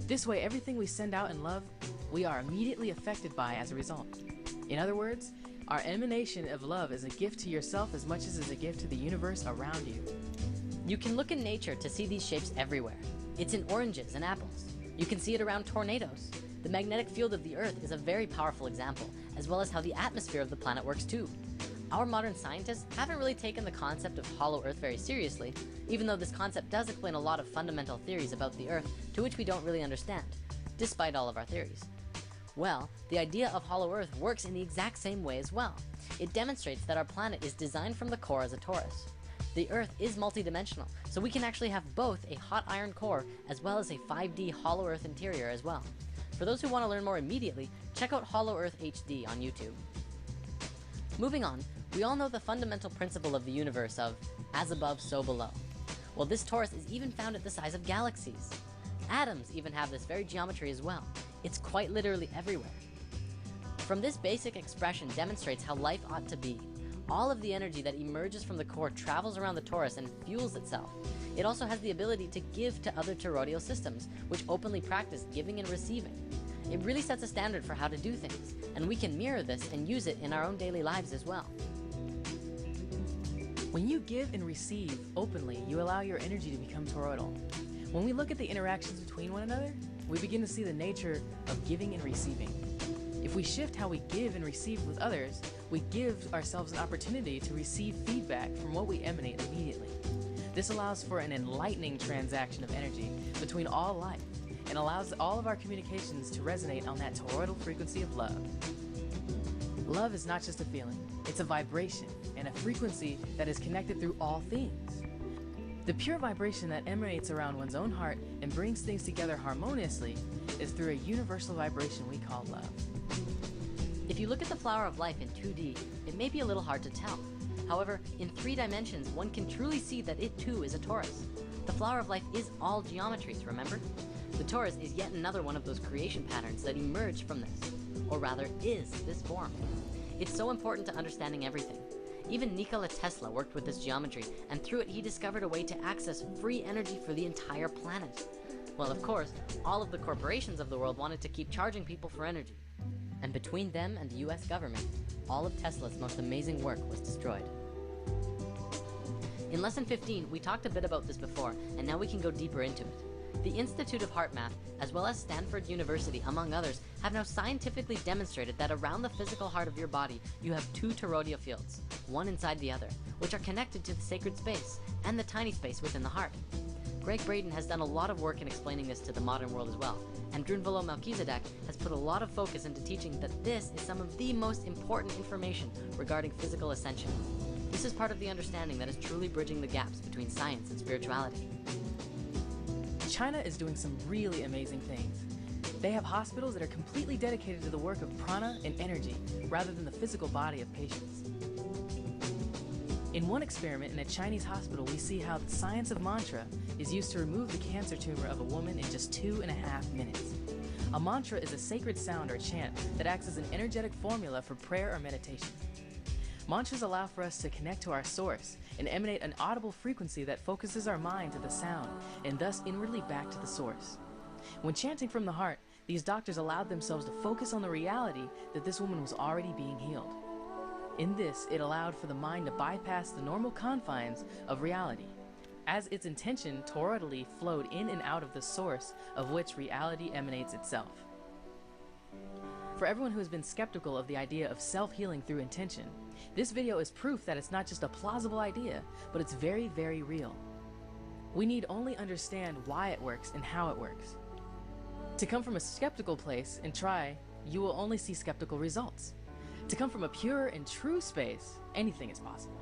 P: This way, everything we send out in love, we are immediately affected by as a result. In other words, our emanation of love is a gift to yourself as much as it's a gift to the universe around you.
C: You can look in nature to see these shapes everywhere. It's in oranges and apples. You can see it around tornadoes. The magnetic field of the Earth is a very powerful example, as well as how the atmosphere of the planet works too. Our modern scientists haven't really taken the concept of hollow Earth very seriously, even though this concept does explain a lot of fundamental theories about the Earth to which we don't really understand, despite all of our theories. Well, the idea of hollow Earth works in the exact same way as well. It demonstrates that our planet is designed from the core as a torus. The Earth is multidimensional, so we can actually have both a hot iron core as well as a 5D hollow Earth interior as well. For those who want to learn more immediately, check out Hollow Earth HD on YouTube. Moving on, we all know the fundamental principle of the universe of as above, so below. Well, this torus is even found at the size of galaxies. Atoms even have this very geometry as well. It's quite literally everywhere. From this basic expression demonstrates how life ought to be. All of the energy that emerges from the core travels around the torus and fuels itself. It also has the ability to give to other toroidal systems, which openly practice giving and receiving. It really sets a standard for how to do things, and we can mirror this and use it in our own daily lives as well.
P: When you give and receive openly, you allow your energy to become toroidal. When we look at the interactions between one another, we begin to see the nature of giving and receiving. If we shift how we give and receive with others, we give ourselves an opportunity to receive feedback from what we emanate immediately. This allows for an enlightening transaction of energy between all life and allows all of our communications to resonate on that toroidal frequency of love. Love is not just a feeling, it's a vibration and a frequency that is connected through all things. The pure vibration that emanates around one's own heart and brings things together harmoniously is through a universal vibration we call love.
C: If you look at the flower of life in 2D, it may be a little hard to tell. However, in 3 dimensions, one can truly see that it too is a torus. The flower of life is all geometries, remember? The torus is yet another one of those creation patterns that emerge from this, or rather is this form. It's so important to understanding everything. Even Nikola Tesla worked with this geometry, and through it he discovered a way to access free energy for the entire planet. Well, of course, all of the corporations of the world wanted to keep charging people for energy. And between them and the US government, all of Tesla's most amazing work was destroyed. In Lesson 15, we talked a bit about this before, and now we can go deeper into it. The Institute of Heart Math, as well as Stanford University, among others, have now scientifically demonstrated that around the physical heart of your body, you have 2 toroidal fields, one inside the other, which are connected to the sacred space and the tiny space within the heart. Greg Braden has done a lot of work in explaining this to the modern world as well, and Drunvalo Melchizedek has put a lot of focus into teaching that this is some of the most important information regarding physical ascension. This is part of the understanding that is truly bridging the gaps between science and spirituality.
P: China is doing some really amazing things. They have hospitals that are completely dedicated to the work of prana and energy, rather than the physical body of patients. In one experiment in a Chinese hospital, we see how the science of mantra is used to remove the cancer tumor of a woman in just 2.5 minutes. A mantra is a sacred sound or chant that acts as an energetic formula for prayer or meditation. Mantras allow for us to connect to our source and emanate an audible frequency that focuses our mind to the sound and thus inwardly back to the source. When chanting from the heart, these doctors allowed themselves to focus on the reality that this woman was already being healed. In this, it allowed for the mind to bypass the normal confines of reality, as its intention toroidally flowed in and out of the source of which reality emanates itself. For everyone who has been skeptical of the idea of self-healing through intention, this video is proof that it's not just a plausible idea, but it's very, very real. We need only understand why it works and how it works. To come from a skeptical place and try, you will only see skeptical results. To come from a pure and true space, anything is possible.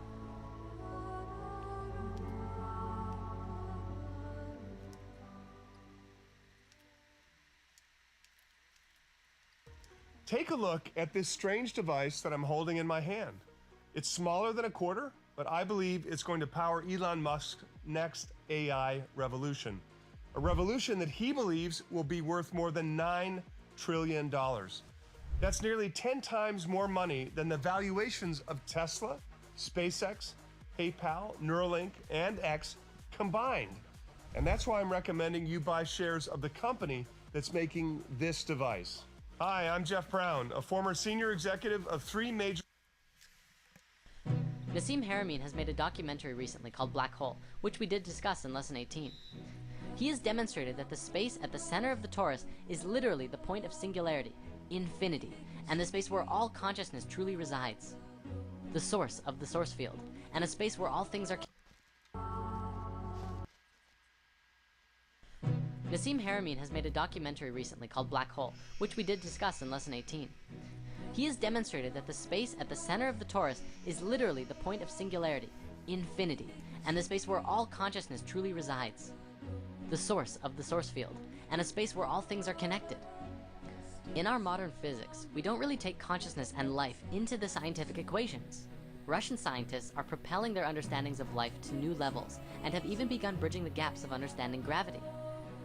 Q: Take a look at this strange device that I'm holding in my hand. It's smaller than a quarter, but I believe it's going to power Elon Musk's next AI revolution. A revolution that he believes will be worth more than $9 trillion. That's nearly 10 times more money than the valuations of Tesla, SpaceX, PayPal, Neuralink, and X combined. And that's why I'm recommending you buy shares of the company that's making this device. Hi, I'm Jeff Brown, a former senior executive of 3 major...
C: Nassim Haramein has made a documentary recently called Black Hole, which we did discuss in Lesson 18. He has demonstrated that the space at the center of the torus is literally the point of singularity, infinity, and the space where all consciousness truly resides. The source of the source field, and a space where all things are... Nassim Haramein has made a documentary recently called Black Hole, which we did discuss in Lesson 18. He has demonstrated that the space at the center of the torus is literally the point of singularity, infinity, and the space where all consciousness truly resides. The source of the source field, and a space where all things are connected. In our modern physics, we don't really take consciousness and life into the scientific equations. Russian scientists are propelling their understandings of life to new levels, and have even begun bridging the gaps of understanding gravity.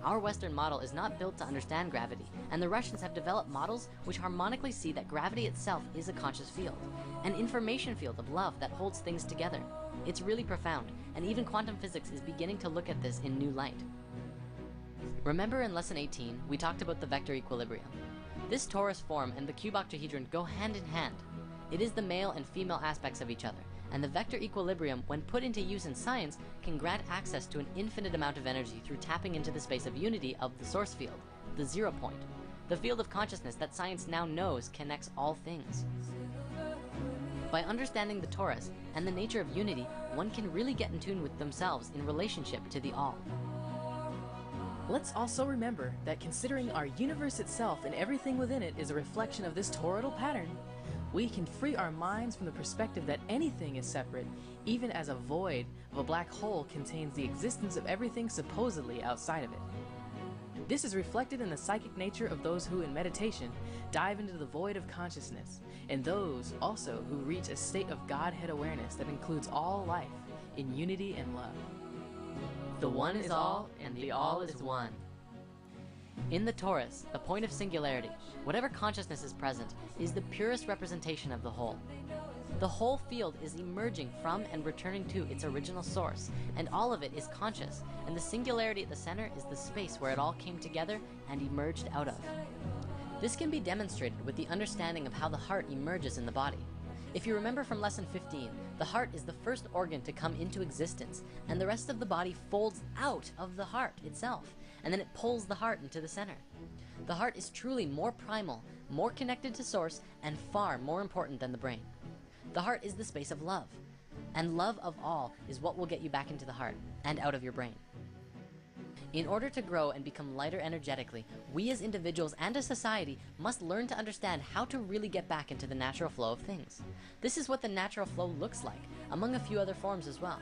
C: Our Western model is not built to understand gravity, and the Russians have developed models which harmonically see that gravity itself is a conscious field, an information field of love that holds things together. It's really profound, and even quantum physics is beginning to look at this in new light. Remember in Lesson 18, we talked about the vector equilibrium. This torus form and the cube octahedron go hand in hand. It is the male and female aspects of each other, and the vector equilibrium, when put into use in science, can grant access to an infinite amount of energy through tapping into the space of unity of the source field, the 0 point, the field of consciousness that science now knows connects all things. By understanding the torus and the nature of unity, one can really get in tune with themselves in relationship to the all.
P: Let's also remember that considering our universe itself and everything within it is a reflection of this toroidal pattern, we can free our minds from the perspective that anything is separate, even as a void of a black hole contains the existence of everything supposedly outside of it. This is reflected in the psychic nature of those who, in meditation, dive into the void of consciousness, and those also who reach a state of Godhead awareness that includes all life in unity and love.
C: The one is all, and the all is one. In the torus, the point of singularity, whatever consciousness is present, is the purest representation of the whole. The whole field is emerging from and returning to its original source, and all of it is conscious, and the singularity at the center is the space where it all came together and emerged out of. This can be demonstrated with the understanding of how the heart emerges in the body. If you remember from lesson 15, the heart is the first organ to come into existence, and the rest of the body folds out of the heart itself, and then it pulls the heart into the center. The heart is truly more primal, more connected to source, and far more important than the brain. The heart is the space of love, and love of all is what will get you back into the heart and out of your brain. In order to grow and become lighter energetically, we as individuals and as society must learn to understand how to really get back into the natural flow of things. This is what the natural flow looks like, among a few other forms as well.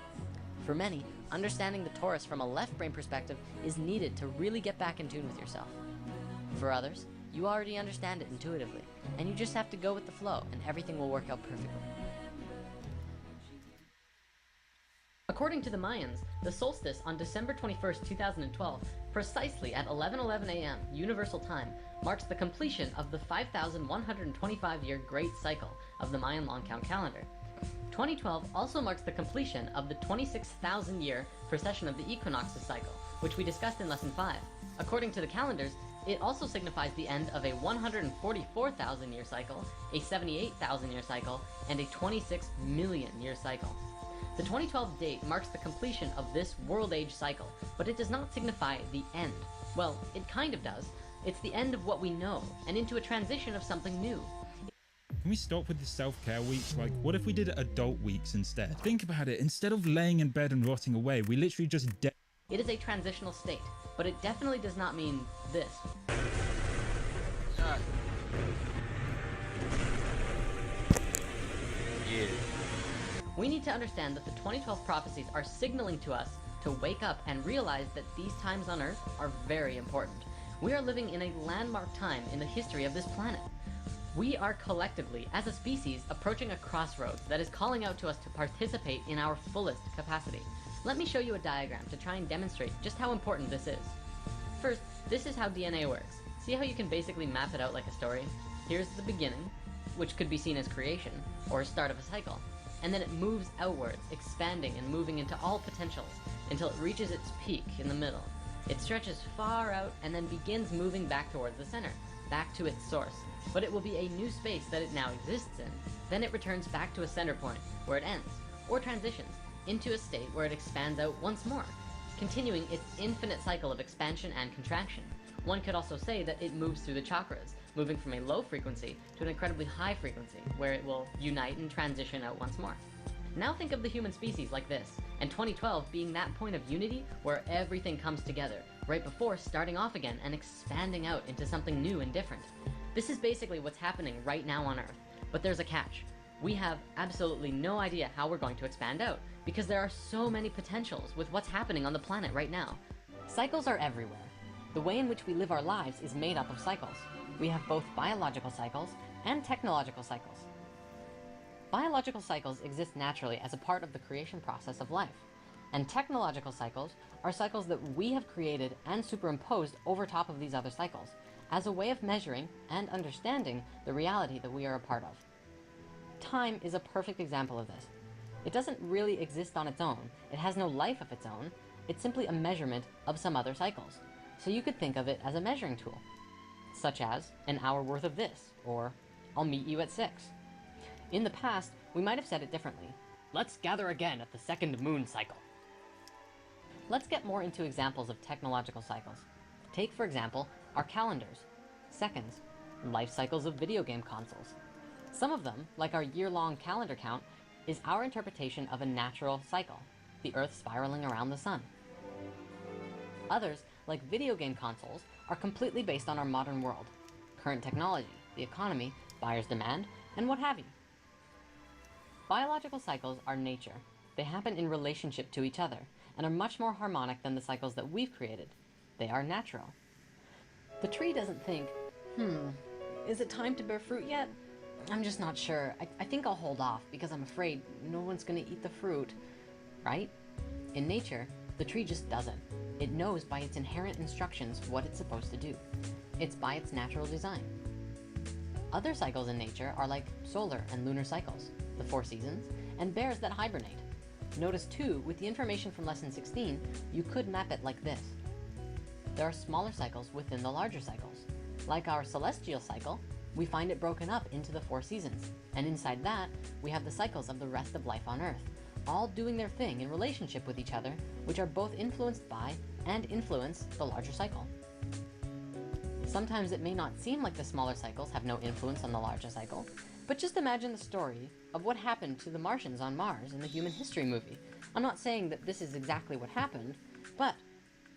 C: For many, understanding the torus from a left brain perspective is needed to really get back in tune with yourself. For others, you already understand it intuitively, and you just have to go with the flow and everything will work out perfectly. According to the Mayans, the solstice on December 21st, 2012, precisely at 11:11 a.m. Universal Time, marks the completion of the 5,125-year Great Cycle of the Mayan long count calendar. 2012 also marks the completion of the 26,000-year precession of the equinoxes cycle, which we discussed in Lesson 5. According to the calendars, it also signifies the end of a 144,000-year cycle, a 78,000-year cycle, and a 26 million-year cycle. The 2012 date marks the completion of this world age cycle, but it does not signify the end. Well, it kind of does. It's the end of what we know, and into a transition of something new.
L: Can we stop with the self-care weeks? Like, what if we did adult weeks instead? Think about it. Instead of laying in bed and rotting away, we literally just
C: It is a transitional state, but it definitely does not mean this.
B: Yeah.
C: We need to understand that the 2012 prophecies are signaling to us to wake up and realize that these times on Earth are very important. We are living in a landmark time in the history of this planet. We are collectively, as a species, approaching a crossroads that is calling out to us to participate in our fullest capacity. Let me show you a diagram to try and demonstrate just how important this is. First, this is how DNA works. See how you can basically map it out like a story? Here's the beginning, which could be seen as creation, or start of a cycle. And then it moves outwards, expanding and moving into all potentials, until it reaches its peak in the middle. It stretches far out and then begins moving back towards the center, back to its source. But it will be a new space that it now exists in. Then it returns back to a center point, where it ends, or transitions, into a state where it expands out once more, continuing its infinite cycle of expansion and contraction. One could also say that it moves through the chakras, moving from a low frequency to an incredibly high frequency, where it will unite and transition out once more. Now think of the human species like this, and 2012 being that point of unity where everything comes together, right before starting off again and expanding out into something new and different. This is basically what's happening right now on Earth, but there's a catch. We have absolutely no idea how we're going to expand out, because there are so many potentials with what's happening on the planet right now. Cycles are everywhere. The way in which we live our lives is made up of cycles. We have both biological cycles and technological cycles. Biological cycles exist naturally as a part of the creation process of life, and technological cycles are cycles that we have created and superimposed over top of these other cycles, as a way of measuring and understanding the reality that we are a part of. Time is a perfect example of this. It doesn't really exist on its own, it has no life of its own, it's simply a measurement of some other cycles. So you could think of it as a measuring tool. such as an hour worth of this, or I'll meet you at 6. In the past, we might have said it differently. Let's gather again at the second moon cycle. Let's get more into examples of technological cycles. Take, for example, our calendars, seconds, life cycles of video game consoles. Some of them, like our year-long calendar count, is our interpretation of a natural cycle, the Earth spiraling around the sun. Others, like video game consoles, are completely based on our modern world, current technology, the economy, buyer's demand, and what have you. Biological cycles are nature. They happen in relationship to each other, and are much more harmonic than the cycles that we've created. They are natural. The tree doesn't think, is it time to bear fruit yet? I'm just not sure. I think I'll hold off because I'm afraid no one's gonna eat the fruit. Right? In nature, the tree just doesn't. It knows by its inherent instructions what it's supposed to do. It's by its natural design. Other cycles in nature are like solar and lunar cycles, the 4 seasons, and bears that hibernate. Notice too, with the information from lesson 16, you could map it like this. There are smaller cycles within the larger cycles. Like our celestial cycle, we find it broken up into the 4 seasons, and inside that, we have the cycles of the rest of life on Earth, all doing their thing in relationship with each other, which are both influenced by and influence the larger cycle. Sometimes it may not seem like the smaller cycles have no influence on the larger cycle, but just imagine the story of what happened to the Martians on Mars in the Human History movie. I'm not saying that this is exactly what happened, but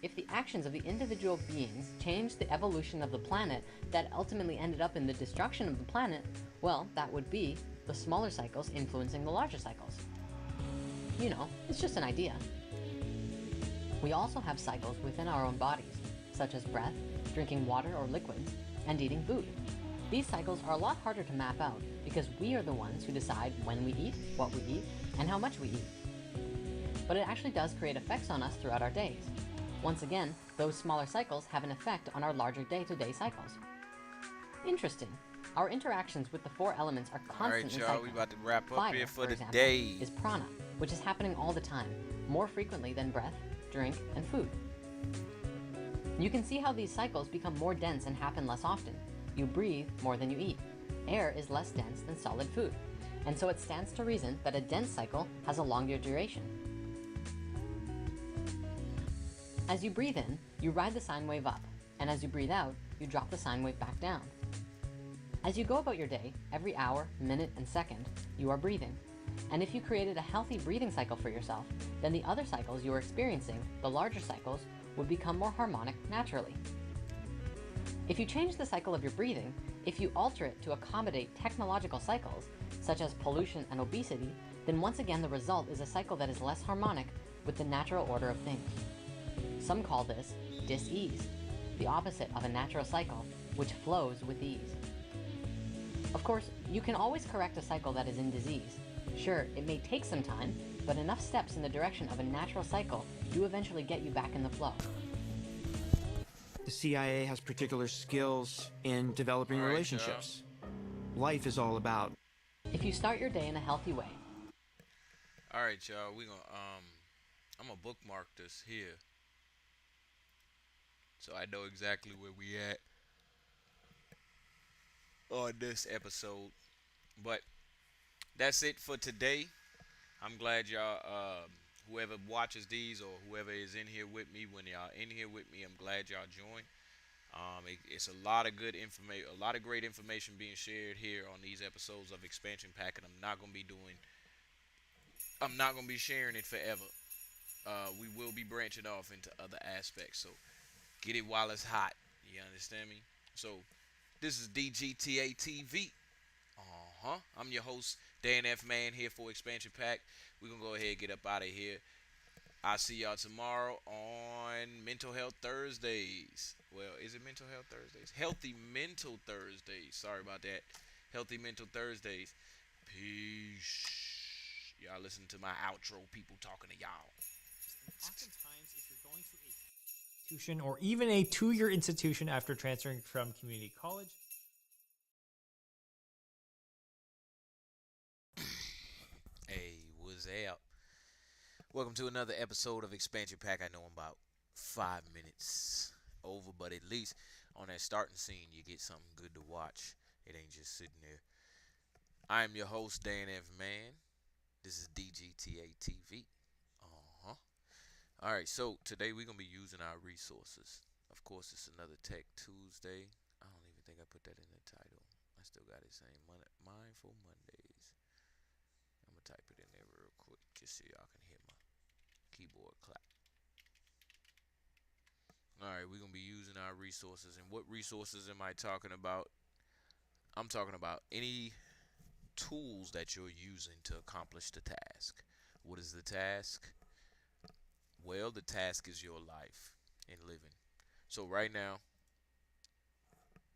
C: if the actions of the individual beings changed the evolution of the planet that ultimately ended up in the destruction of the planet, well, that would be the smaller cycles influencing the larger cycles. You know, it's just an idea. We also have cycles within our own bodies, such as breath, drinking water or liquids, and eating food. These cycles are a lot harder to map out because we are the ones who decide when we eat, what we eat, and how much we eat. But it actually does create effects on us throughout our days. Once again, those smaller cycles have an effect on our larger day-to-day cycles. Interesting. Our interactions with the 4 elements are constantly cycling.
B: Alright, y'all, we about to wrap up
C: Fire,
B: here for the
C: example,
B: day.
C: Is prana, which is happening all the time, more frequently than breath, drink, and food. You can see how these cycles become more dense and happen less often. You breathe more than you eat. Air is less dense than solid food, and so it stands to reason that a dense cycle has a longer duration. As you breathe in, you ride the sine wave up, and as you breathe out, you drop the sine wave back down. As you go about your day, every hour, minute, and second, you are breathing. And if you created a healthy breathing cycle for yourself, then the other cycles you are experiencing, the larger cycles, would become more harmonic naturally. If you change the cycle of your breathing, if you alter it to accommodate technological cycles, such as pollution and obesity, then once again the result is a cycle that is less harmonic with the natural order of things. Some call this dis-ease, the opposite of a natural cycle, which flows with ease. Of course, you can always correct a cycle that is in disease. Sure, it may take some time, but enough steps in the direction of a natural cycle do eventually get you back in the flow.
G: The CIA has particular skills in developing relationships. Life is all about.
C: If you start your day in a healthy way.
B: Alright, y'all, we gonna I'm gonna bookmark this here, so I know exactly where we at on this episode. But that's it for today. I'm glad y'all, whoever watches these or whoever is in here with me, when y'all in here with me, I'm glad y'all joined. It's a lot of good information, a lot of great information being shared here on these episodes of Expansion Pack, and I'm not gonna be sharing it forever. We will be branching off into other aspects, so get it while it's hot. You understand me? So this is DGTA TV. I'm your host, Dan F. Man, here for Expansion Pack. We're gonna go ahead and get up out of here. I'll see y'all tomorrow on Mental Health Thursdays. Well, is it Mental Health Thursdays? Healthy Mental Thursdays. Sorry about that. Healthy Mental Thursdays. Peace. Y'all listen to my outro, people talking to y'all.
A: Oftentimes, if you're going to a institution or even a 2-year institution after transferring from community college,
B: Hey, what's up? Welcome to another episode of Expansion Pack. I know I'm about 5 minutes over, but at least on that starting scene, you get something good to watch. It ain't just sitting there. I am your host, Dan F. Man. This is DGTA TV. Uh-huh. All right, so today we're going to be using our resources. Of course, it's another Tech Tuesday. I don't even think I put that in the title. I still got it saying Mindful Mondays. I'm going to type it in there real quick just so y'all can hear my keyboard clap. All right, we're going to be using our resources. And what resources am I talking about? I'm talking about any tools that you're using to accomplish the task. What is the task? Well, the task is your life and living. So right now,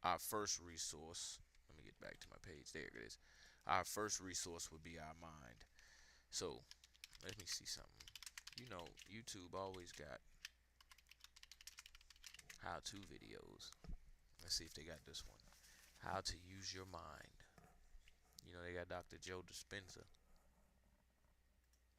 B: our first resource, let me get back to my page. There it is. Our first resource would be our mind. So let me see something. You know, YouTube always got how-to videos. Let's see if they got this one. How to use your mind. You know, they got Dr. Joe Dispenza.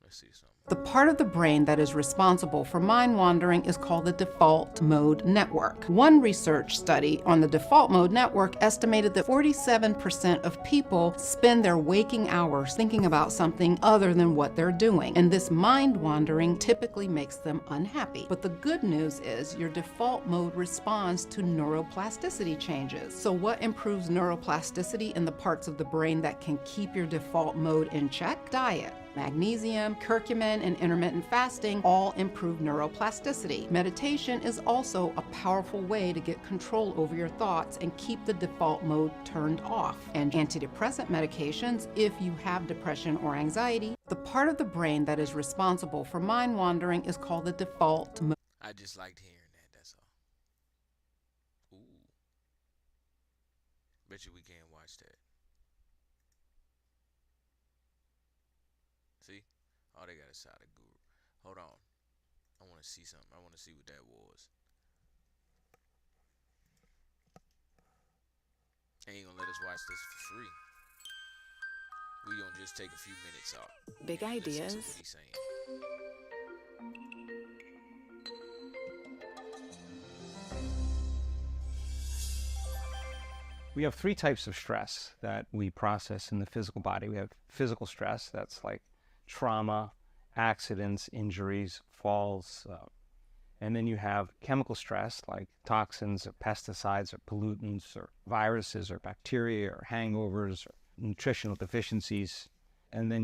B: Let's see something.
R: The part of the brain that is responsible for mind wandering is called the default mode network. One research study on the default mode network estimated that 47% of people spend their waking hours thinking about something other than what they're doing. And this mind wandering typically makes them unhappy. But the good news is your default mode responds to neuroplasticity changes. So what improves neuroplasticity in the parts of the brain that can keep your default mode in check? Diet. Magnesium, curcumin, and intermittent fasting all improve neuroplasticity. Meditation is also a powerful way to get control over your thoughts and keep the default mode turned off. And antidepressant medications, if you have depression or anxiety, the part of the brain that is responsible for mind wandering is called the default mode.
B: I just liked hearing that, that's all. Ooh. Bet you we can't watch that. See? Oh, they got a side of Guru. Hold on. I want to see something. I want to see what that was. They ain't gonna let us watch this for free. We gonna just take a few minutes off.
D: Big ideas.
B: What he's saying.
S: We have three types of stress that we process in the physical body. We have physical stress, that's like trauma, accidents, injuries, falls. And then you have chemical stress like toxins or pesticides or pollutants or viruses or bacteria or hangovers or nutritional deficiencies. And then you